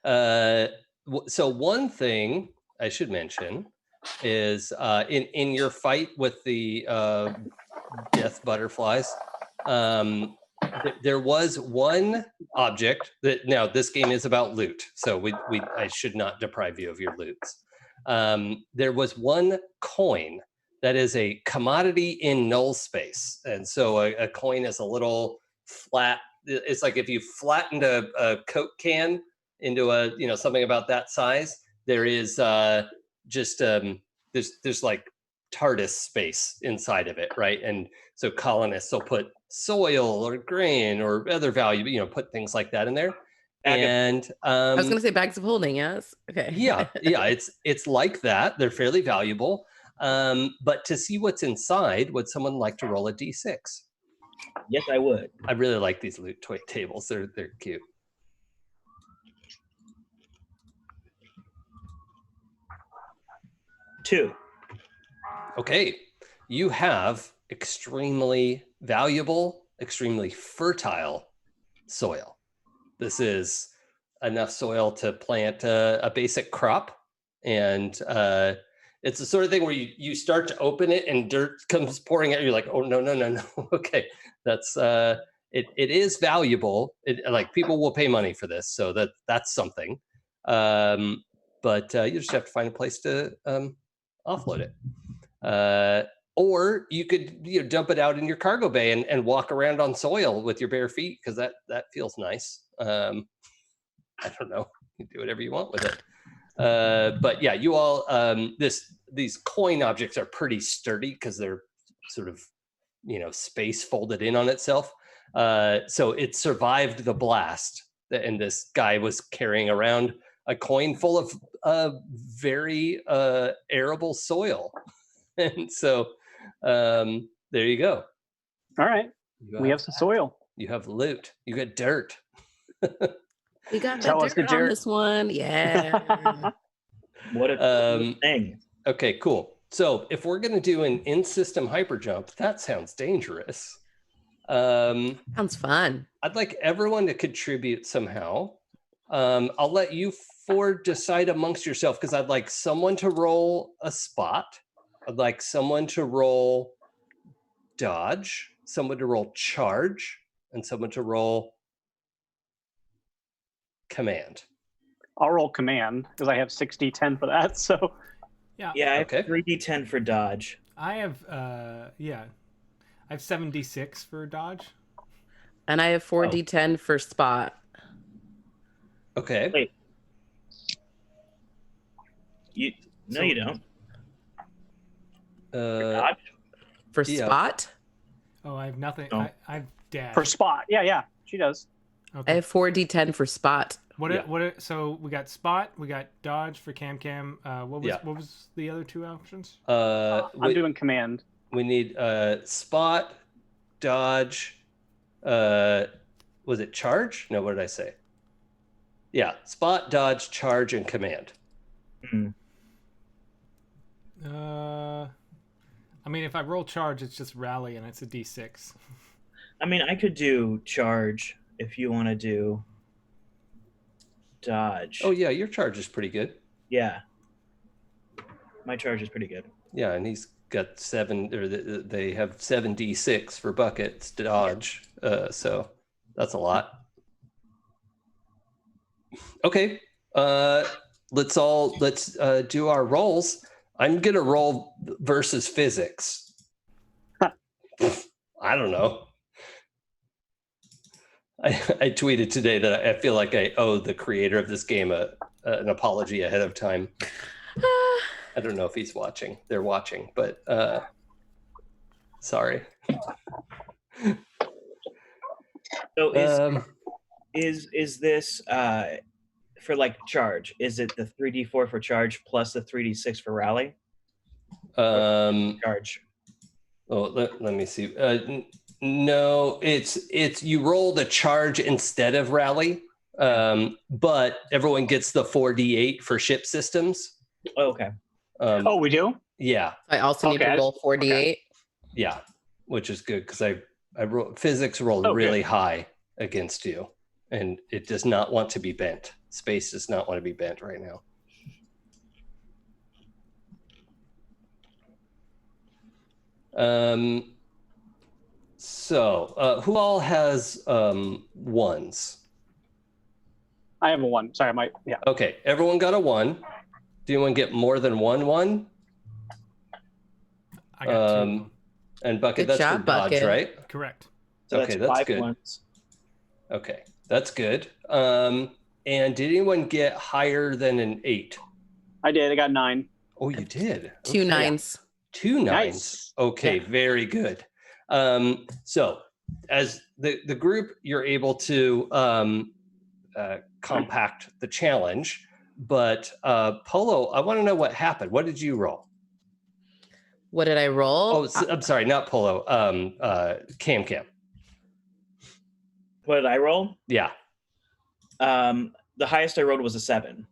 Uh, So one thing I should mention is in your fight with the death butterflies, there was one object that now this game is about loot, so I should not deprive you of your loots. There was one coin that is a commodity in null space, and so a coin is a little flat. It's like if you flattened a Coke can into a something about that size. There is just there's like TARDIS space inside of it, right? And so colonists will put soil or grain or other value, put things like that in there. And I was gonna say bags of holding, yes. Okay. yeah, it's like that. They're fairly valuable. But to see what's inside, would someone like to roll a d6? Yes, I would. I really like these loot toy tables. They're cute. 2. Okay, you have extremely valuable, extremely fertile soil. This is enough soil to plant a basic crop, and it's the sort of thing where you start to open it and dirt comes pouring out. You're like, oh no. Okay, that's it is valuable. Like people will pay money for this, so that's something. But you just have to find a place to offload it. Or you could dump it out in your cargo bay and walk around on soil with your bare feet, because that feels nice. I don't know. You can do whatever you want with it. But yeah, you all these coin objects are pretty sturdy because they're sort of space folded in on itself. So it survived the blast, and this guy was carrying around a coin full of very arable soil. And so there you go. All right. We have some soil. You have loot. You got dirt. We got Tell us the dirt on dirt. this one. Yeah. What a thing. Okay, cool. So if we're going to do an in-system hyperjump, that sounds dangerous. Sounds fun. I'd like everyone to contribute somehow. I'll let you four decide amongst yourself, because I'd like someone to roll a spot. I'd like someone to roll dodge, someone to roll charge, and someone to roll command. I'll roll command because I have 60-10 for that. So Yeah. Yeah, I have Okay. 3d10 for dodge. I have I have 7d6 for dodge. And I have 4d10 for spot. Okay. Wait. No, you don't. Dodge? For Yeah. spot? Oh, I have nothing. No. I have dash. for spot, yeah, she does. I Okay. have 4d10 for spot. So we got spot, we got dodge for Cam. What was the other two options? I'm doing command. We need spot, dodge, was it charge? No, what did I say? Yeah, spot, dodge, charge, and command. Hmm. I mean, if I roll charge, it's just rally and it's a d6. I mean, I could do charge if you want to do dodge. Oh yeah, your charge is pretty good. Yeah. My charge is pretty good. Yeah, and he's got 7, or they have 7d6 for buckets to dodge. So that's a lot. Okay, let's do our rolls. I'm gonna roll versus physics. I don't know. I tweeted today that I feel like I owe the creator of this game an apology ahead of time. I don't know if he's watching. They're watching, but sorry. So is this for like charge? Is it the 3d4 for charge plus the 3d6 for rally? Charge. Oh, let me see. No, it's you roll the charge instead of rally, but everyone gets the 4d8 for ship systems. Oh, okay. We do? Yeah, I also need to roll 4d8. yeah, which is good because I physics rolled really high, against you, and it does not want to be bent. Space does not want to be bent right now. So who all has ones? I have a 1. Sorry, yeah. Okay, everyone got a 1. Do anyone get more than 1? I got 2. And Bucket, Good that's job, for dodge, Bucket. right? Correct. So Okay, that's that's 5 good. ones. Okay, that's good. And did anyone get higher than an 8? I did. I got 9. Oh, you did? 2 Okay. 9s. 2 9s. Nice. Okay, Yeah. very good. So as the group, you're able to compact the challenge, but Polo, I want to know what happened. What did you roll? What did I roll? Oh, I'm sorry, not Polo. Cam. What did I roll? Yeah, The highest I rolled was a 7.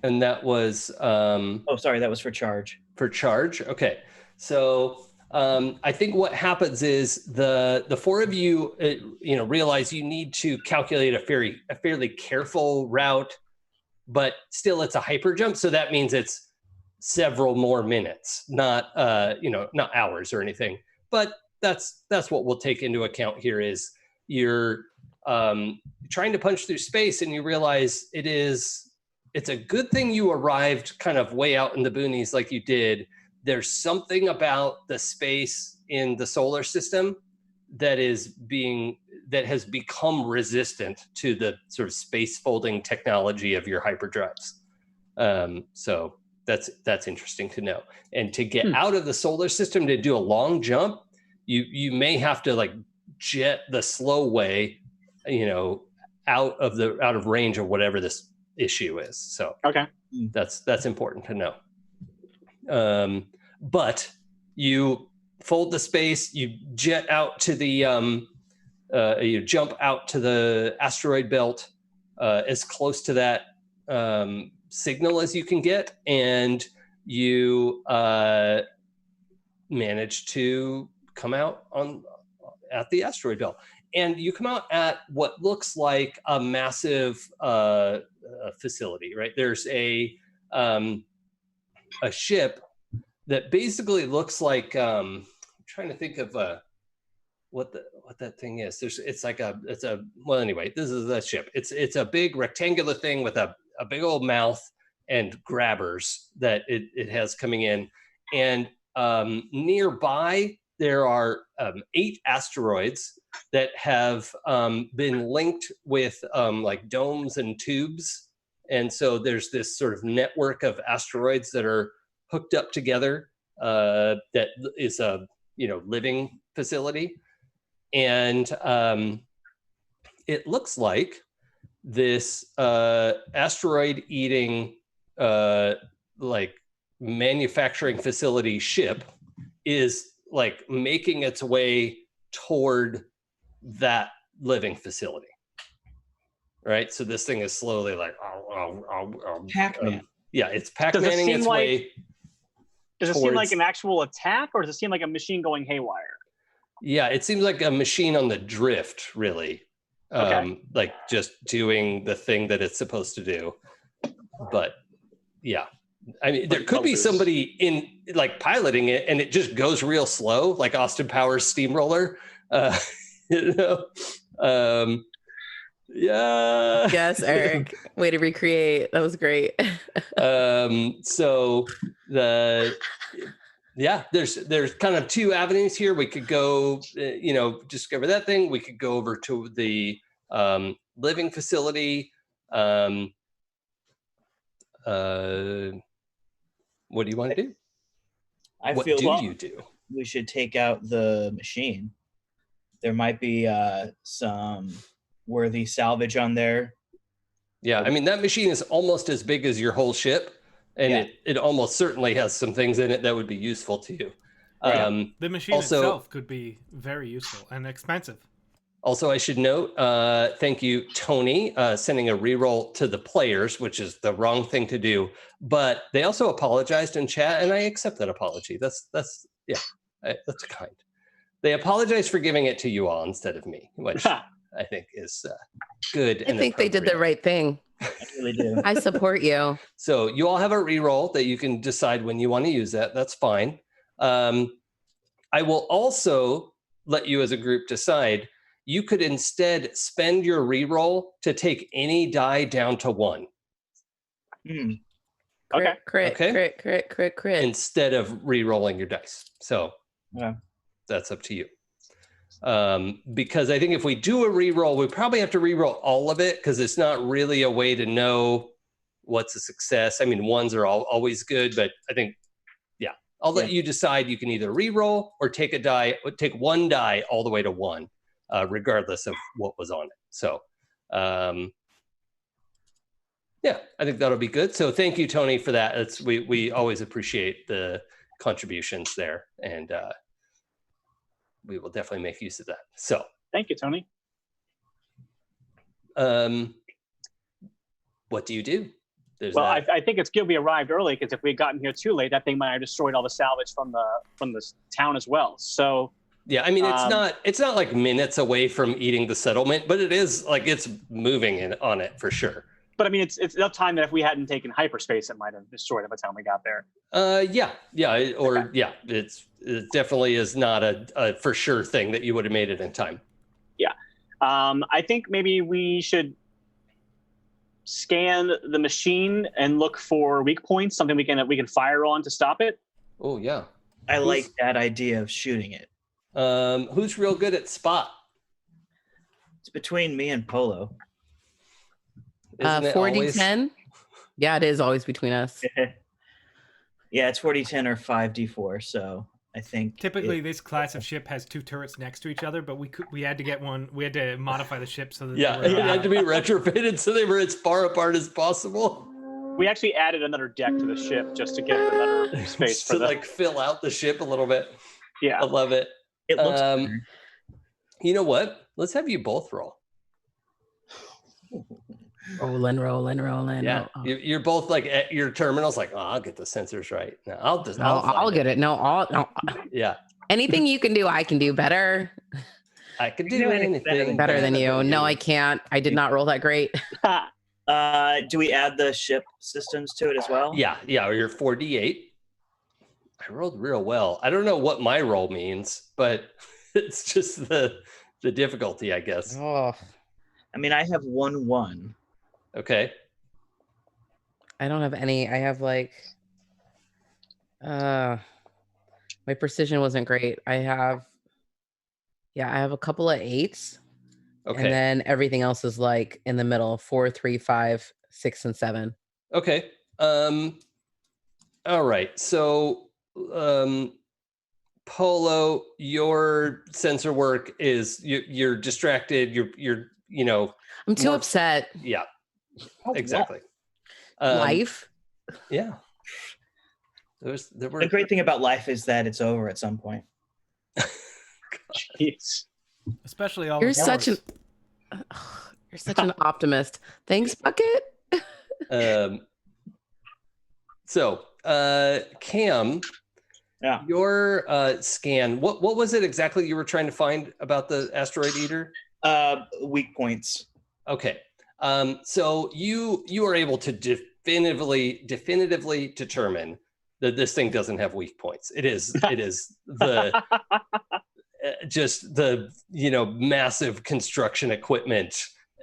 and that was Oh, sorry, that was for charge. for charge. Okay, so I think what happens is the 4 of you, realize you need to calculate a fairly careful route, but still it's a hyper jump. So that means it's several more minutes, not not hours or anything. But that's what we'll take into account here. Is you're trying to punch through space, and you realize it's a good thing you arrived kind of way out in the boonies like you did. There's something about the space in the solar system that has become resistant to the sort of space folding technology of your hyperdrives. So that's interesting to know. And to get out of the solar system to do a long jump, you may have to like jet the slow way, out of range of whatever this issue is. So Okay. that's important to know. But you fold the space, you jet out to the you jump out to the asteroid belt, as close to that signal as you can get, and you manage to come out at the asteroid belt. And you come out at what looks like a massive facility, right? There's a ship that basically looks like I'm trying to think of what that thing is. This is a ship. It's a big rectangular thing with a big old mouth and grabbers that it has coming in. And nearby there are 8 asteroids that have been linked with like domes and tubes. And so there's this sort of network of asteroids that are hooked up together, that is a living facility. And it looks like this asteroid eating like manufacturing facility ship is like making its way toward that living facility, right? So this thing is slowly like Pac-Man. Yeah, it's Pac-Manning its way. Does it seem like an actual attack, or does it seem like a machine going haywire? Yeah, it seems like a machine on the drift, really. Okay. Like just doing the thing that it's supposed to do. But yeah, I mean, there could be somebody in like piloting it, and it just goes real slow, like Austin Powers Steamroller. Yeah. Yes, Eric. Way to recreate. That was great. So there's kind of 2 avenues here. We could go, discover that thing. We could go over to the living facility. What do you want to do? What do you do? We should take out the machine. There might be some worthy salvage on there. Yeah, I mean, that machine is almost as big as your whole ship, and it almost certainly has some things in it that would be useful to you. The machine itself could be very useful and expensive. Also, I should note, thank you, Tony, sending a reroll to the players, which is the wrong thing to do. But they also apologized in chat, and I accept that apology. That's kind. They apologized for giving it to you all instead of me, which I think is good. I think they did the right thing. I really do. I support you. So you all have a reroll that you can decide when you want to use that. That's fine. I will also let you as a group decide. You could instead spend your reroll to take any die down to 1. Okay. Crit. Instead of re-rolling your dice. So Yeah. that's up to you. Because I think if we do a re-roll, we probably have to re-roll all of it because it's not really a way to know what's a success. I mean, 1s are always good, but I think, I'll let you decide. You can either re-roll or take take 1 die all the way to 1, regardless of what was on it. So, I think that'll be good. So thank you, Tony, for that. We always appreciate the contributions there, and we will definitely make use of that. So thank you, Tony. What do you do? I think it's good we arrived early because if we had gotten here too late, that thing might have destroyed all the salvage from the town as well. So yeah, I mean, it's not like minutes away from eating the settlement, but it is like it's moving on it for sure. But I mean, it's enough time that if we hadn't taken hyperspace, it might have destroyed it by the time we got there. It definitely is not a for sure thing that you would have made it in time. Yeah, I think maybe we should scan the machine and look for weak points, something we can fire on to stop it. Oh yeah, I like that idea of shooting it. Who's real good at spot? It's between me and Polo. 4d10. Yeah, it is always between us. Yeah, it's 4d10 or 5d4. So I think typically this class of ship has 2 turrets next to each other, but we had to get one. We had to modify the ship so that it had to be retrofitted so they were as far apart as possible. We actually added another deck to the ship just to get another space to like fill out the ship a little bit. Yeah, I love it. It looks better. You know what? Let's have you both roll. Rolling. Yeah, you're both like at your terminals. Like, I'll get the sensors right. No, I'll get it. No. Yeah. Anything you can do, I can do better. I can do anything better than you. No, I can't. I did not roll that great. Do we add the ship systems to it as well? Yeah. You're 4d8. I rolled real well. I don't know what my roll means, but it's just the difficulty, I guess. Oh. I mean, I have 1-1. Okay. I don't have any. I have like my precision wasn't great. I have a couple of 8s. Okay. And then everything else is like in the middle, 4, 3, 5, 6, and 7. Okay. All right. So Polo, your sensor work is you're distracted. You're I'm too upset. Yeah. Exactly. Life. Yeah. The great thing about life is that it's over at some point. Jeez. Especially all you're such an optimist. Thanks, Bucket. So Cam, your scan, what was it exactly you were trying to find about the asteroid eater? Weak points. Okay. So you are able to definitively determine that this thing doesn't have weak points. It is the just the massive construction equipment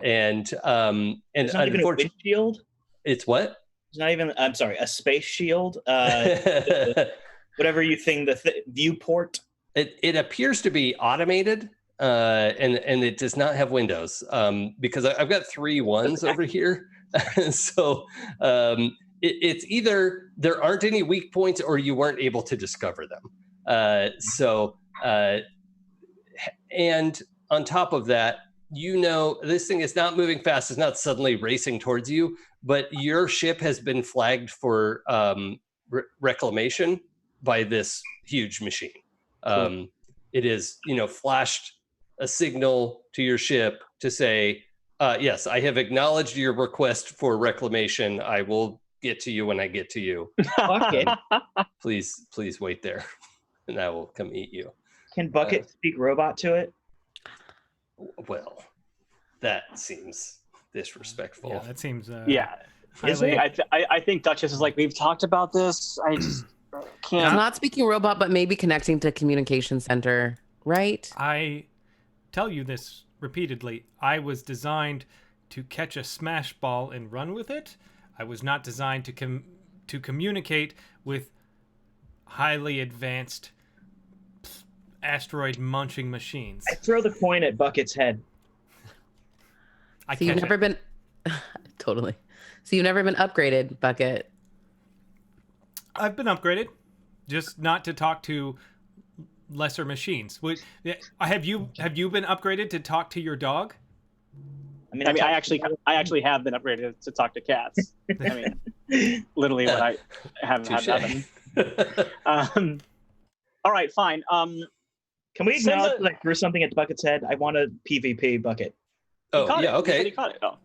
and it's not even a windshield. It's what? It's not even. I'm sorry, a space shield. Whatever you think the viewport. It appears to be automated. And it does not have windows because I've got 3 1s over here. So it's either there aren't any weak points or you weren't able to discover them. And on top of that, this thing is not moving fast. It's not suddenly racing towards you, but your ship has been flagged for reclamation by this huge machine. Cool. It is, flashed a signal to your ship to say, yes, I have acknowledged your request for reclamation. I will get to you when I get to you. Okay. Please wait there, and I will come eat you. Can Bucket speak robot to it? Well, that seems disrespectful. Yeah, that seems. Yeah. I think Duchess is like, we've talked about this. I just can't. It's not speaking robot, but maybe connecting to communication center, right? I tell you this repeatedly. I was designed to catch a smash ball and run with it. I was not designed to communicate with highly advanced asteroid munching machines. I throw the coin at Bucket's head. So you've never been totally. So you've never been upgraded, Bucket. I've been upgraded, just not to talk to lesser machines. Have you been upgraded to talk to your dog? I actually have been upgraded to talk to cats. I mean, literally what I have happen. All right, fine. Can we acknowledge that I threw something at Bucket's head? I want a PvP Bucket. Oh, yeah, okay. He caught it. Oh.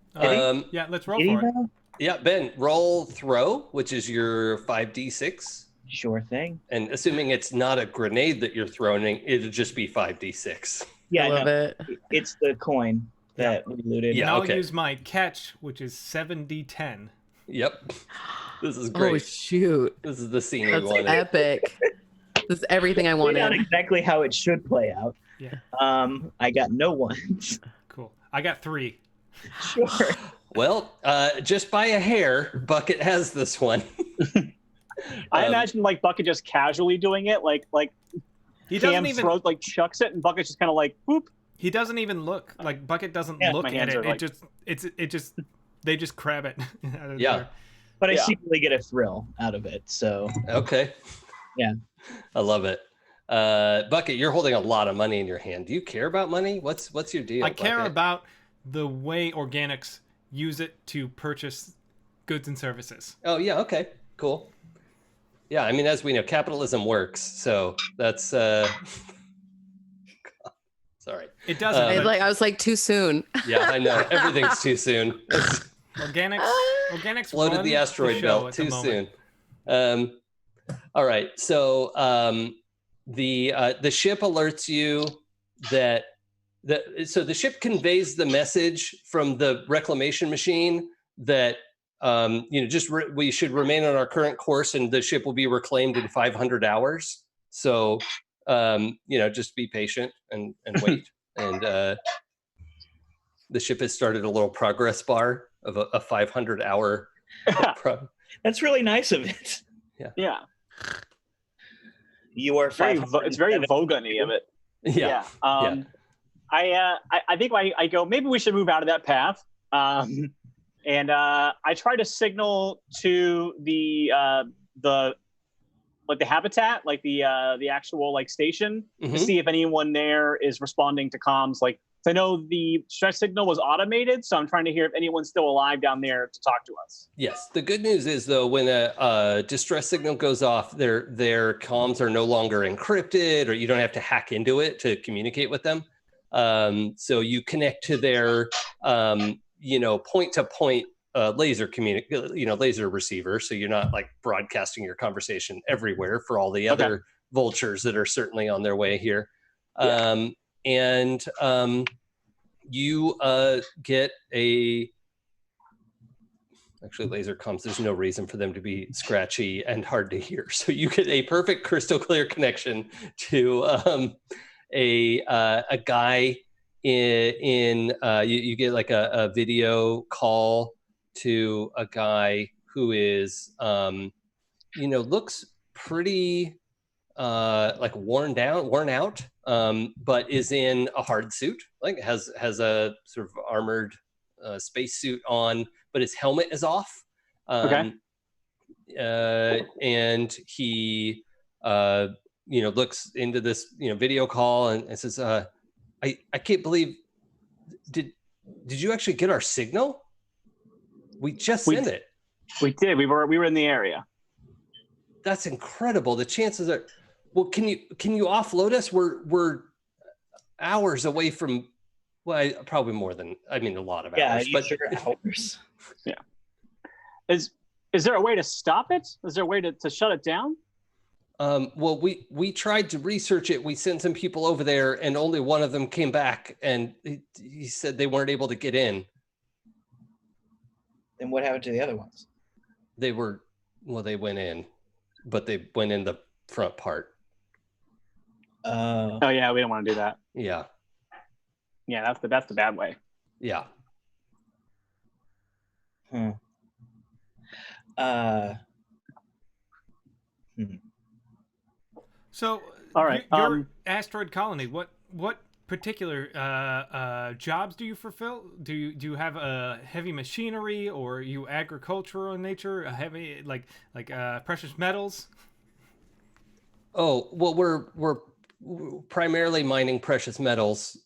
Yeah, let's roll for it. Yeah, Ben, roll throw, which is your 5d6. Sure thing. And assuming it's not a grenade that you're throwing, it'll just be 5d6. Yeah, I love it. It's the coin that we looted. Yeah, I'll use my catch, which is 7d10. Yep. This is great. Oh, shoot. This is the scene we That's wanted. epic. This is everything I wanted. Not exactly how it should play out. Yeah. I got no ones. Cool. I got 3. Sure. Well, just by a hair, Bucket has this one. I imagine like Bucket just casually doing it, like He Cam doesn't even throws, like chucks it, and Bucket's just kind of like whoop. He doesn't even look. Like Bucket doesn't look my at hands it. are like- It just they just grab it. out of Yeah. there. But I Yeah. secretly get a thrill out of it. So Okay. Yeah. I love it. Bucket, you're holding a lot of money in your hand. Do you care about money? What's your deal? I care Bucket? about the way organics use it to purchase goods and services. Oh, yeah. Okay. Cool. Yeah. I mean, as we know, capitalism works. So that's. Sorry. It doesn't. I I was like, too soon. Yeah, I know. Everything's too soon. Organics Floated run the asteroid show belt at the too moment. soon. All right. So the ship alerts you that the ship conveys the message from the reclamation machine that we should remain on our current course and the ship will be reclaimed in 500 hours. So just be patient and wait. And the ship has started a little progress bar of a 500-hour. that's really nice of it. Yeah. You are It's very Vogan-y of it. Yeah. I think I go, maybe we should move out of that path. And I try to signal to the habitat, like the actual like station, to see if anyone there is responding to comms. Like, I know the stress signal was automated, so I'm trying to hear if anyone's still alive down there to talk to us. Yes. The good news is, though, when a distress signal goes off, their comms are no longer encrypted, or you don't have to hack into it to communicate with them. So you connect to their, point-to-point laser receiver. So you're not like broadcasting your conversation everywhere for all the other vultures that are certainly on their way here. Yeah. You get actually laser comms. There's no reason for them to be scratchy and hard to hear. So you get a perfect crystal clear connection to a guy you get like a video call to a guy who is looks pretty like worn out, but is in a hard suit, like has a sort of armored space suit on, but his helmet is off. And he looks into this video call and says, I can't believe, did you actually get our signal? We just sent it. We did. We were in the area. That's incredible. The chances are, well, can you offload us? We're hours away from, probably more than, a lot of hours. But hours. Yeah. Is there a way to stop it? Is there a way to shut it down? Well, we tried to research it. We sent some people over there, and only one of them came back, and he said they weren't able to get in. Then what happened to the other ones? They went in, but they went in the front part. Oh yeah, we don't want to do that. Yeah. Yeah, that's the bad way. Yeah. So, all right, your Asteroid Colony. What particular jobs do you fulfill? Do you have a heavy machinery, or are you agricultural in nature? A heavy like precious metals? Oh well, we're primarily mining precious metals.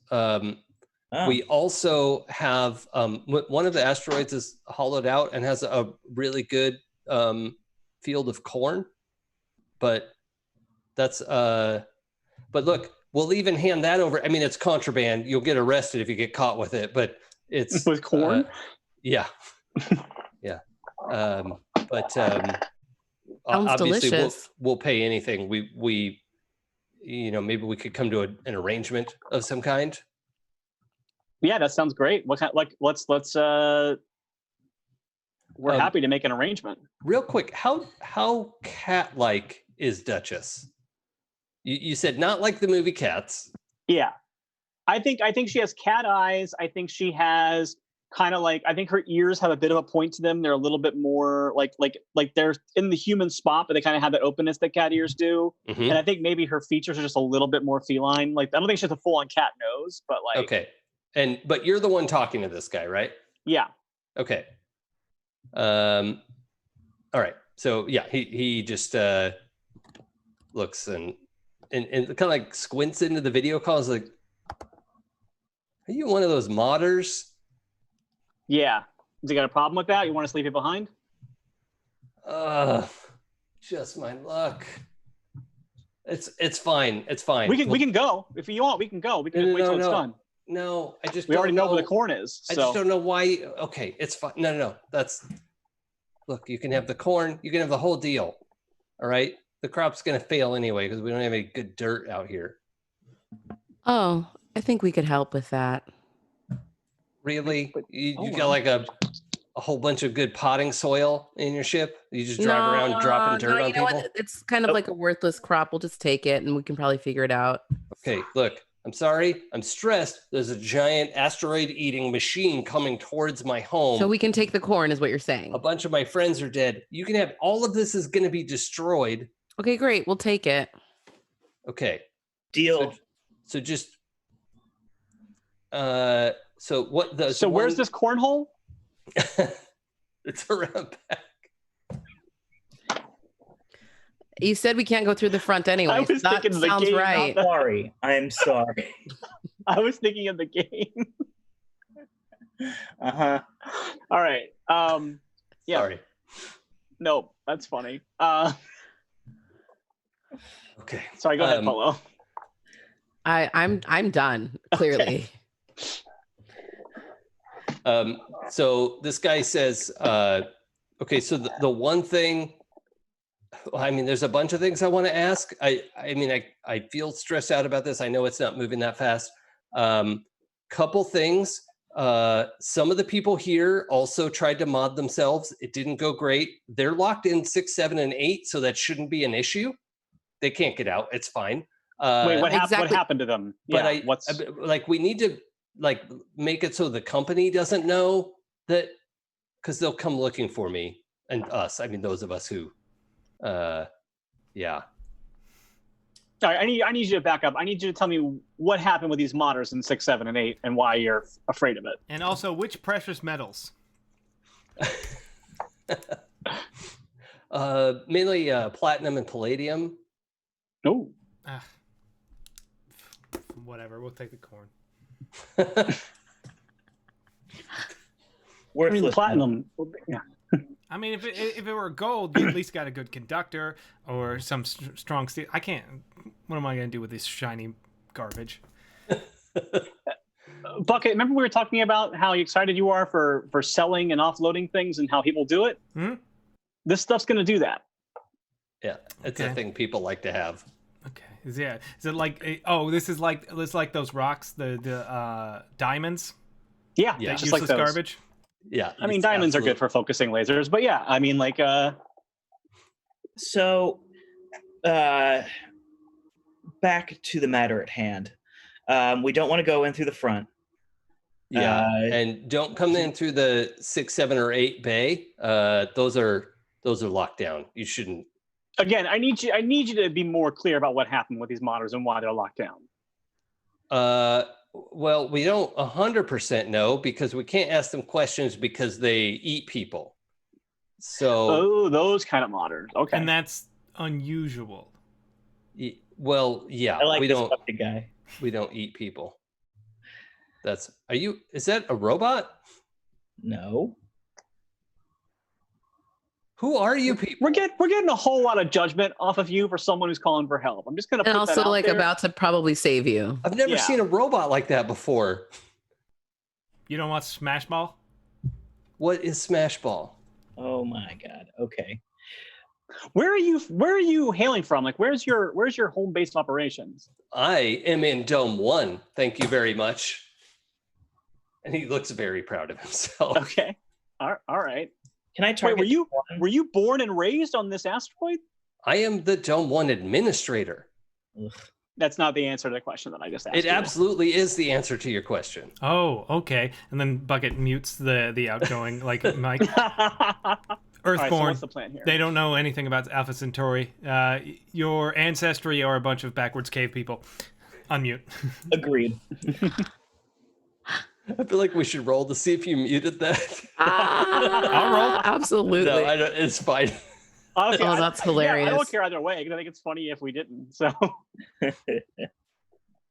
We also have one of the asteroids is hollowed out and has a really good field of corn, but that's but look, we'll even hand that over. I mean, it's contraband. You'll get arrested if you get caught with it, but it's with corn. Yeah. Yeah. But Sounds obviously delicious. we'll pay anything. We maybe we could come to an arrangement of some kind. Yeah, that sounds great. What kind? Like, let's. We're happy to make an arrangement. Real quick, how cat-like is Duchess? You said not like the movie Cats. Yeah, I think she has cat eyes. I think she has kind of like, I think her ears have a bit of a point to them. They're a little bit more like they're in the human spot, but they kind of have that openness that cat ears do. Mm-hmm. And I think maybe her features are just a little bit more feline. Like, I don't think she has a full-on cat nose, but like. Okay. But you're the one talking to this guy, right? Yeah. Okay. All right. So yeah, he just looks and kind of like squints into the video call. Is like, are you one of those modders? Yeah. Has he got a problem with that? You want us to leave it behind? Just my luck. It's fine. It's fine. We can go if you want. We can go. We can wait till it's done. No, we already know where the corn is. So. I just don't know why. Okay, it's fine. No. Look, you can have the corn. You can have the whole deal. All right. The crop's going to fail anyway because we don't have any good dirt out here. Oh, I think we could help with that. Really? You got like a whole bunch of good potting soil in your ship? You just drive around dropping dirt on people? What? It's kind of like a worthless crop. We'll just take it and we can probably figure it out. Okay, look. I'm sorry. I'm stressed. There's a giant asteroid-eating machine coming towards my home. So we can take the corn, is what you're saying. A bunch of my friends are dead. You can have all of this is going to be destroyed. Okay, great. We'll take it. Okay. Deal. So just. So what the? So where's this cornhole? It's around back. You said we can't go through the front anyway. I was thinking of the sounds game. right. I'm sorry. I was thinking of the game. Uh-huh. All right. Yeah. Sorry. No, that's funny. Okay. Sorry, go ahead, Polo. I'm done, clearly. So this guy says, okay, so the one thing, I mean, there's a bunch of things I want to ask. I mean, I feel stressed out about this. I know it's not moving that fast. Couple things. Some of the people here also tried to mod themselves. It didn't go great. They're locked in 6, 7, and 8, so that shouldn't be an issue. They can't get out. It's fine. Wait, what happened to them? But we need to make it so the company doesn't know that, because they'll come looking for me and us. I mean, those of us who, yeah. Sorry, I need you to back up. I need you to tell me what happened with these modders in 6, 7, and 8, and why you're afraid of it. And also, which precious metals? Mainly platinum and palladium. Oh. Whatever. We'll take the corn. Worthless. Platinum. Yeah. I mean, if it were gold, you at least got a good conductor or some strong steel. I can't. What am I going to do with this shiny garbage? Bucket, remember we were talking about how excited you are for selling and offloading things and how people do it? Hmm? This stuff's going to do that. Yeah, it's a thing people like to have. Okay. Is it like? Oh, this is like those rocks, the diamonds. Yeah, Yeah. That just like useless those. garbage. Yeah, I mean, diamonds are good for focusing lasers, but yeah, I mean, like, So, back to the matter at hand. We don't want to go in through the front. Yeah, and don't come in through the 6, 7, or 8 bay. Those are locked down. You shouldn't. Again, I need you to be more clear about what happened with these monitors and why they're locked down. Well, we don't 100% know because we can't ask them questions because they eat people. So, those kind of monitors. Okay, And that's unusual. Well, yeah, I like we this don't. bucket guy. We don't eat people. Is that a robot? No. Who are you people? we're getting a whole lot of judgment off of you for someone who's calling for help. I'm just gonna put And that also out like there. about to probably save you. I've never seen a robot like that before. You don't want Smash Ball? What is Smash Ball? Oh my God. Okay. Where are you hailing from? Like, where's your home base of operations? I am in Dome 1. Thank you very much. And he looks very proud of himself. Okay, all right. Can I target? Wait, were you born and raised on this asteroid? I am the Dome 1 administrator. Ugh. That's not the answer to the question that I just asked. It absolutely is the answer to your question. Oh, okay. And then Bucket mutes the outgoing like mic. Earthborn. Right, so what's the plan here? They don't know anything about Alpha Centauri. Your ancestry are a bunch of backwards cave people. Unmute. Agreed. I feel like we should roll to see if you muted that. I'll roll. Absolutely. No, I don't. It's fine. Okay, Oh, that's hilarious. Yeah, I don't care either way because I think it's funny if we didn't. So,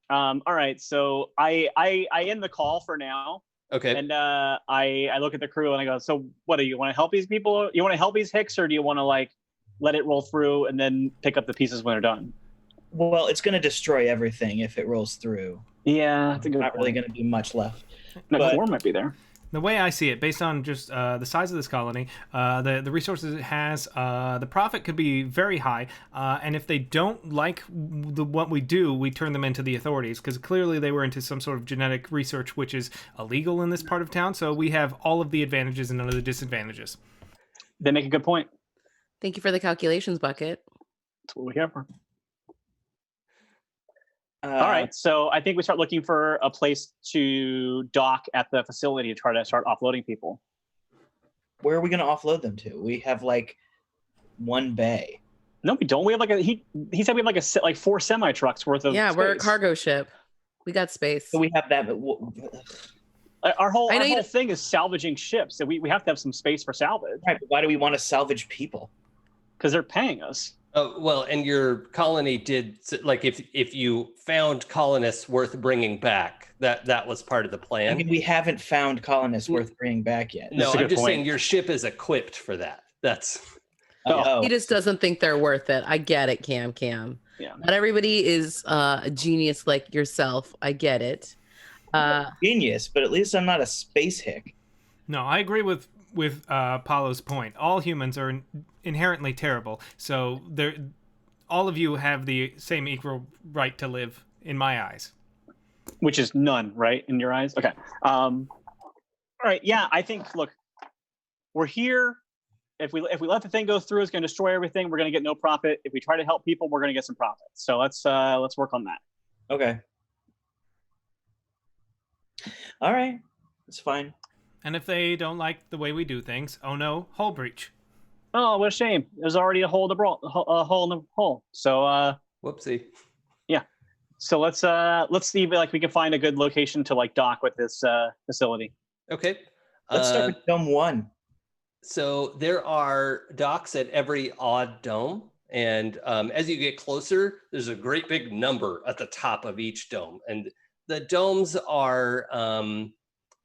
all right. So I end the call for now. Okay. And I look at the crew and I go, so what do you want to help these people? You want to help these Hicks, or do you want to like let it roll through and then pick up the pieces when they're done? Well, it's going to destroy everything if it rolls through. Yeah, that's a good. Not really going to be much left. The but- core might be there. The way I see it, based on just the size of this colony, the resources it has, the profit could be very high. And if they don't like what we do, we turn them into the authorities, because clearly they were into some sort of genetic research, which is illegal in this part of town. So we have all of the advantages and none of the disadvantages. They make a good point. Thank you for the calculations, Bucket. That's what we're here for. All right, so I think we start looking for a place to dock at the facility to try to start offloading people. Where are we going to offload them to? We have like one bay. No, we don't. We have like he said we have like 4 semi trucks worth of. Yeah, we're a space. cargo ship. We got space. So we have that. Our whole I know thing is salvaging ships, so we have to have some space for salvage. Right, but why do we want to salvage people? Because they're paying us. Well, and your colony did, like, if you found colonists worth bringing back, that was part of the plan. I mean, we haven't found colonists worth bringing back yet. No, That's a I'm good just point. saying your ship is equipped for that. That's Oh, He just doesn't think they're worth it. I get it, Cam. Yeah. Not everybody is a genius like yourself. I get it. genius, but at least I'm not a space hick. No, I agree with Polo's point. All humans are inherently terrible, so all of you have the same equal right to live in my eyes. Which is none, right, in your eyes? Okay. All right. Yeah, I think. Look, we're here. If we let the thing go through, it's going to destroy everything. We're going to get no profit. If we try to help people, we're going to get some profit. So let's work on that. Okay. All right, it's fine. And if they don't like the way we do things, oh no, hull breach. Oh, what a shame. There's already a hole in the hole. So whoopsie. so let's see if like we can find a good location to like dock with this facility. Okay. Let's start with Dome 1. So there are docks at every odd dome. And as you get closer, there's a great big number at the top of each dome. And the domes are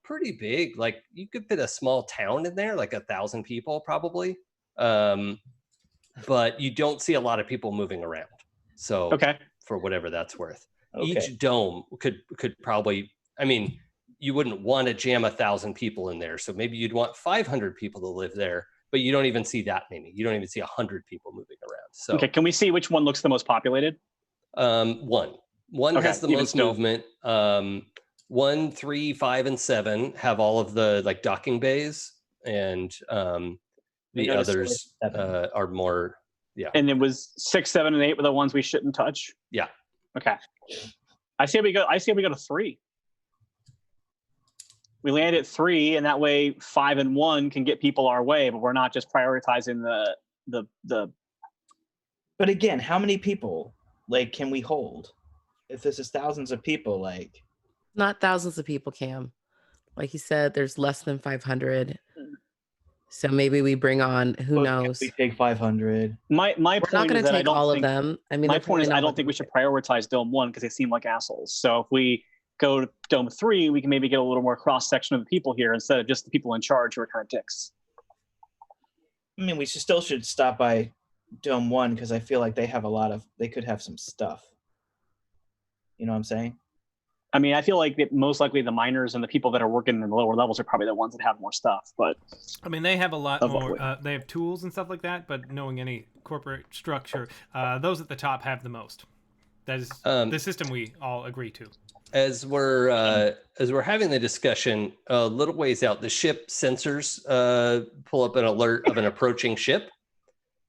pretty big. Like you could fit a small town in there, like 1,000 people probably. But you don't see a lot of people moving around. So Okay. for whatever that's worth. Okay. Each dome could probably, I mean, you wouldn't want to jam 1,000 people in there. So maybe you'd want 500 people to live there. but you don't even see that many. You don't even see 100 people moving around. So Okay, can we see which one looks the most populated? One Okay, has the even most still. movement. 1, 3, 5, and 7 have all of the like docking bays, and We the go to others storage 7. are more. Yeah. And it was 6, 7, and 8 were the ones we shouldn't touch. Yeah. Okay. I say we go to 3. We land at 3, and that way 5 and 1 can get people our way, but we're not just prioritizing the. But again, how many people like can we hold? If this is thousands of people, like Not thousands of people, Cam. Like you said, there's less than 500. So maybe we bring on, who knows? we take 500. My We're not point going is to that I take don't all think. of them. I mean, My they're point is probably I not don't looking think we to should take- prioritize Dome 1 because they seem like assholes. So if we go to Dome 3, we can maybe get a little more cross section of the people here instead of just the people in charge who are kind of dicks. I mean, we still should stop by Dome 1 because I feel like they could have some stuff. You know what I'm saying? I mean, I feel like that most likely the miners and the people that are working in the lower levels are probably the ones that have more stuff. But I mean, they have a lot Of more. what They have tools and stuff like that, but knowing any corporate structure, those at the top have the most. That is the system we all agree to. As we're having the discussion, a little ways out, the ship sensors pull up an alert of an approaching ship.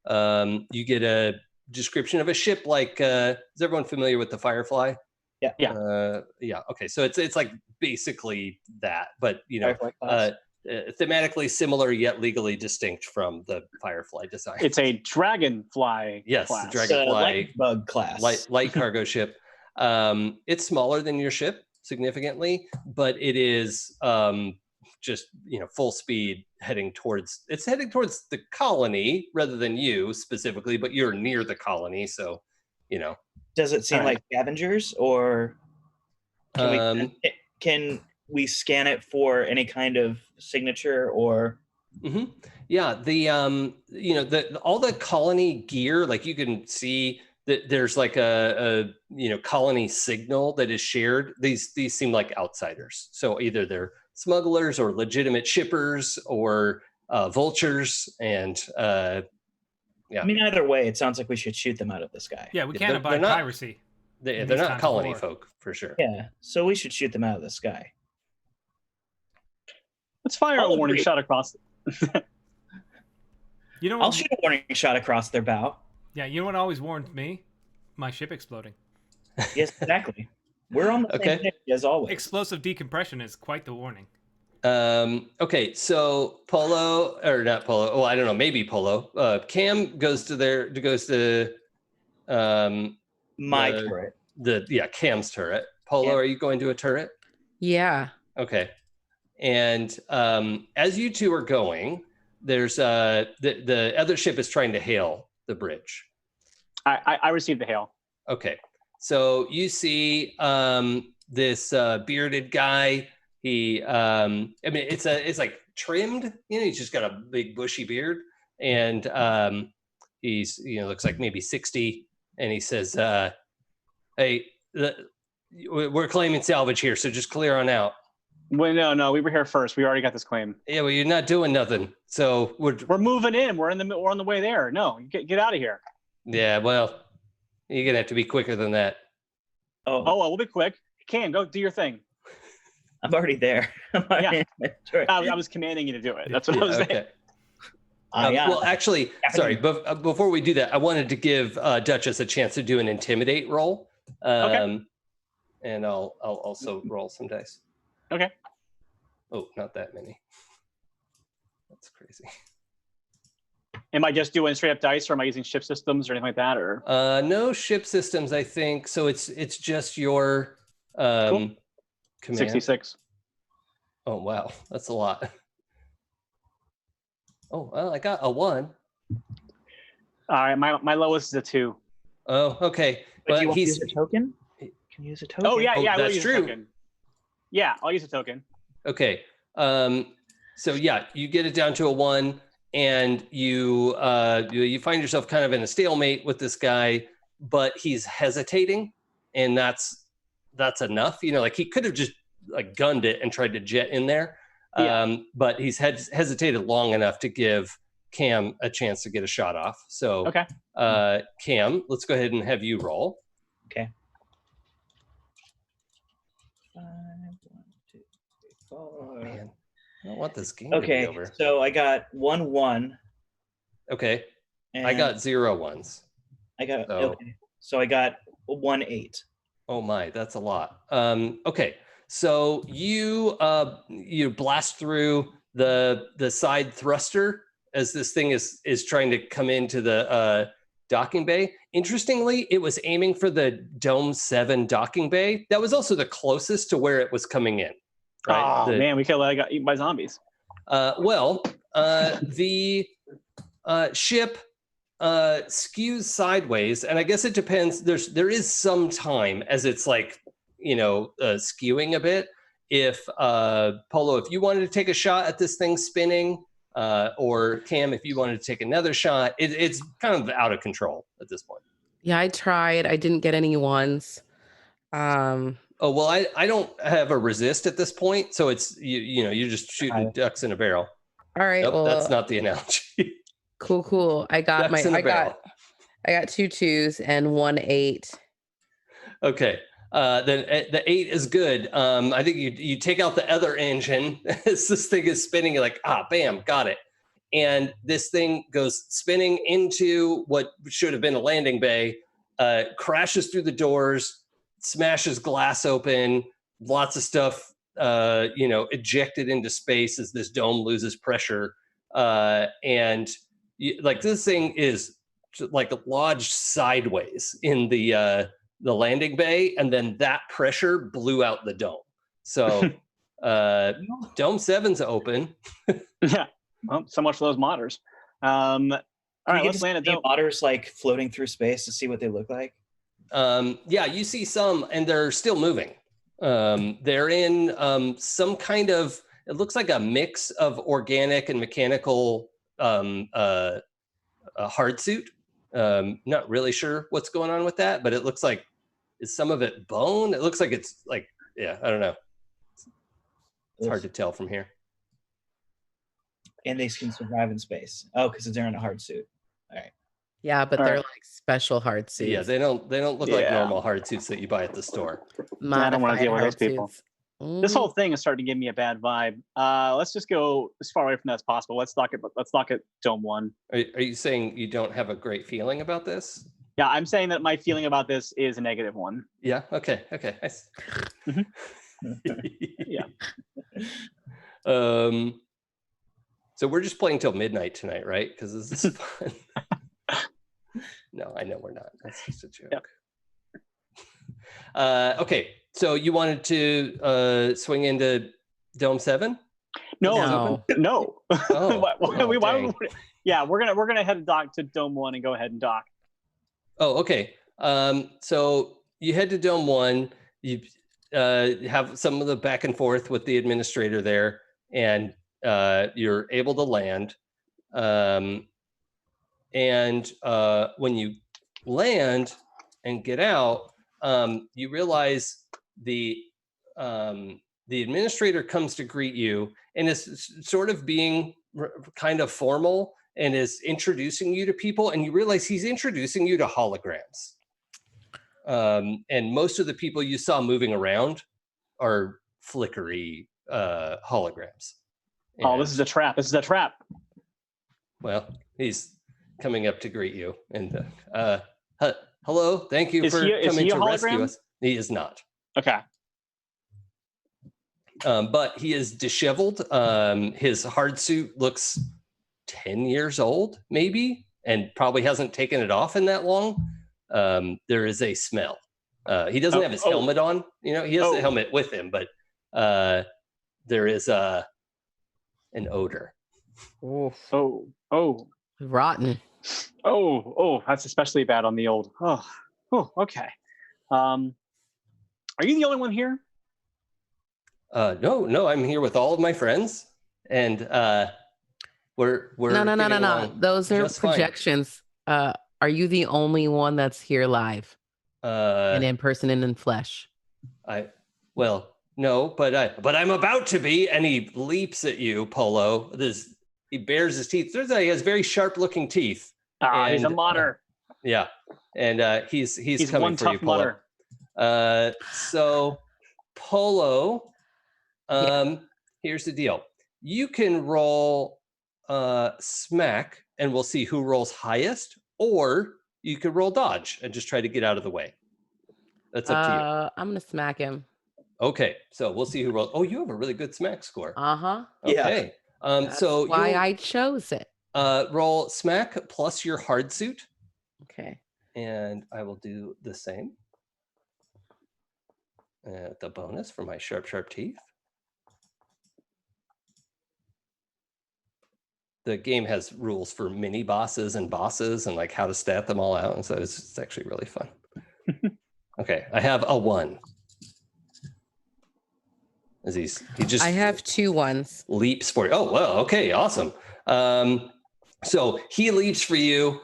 You get a description of a ship like. Is everyone familiar with the Firefly? Yeah. Yeah. Okay. So it's like basically that, but Firefly class. thematically similar yet legally distinct from the Firefly design. it's a dragonfly Yes, class. the Dragonfly. Light bug class. light cargo ship. It's smaller than your ship significantly, but it is just full speed heading towards the colony rather than you specifically, but you're near the colony, so Does it seem All right. like scavengers, or can we scan it for any kind of signature or? Yeah, the all the colony gear, like you can see that there's like a colony signal that is shared. These seem like outsiders, so either they're smugglers or legitimate shippers or vultures, and yeah. I mean, either way, it sounds like we should shoot them out of the sky. Yeah, we Yeah, can't they're abide not- piracy. they're these not times of colony war. folk for sure. Yeah, so we should shoot them out of the sky. Let's fire I'll a warning agree. shot across. You know I'll what? shoot a warning shot across their bow. Yeah, you know what always warned me? My ship exploding. Yes, exactly. We're on the same Okay. page as always. Explosive decompression is quite the warning. Okay, so Polo, or not Polo, oh, I don't know, maybe Polo. Cam goes to My the- turret. Cam's turret. Polo, Yeah. are you going to a turret? Yeah. Okay. And as you two are going, there's the other ship is trying to hail the bridge. I received the hail. Okay. So you see this bearded guy. He it's like trimmed, he's just got a big bushy beard, and he's looks like maybe 60, and he says, hey, we're claiming salvage here, so just clear on out. Well, no, we were here first. We already got this claim. Yeah, well, you're not doing nothing, so We're moving in. We're on the way there. No, get out of here. yeah, well, you're gonna have to be quicker than that. Oh, Oh, well, we'll be quick. Cam, go do your thing. I'm already there. I'm already in my turret. I was commanding you to do it. That's what I was saying. Okay. Yeah. Well, actually, sorry, but before we do that, I wanted to give Duchess a chance to do an intimidate roll. Okay. And I'll also roll some dice. Okay. Oh, not that many. That's crazy. Am I just doing straight up dice, or am I using ship systems or anything like that? Or No ship systems, I think. So it's just your Cool. command. 66. Oh wow, that's a lot. Oh well, I got a 1. All right, my lowest is a 2. Oh, okay. But do you But want to he's use a token? Can you use a token? Oh yeah, Oh, I will that's use true. a token. Yeah, I'll use a token. okay. So yeah, you get it down to a 1, and you find yourself kind of in a stalemate with this guy, but he's hesitating, and that's enough. Like he could have just like gunned it and tried to jet in there, Yeah. but he's hesitated long enough to give Cam a chance to get a shot off. So, Okay. Cam, let's go ahead and have you roll. Okay. 5, 1, 2, 3, 4. Man, I don't want this game to be Okay, over. so I got 1 1. Okay, And I got 0 ones. okay. So I got 1 8. Oh my, that's a lot. Okay, so you blast through the side thruster as this thing is trying to come into the docking bay. Interestingly, it was aiming for the Dome 7 docking bay. That was also the closest to where it was coming in. Right? Oh man, we could have got eaten by zombies. The ship skews sideways, and I guess it depends. There is some time as it's like skewing a bit. If Polo, if you wanted to take a shot at this thing spinning, or Cam, if you wanted to take another shot, it's kind of out of control at this point. Yeah, I tried. I didn't get any ones. Oh well, I don't have a resist at this point, so it's you're just shooting ducks in a barrel. All right, Nope, well, that's not the analogy. Cool. I got Ducks in a barrel. I got 2 2s and 1 8. Okay. Then the 8 is good. I think you take out the other engine as this thing is spinning. You're like, bam, got it. And this thing goes spinning into what should have been a landing bay, crashes through the doors, smashes glass open, lots of stuff, ejected into space as this dome loses pressure. And this thing is like lodged sideways in the landing bay, and then that pressure blew out the dome. So Dome 7's open. Yeah. Well, so much for those modders. All right, let's land a dome. Modders like floating through space to see what they look like. Yeah, you see some, and they're still moving. They're in some kind of, it looks like a mix of organic and mechanical a hard suit. Not really sure what's going on with that, but it looks like, is some of it bone? It looks like it's like, yeah, I don't know. It's hard to tell from here. And they can survive in space. Oh, because they're in a hard suit. All right. Yeah, but they're like special hard suits. Yeah, they don't look like normal hard suits that you buy at the store. I don't want to deal with those people. Suits. This whole thing is starting to give me a bad vibe. Let's just go as far away from that as possible. Let's lock it Dome 1. Are you saying you don't have a great feeling about this? Yeah, I'm saying that my feeling about this is a negative one. Yeah. Okay. Nice. Yeah. So we're just playing till midnight tonight, right? Because this is fun. No, I know we're not. That's just a joke. Yep. Okay. So you wanted to swing into Dome 7? No. Oh, Yeah, we're gonna head to Dome 1 and go ahead and dock. Oh, okay. So you head to Dome 1. You have some of the back and forth with the administrator there, and you're able to land. And when you land and get out, you realize the administrator comes to greet you and is sort of being kind of formal and is introducing you to people, and you realize he's introducing you to holograms. And most of the people you saw moving around are flickery holograms. And, this is a trap. Well, he's coming up to greet you, and hello, thank you for coming to rescue us. He is not. Okay. But he is disheveled. His hard suit looks 10 years old, maybe, and probably hasn't taken it off in that long. There is a smell. He doesn't have his helmet on. He has the helmet with him, but there is an odor. Oh. Rotten. Oh, that's especially bad on the old. Okay. Are you the only one here? No, I'm here with all of my friends, and we're no. Those are projections. Are you the only one that's here live? And in person and in flesh? No, but I'm about to be. And he leaps at you, Polo. he bares his teeth. Turns out he has very sharp-looking teeth. He's a modder. Yeah, and he's coming one for you, tough Polo. modder. So Polo, here's the deal. You can roll smack, and we'll see who rolls highest, or you could roll dodge and just try to get out of the way. That's up to you. I'm gonna smack him. Okay, so we'll see who rolls. Oh, you have a really good smack score. Uh-huh. Okay. That's so why I chose it. roll smack plus your hard suit. Okay. And I will do the same. The bonus for my sharp teeth. The game has rules for mini bosses and bosses and like how to stat them all out. And so it's actually really fun. Okay, I have a 1. He just I have 2 1s. leaps for you. Oh, well, okay, awesome. So he leaps for you,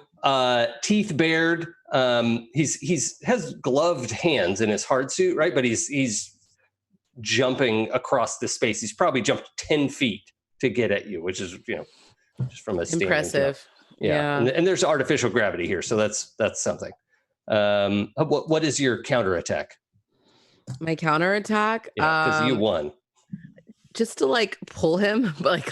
teeth bared. He's has gloved hands in his hard suit, right? But he's jumping across the space. He's probably jumped 10 feet to get at you, which is, just from a standing Impressive. jump. Yeah. And there's artificial gravity here, so that's something. What is your counterattack? My counterattack? Yeah, because you won. Just to like pull him like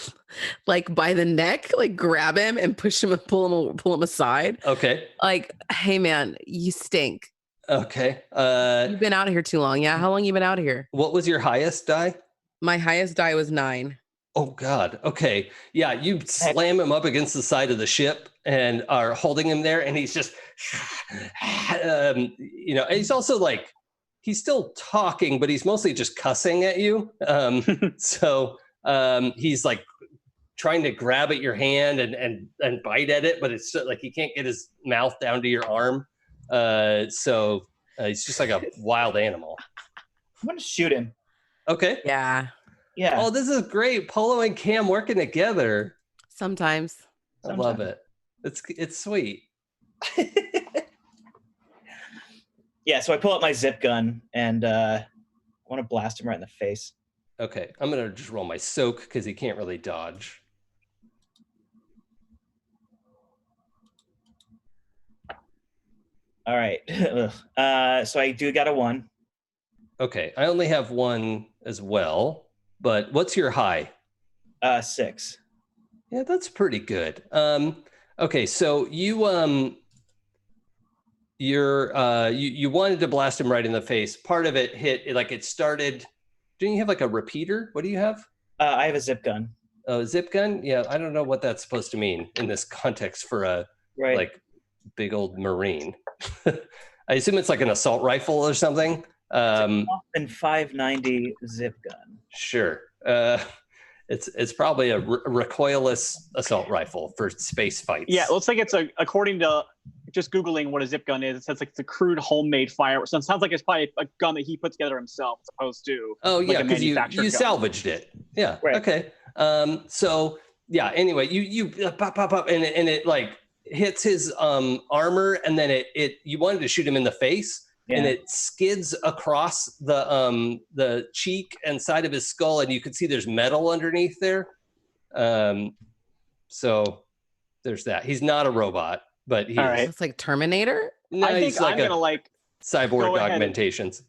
by the neck, like grab him and push him and pull him aside. Okay. Like, hey man, you stink. Okay. You've been out of here too long. Yeah. How long you been out of here? What was your highest die? My highest die was 9. Oh God. Okay. Yeah. You slam him up against the side of the ship and are holding him there. And he's just, and he's also like, he's still talking, but he's mostly just cussing at you. So he's like trying to grab at your hand and bite at it, but it's like, he can't get his mouth down to your arm. So he's just like a wild animal. I'm going to shoot him. Okay. Yeah. Yeah. Oh, this is great. Polo and Cam working together. Sometimes. I love it. It's sweet. Yeah, so I pull out my zip gun and I want to blast him right in the face. Okay, I'm going to just roll my soak because he can't really dodge. All right. So I do got a 1. Okay, I only have 1 as well. But what's your high? 6. Yeah, that's pretty good. Okay, so you wanted to blast him right in the face. Part of it hit, like it started. Didn't you have like a repeater? What do you have? I have a zip gun. Oh, zip gun? Yeah, I don't know what that's supposed to mean in this context for a like big old Marine. I assume it's like an assault rifle or something. And 590 zip gun. Sure. It's probably a recoilless assault rifle for space fights. Yeah, it looks like it's according to just Googling what a zip gun is, it says like it's a crude homemade firework. So it sounds like it's probably a gun that he put together himself as opposed to yeah, because you salvaged it. Yeah. Right. Okay. So yeah, anyway, you pop and it like hits his armor, and then you wanted to shoot him in the face. Yeah. And it skids across the cheek and side of his skull, and you can see there's metal underneath there. So there's that. He's not a robot, but he's It's like Terminator. No, I think I'm gonna cyborg augmentations.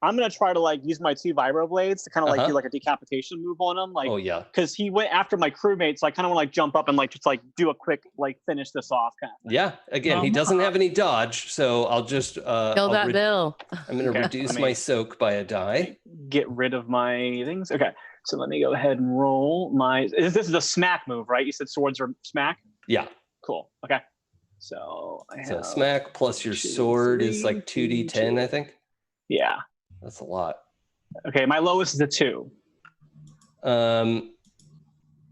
I'm gonna try to use my 2 vibro blades to kind of do like a decapitation move on him. Oh yeah, because he went after my crewmate, so I kind of want to jump up and just do a quick finish this off kind of thing. Yeah, again, he doesn't have any dodge, so I'll just kill that Bill. I'm gonna reduce my soak by a die. Get rid of my things. Okay, so let me go ahead and roll my. This is a smack move, right? You said swords are smack. Yeah. Cool. Okay. So I have smack plus your sword is like 2d10, I think. Yeah. That's a lot. Okay, my lowest is a 2.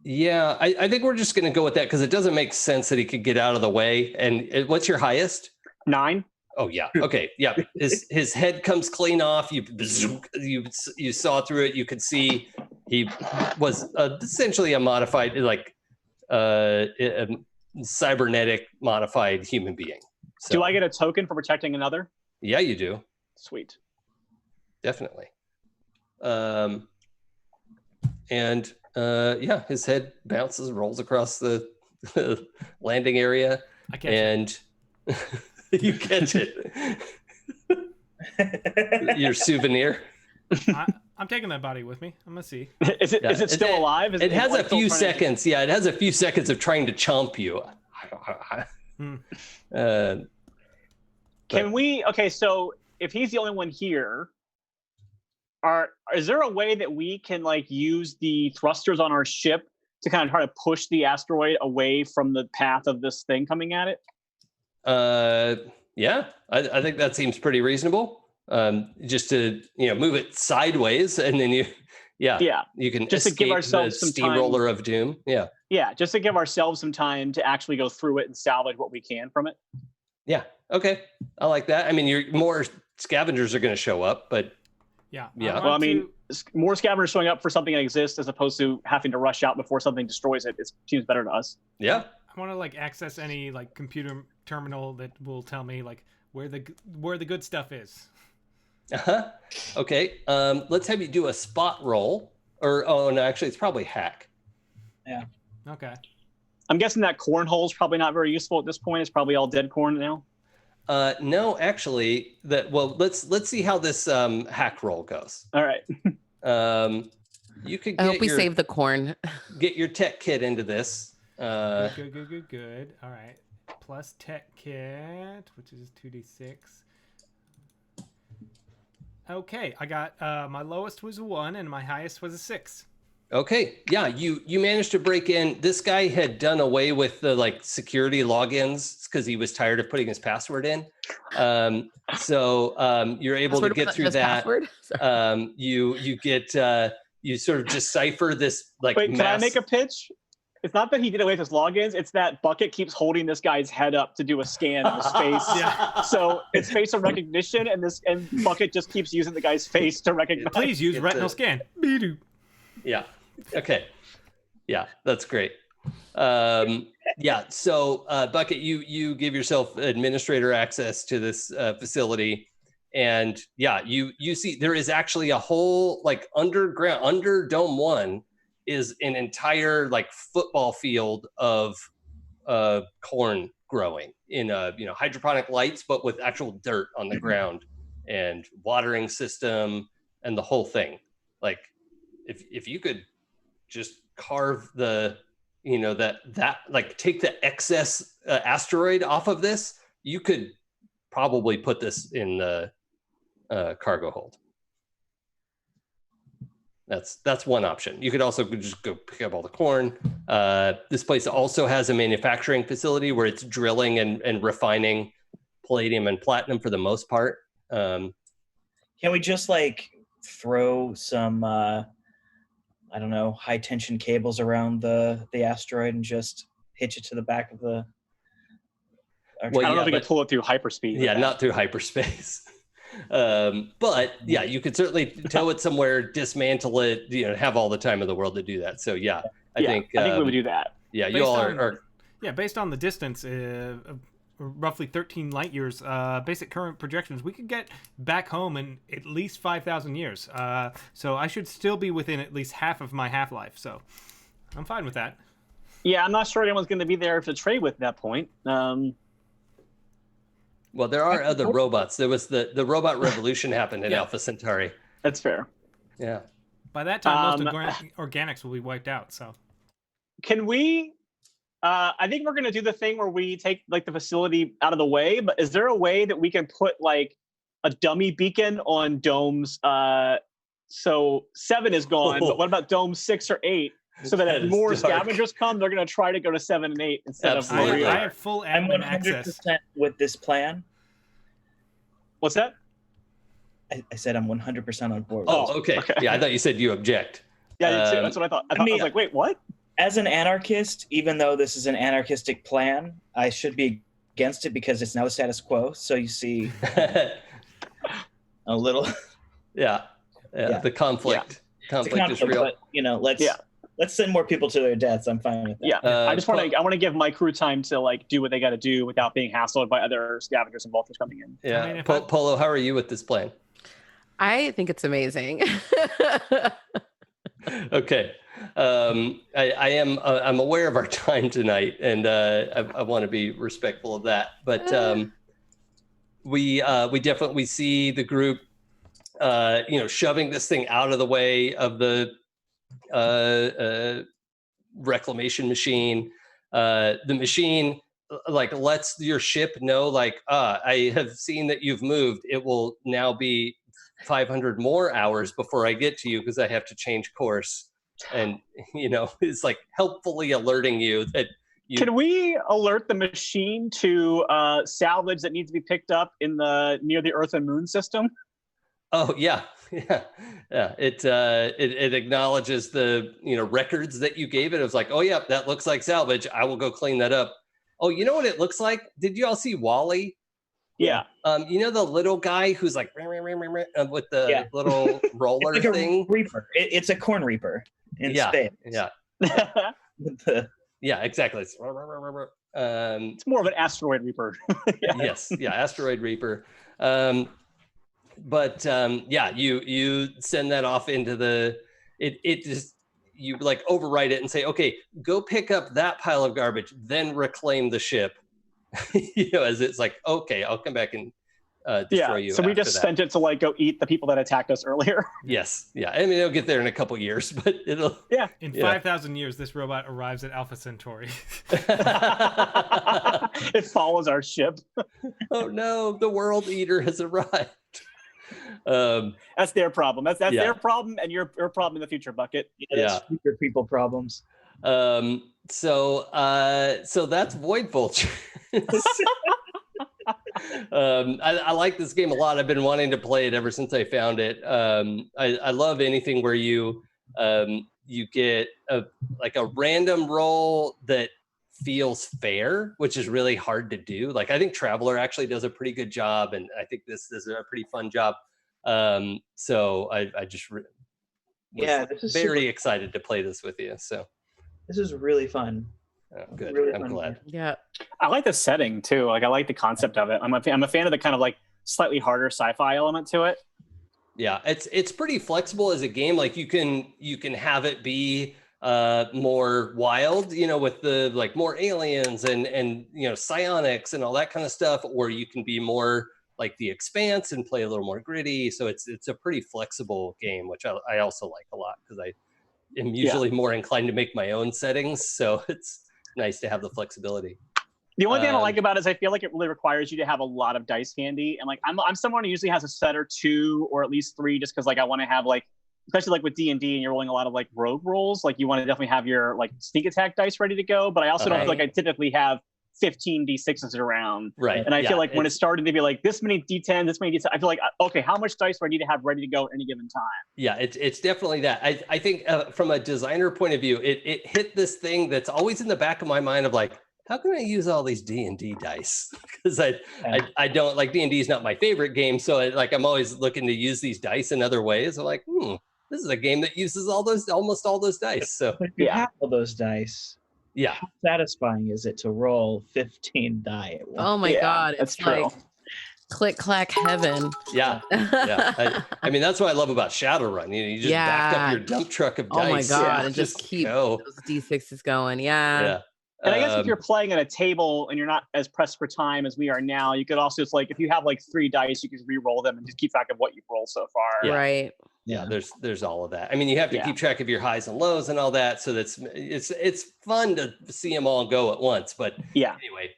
Yeah, I think we're just going to go with that because it doesn't make sense that he could get out of the way. And what's your highest? 9. Oh yeah. Okay. Yeah. His head comes clean off. You saw through it. You could see he was essentially a modified, a cybernetic modified human being. So, do I get a token for protecting another? Yeah, you do. Sweet. Definitely. And Yeah, his head bounces, rolls across the landing area, I catch and you catch it. Your souvenir. I'm taking that body with me. I'm gonna see. Is it still alive? It has a few seconds. Yeah, it has a few seconds of trying to chomp you. Can we? Okay, so if he's the only one here, is there a way that we can like use the thrusters on our ship to kind of try to push the asteroid away from the path of this thing coming at it? Yeah, I think that seems pretty reasonable. Just to move it sideways, and then you can just to give ourselves some steamroller of doom. Yeah, just to give ourselves some time to actually go through it and salvage what we can from it. Yeah. Okay. I like that. I mean, more scavengers are going to show up, but yeah. Well, I mean, more scavengers showing up for something that exists as opposed to having to rush out before something destroys it. It seems better to us. Yeah. I want to like access any like computer terminal that will tell me like where the good stuff is. Okay. Let's have you do a spot roll, no, actually, it's probably hack. Yeah. Okay. I'm guessing that cornhole is probably not very useful at this point. It's probably all dead corn now. No, actually, let's see how this hack roll goes. All right. You could. I hope we save the corn. Get your tech kit into this. Good. All right. Plus tech kit, which is 2d6. Okay, I got my lowest was a 1 and my highest was a 6. Okay, yeah, you managed to break in. This guy had done away with the security logins because he was tired of putting his password in. So you're able to get through that. You get you sort of decipher this Wait, can I make a pitch? It's not that he did away with his logins. It's that Bucket keeps holding this guy's head up to do a scan of his face. Yeah. So it's facial recognition, and Bucket just keeps using the guy's face to recognize. Please use retinal scan. Yeah. Okay. Yeah, that's great. Yeah. So Bucket, you give yourself administrator access to this facility, and yeah, you see there is actually a whole underground under Dome 1 is an entire football field of corn growing in hydroponic lights, but with actual dirt on the ground and watering system and the whole thing. If you could just carve the take the excess asteroid off of this, you could probably put this in the cargo hold. That's one option. You could also just go pick up all the corn. This place also has a manufacturing facility where it's drilling and refining palladium and platinum for the most part. Can we just throw some I don't know, high tension cables around the asteroid and just hitch it to the back of the? I don't know if we can pull it through hyperspeed. Yeah, not through hyperspace. But yeah, you could certainly tow it somewhere, dismantle it, have all the time of the world to do that. So yeah, I think we would do that. Yeah, you all are. Yeah, based on the distance, roughly 13 light years, basic current projections, we could get back home in at least 5,000 years. So I should still be within at least half of my half-life. So I'm fine with that. Yeah, I'm not sure anyone's going to be there to trade with at that point. Well, there are other robots. There was the robot revolution happened in Alpha Centauri. That's fair. Yeah. By that time, most organics will be wiped out. So, can we? I think we're going to do the thing where we take the facility out of the way. But is there a way that we can put a dummy beacon on domes? So 7 is gone, but what about dome 6 or 8? So that if more scavengers come, they're going to try to go to 7 and 8 instead of. I have full admin access with this plan. What's that? I said I'm 100% on board. Oh, okay. Yeah, I thought you said you object. Yeah, you too. That's what I thought. I was like, wait, what? As an anarchist, even though this is an anarchistic plan, I should be against it because it's now the status quo. So you see a little. Yeah. The conflict. Conflict is real. But, let's send more people to their deaths. I'm fine with that. Yeah, I want to give my crew time to do what they got to do without being hassled by other scavengers and vultures coming in. Yeah, I mean, Polo, how are you with this plan? I think it's amazing. Okay, I am I'm aware of our time tonight, and I want to be respectful of that. But we definitely see the group, shoving this thing out of the way of the reclamation machine. The machine like lets your ship know, like, I have seen that you've moved. It will now be 500 more hours before I get to you because I have to change course. And it's like helpfully alerting you that Can we alert the machine to salvage that needs to be picked up in near the Earth and Moon system? Oh yeah. It acknowledges the records that you gave it. It was like, oh yeah, that looks like salvage. I will go clean that up. Oh, you know what it looks like? Did you all see Wall-E? Yeah. The little guy who's like with the little roller it's like thing. A reaper. It's a corn reaper in space. Yeah. Yeah, exactly. It's more of an asteroid reaper. Yes. Yeah. Asteroid reaper. But you send that off into it just, you like overwrite it and say, okay, go pick up that pile of garbage, then reclaim the ship. As it's like, okay, I'll come back and destroy you. So we just sent it to like go eat the people that attacked us earlier. Yes. Yeah. I mean, it'll get there in a couple years, but it'll. Yeah. In 5,000 years, this robot arrives at Alpha Centauri. It follows our ship. Oh no, the World Eater has arrived. That's their problem. That's their problem, and your problem in the future, Bucket. That's future people problems. So that's Void Vultures. I like this game a lot. I've been wanting to play it ever since I found it. I love anything where you get a random roll that feels fair, which is really hard to do. Like I think Traveler actually does a pretty good job, and I think this is a pretty fun job. So I just was very excited to play this with you. So this is really fun. Oh, good. Really I'm fun glad. game. Yeah. I like the setting too. Like I like the concept of it. I'm a fan of the kind of like slightly harder sci-fi element to it. Yeah, it's pretty flexible as a game. Like you can have it be more wild, with the like more aliens and psionics and all that kind of stuff, or you can be more like The Expanse and play a little more gritty. So it's a pretty flexible game, which I also like a lot because I am usually more inclined to make my own settings. So it's nice to have the flexibility. The only thing I like about it is I feel like it really requires you to have a lot of dice handy. And like I'm someone who usually has a set or two or at least three, just because like I want to have like, especially like with D&D and you're rolling a lot of like rogue rolls, like you want to definitely have your like sneak attack dice ready to go. But I also don't feel like I typically have 15 D6s around. Right. And I feel like when it's starting to be like this many D10, this many D10, I feel like, okay, how much dice do I need to have ready to go at any given time? Yeah, it's definitely that. I think from a designer point of view, it hit this thing that's always in the back of my mind of like, how can I use all these D&D dice? Because I don't like D&D is not my favorite game. So I'm always looking to use these dice in other ways. I'm like, this is a game that uses almost all those dice. So if you have all those dice, yeah, how satisfying is it to roll 15 die at once? Oh my God. That's It's true. like click clack heaven. Yeah. I mean, that's what I love about Shadowrun. You just back up your dump truck of dice. Oh my God. And just keep those D6s going. Yeah. And I guess if you're playing at a table and you're not as pressed for time as we are now, you could also, it's like, if you have like 3 dice, you can re-roll them and just keep track of what you've rolled so far. Yeah. Right. Yeah, there's all of that. I mean, you have to keep track of your highs and lows and all that. So it's fun to see them all go at once. But anyway,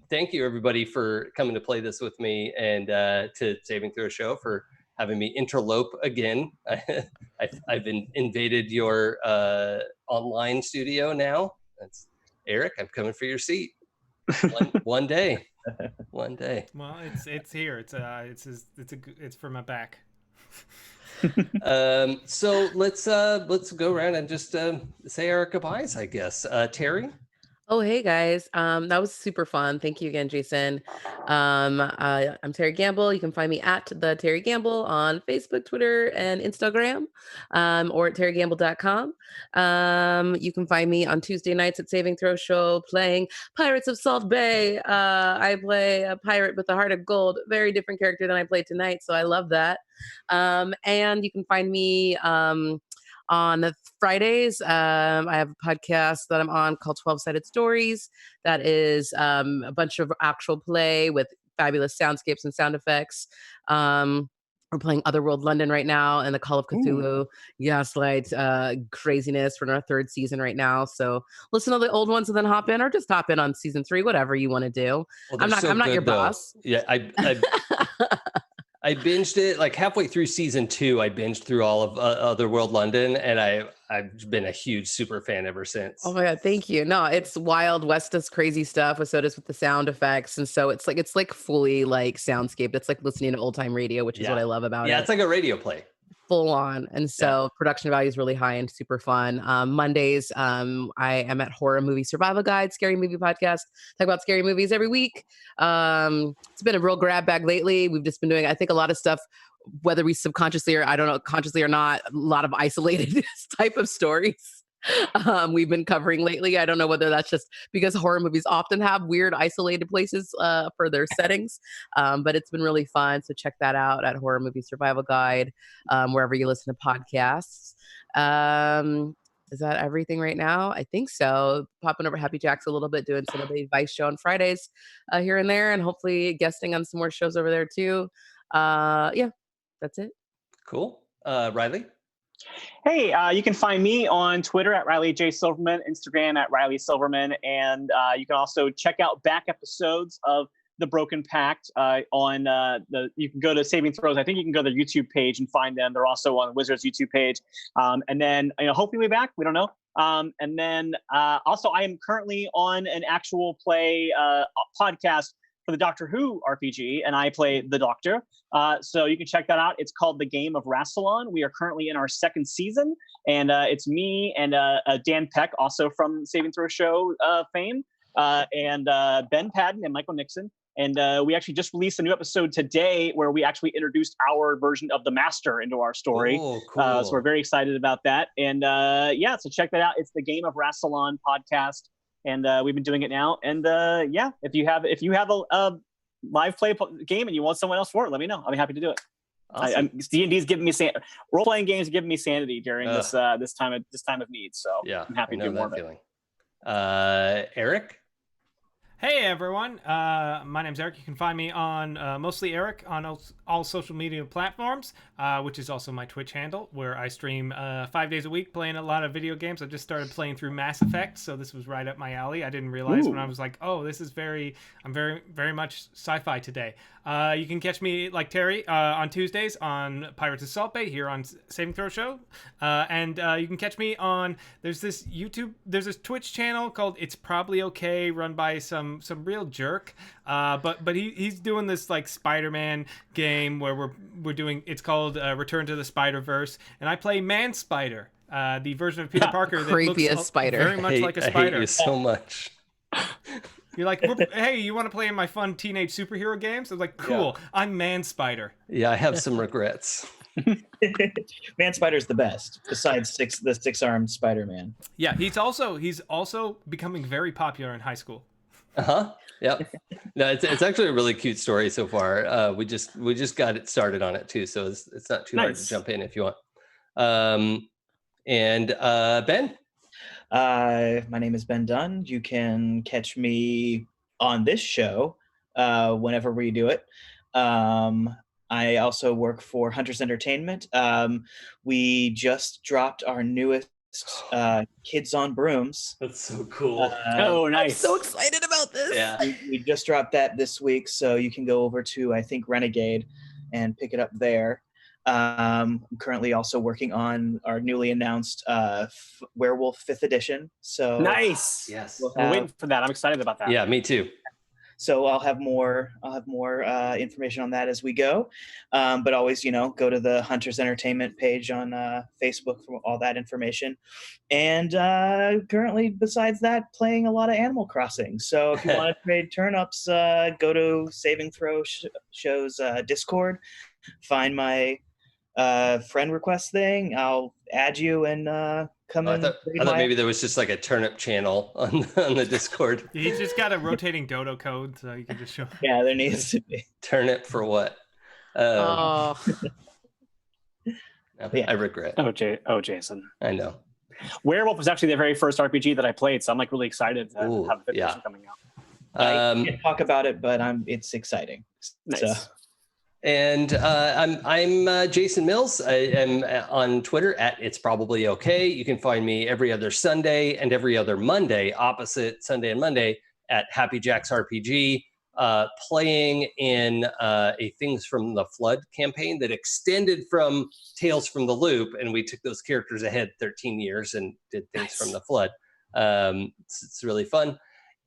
thank you everybody for coming to play this with me, and to Saving Throw Show for having me interlope again. I've invaded your online studio now. That's Eric. I'm coming for your seat. One day. One day. Well, it's here. It's for my back. So let's go around and just say our goodbyes, I guess. Terry? Oh, hey guys. That was super fun. Thank you again, Jason. I'm Terry Gamble. You can find me at the Terry Gamble on Facebook, Twitter, and Instagram, or at terrygamble.com. You can find me on Tuesday nights at Saving Throw Show playing Pirates of Salt Bay. I play a pirate with a heart of gold, very different character than I played tonight, so I love that. And you can find me On the Fridays, I have a podcast that I'm on called 12-Sided Stories. That is a bunch of actual play with fabulous soundscapes and sound effects. We're playing Otherworld London right now and the Call of Cthulhu Gaslight craziness. We're in our 3rd season right now. So listen to the old ones and then hop in, or just hop in on season 3, whatever you want to do. Well, I'm not your though. boss. Yeah, I binged it like halfway through season 2. I binged through all of Otherworld London, and I've been a huge super fan ever since. Oh my God, thank you. No, it's wild. West does crazy stuff, with so does with the sound effects, and so it's like fully like soundscape. It's like listening to old time radio, which is what I love about it. Yeah, it's like a radio play. Full on. And so production value is really high and super fun. Mondays, I am at Horror Movie Survival Guide, scary movie podcast. Talk about scary movies every week. It's been a real grab bag lately. We've just been doing, I think, a lot of stuff, whether we subconsciously or I don't know, consciously or not, a lot of isolated type of stories. We've been covering lately. I don't know whether that's just because horror movies often have weird isolated places for their settings, but it's been really fun. So check that out at Horror Movie Survival Guide, wherever you listen to podcasts. Is that everything right now? I think so. Popping over Happy Jacks a little bit, doing some of the advice show on Fridays here and there, and hopefully guesting on some more shows over there too. Yeah, that's it. Cool. Riley? Hey, you can find me on Twitter at Riley J. Silverman, Instagram at Riley Silverman, and you can also check out back episodes of The Broken Pact on you can go to Saving Throws. I think you can go to their YouTube page and find them. They're also on Wizards YouTube page. And then, hopefully we'll be back. We don't know. And then also I am currently on an actual play podcast for the Doctor Who RPG, and I play the Doctor. So you can check that out. It's called The Game of Rassilon. We are currently in our 2nd season, and it's me and Dan Peck, also from Saving Throw Show fame, and Ben Padden and Michael Nixon. And we actually just released a new episode today where we actually introduced our version of the Master into our story. Oh, cool. So we're very excited about that. And so check that out. It's the Game of Rassilon podcast. And we've been doing it now. And if you have a live play game and you want someone else for it, let me know. I'll be happy to do it. Awesome. D&D's giving me role playing games are giving me sanity during this time of need. So yeah, I'm happy to do more of it. Eric? Hey everyone, my name's Eric. You can find me on mostly Eric on all social media platforms, which is also my Twitch handle, where I stream 5 days a week playing a lot of video games. I just started playing through Mass Effect, so this was right up my alley. I didn't realize when I was like, oh, this is I'm very much sci-fi today. You can catch me, like Terry, on Tuesdays on Pirates of Salt Bay here on Saving Throw Show. And you can catch me on, there's this Twitch channel called It's Probably Okay, run by some real jerk. But he's doing this like Spider-Man game where we're doing, it's called Return to the Spider-Verse. And I play Man Spider, the version of Peter Parker that looks spider. very much like a spider. I hate you so much. You're like, hey, you want to play in my fun teenage superhero games? I was like, cool, yeah. I'm Man Spider. Yeah, I have some regrets. Man Spider's the best, besides the 6-armed Spider-Man. Yeah, he's also becoming very popular in high school. Yep. No, it's actually a really cute story so far. We just got it started on it too, so it's not too hard to jump in if you want. And Ben. My name is Ben Dunn. You can catch me on this show whenever we do it. I also work for Hunters Entertainment. We just dropped our newest Kids on Brooms. That's so cool. Oh, nice. I'm so excited about this. Yeah. We just dropped that this week, so you can go over to, I think, Renegade and pick it up there. I'm currently also working on our newly announced Werewolf 5th edition. So nice. Yes. I'm waiting for that. I'm excited about that. Yeah, me too. So I'll have more information on that as we go. But always, go to the Hunters Entertainment page on Facebook for all that information. And currently, besides that, playing a lot of Animal Crossing. So if you want to trade turnips, go to Saving Throw Show's Discord. Find my friend request thing. I'll add you and come in. I thought maybe there was just like a turnip channel on the Discord. He's just got a rotating dodo code, so you can just show. Yeah, there needs to be turnip for what? Yeah. I regret. Oh, Jason. I know. Werewolf was actually the very first RPG that I played, so I'm like really excited to Ooh, have the yeah. edition coming out. I can't talk about it, but it's exciting. Nice. So. And I'm Jason Mills. I am on Twitter at It's Probably Okay. You can find me every other Sunday and every other Monday, opposite Sunday and Monday, at Happy Jacks RPG, playing in a Things from the Flood campaign that extended from Tales from the Loop, and we took those characters ahead 13 years and did Things from the Flood. It's really fun.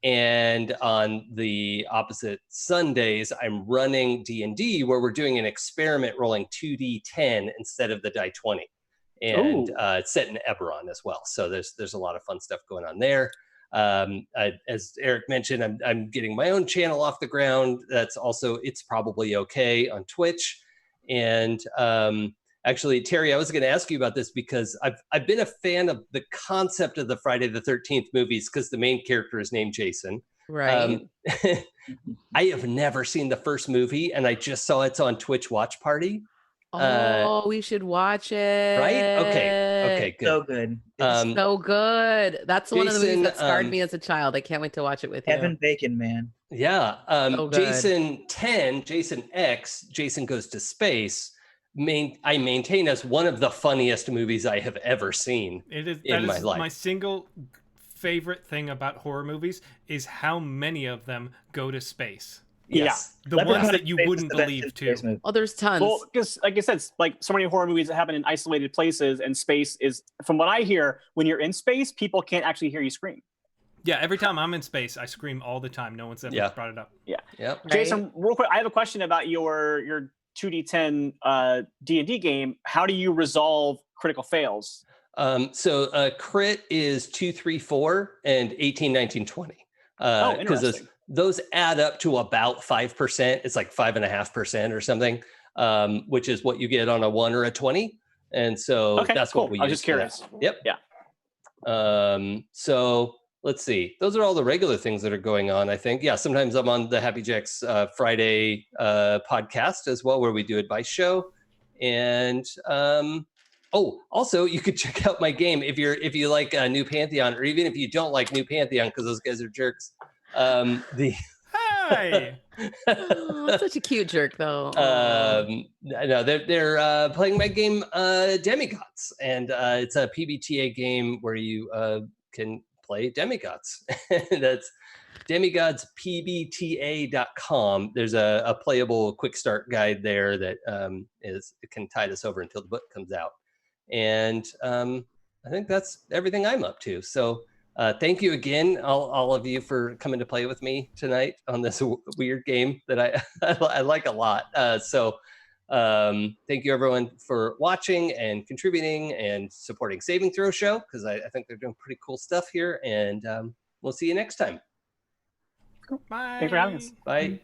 And on the opposite Sundays, I'm running D&D, where we're doing an experiment rolling 2d10 instead of the die 20. And it's set in Eberron as well. So there's a lot of fun stuff going on there. As Eric mentioned, I'm getting my own channel off the ground. That's also It's Probably Okay on Twitch. And actually, Terry, I was going to ask you about this because I've been a fan of the concept of the Friday the 13th movies because the main character is named Jason. Right. I have never seen the first movie, and I just saw it's on Twitch Watch Party. We should watch it. Right? Okay, good. So good. It's so good. That's one of the movies Jason, that scarred me as a child. I can't wait to watch it with you. Kevin Bacon, man. Yeah. So good. Jason 10, Jason X, Jason Goes to Space, I maintain as one of the funniest movies I have ever seen in my life. My single favorite thing about horror movies is how many of them go to space. Yes. The ones that you wouldn't believe too. Oh, there's tons. Well, because like I said, like so many horror movies that happen in isolated places, and space is, from what I hear, when you're in space, people can't actually hear you scream. Yeah, every time I'm in space, I scream all the time. No one's ever brought it up. Yeah. Yep. Jason, real quick, I have a question about your 2d10 D&D game. How do you resolve critical fails? So crit is 2, 3, 4 and 18, 19, 20. Interesting. Those add up to about 5%. It's like 5.5% or something, which is what you get on a 1 or a 20. And so that's what we use. I was just curious. Yep. Yeah. So let's see. Those are all the regular things that are going on, I think. Yeah, sometimes I'm on the Happy Jacks Friday podcast as well, where we do advice show. And also you could check out my game if you like New Pantheon, or even if you don't like New Pantheon because those guys are jerks. Hey! Oh, such a cute jerk, though. No, they're playing my game Demigods, and it's a PBTA game where you can play demigods. That's demigodspbta.com. There's a playable quick start guide there that can tide us over until the book comes out. And I think that's everything I'm up to. So thank you again, all of you, for coming to play with me tonight on this weird game that I like a lot. Thank you everyone for watching and contributing and supporting Saving Throw Show, because I think they're doing pretty cool stuff here, and we'll see you next time. Bye. Thanks for having us. Bye.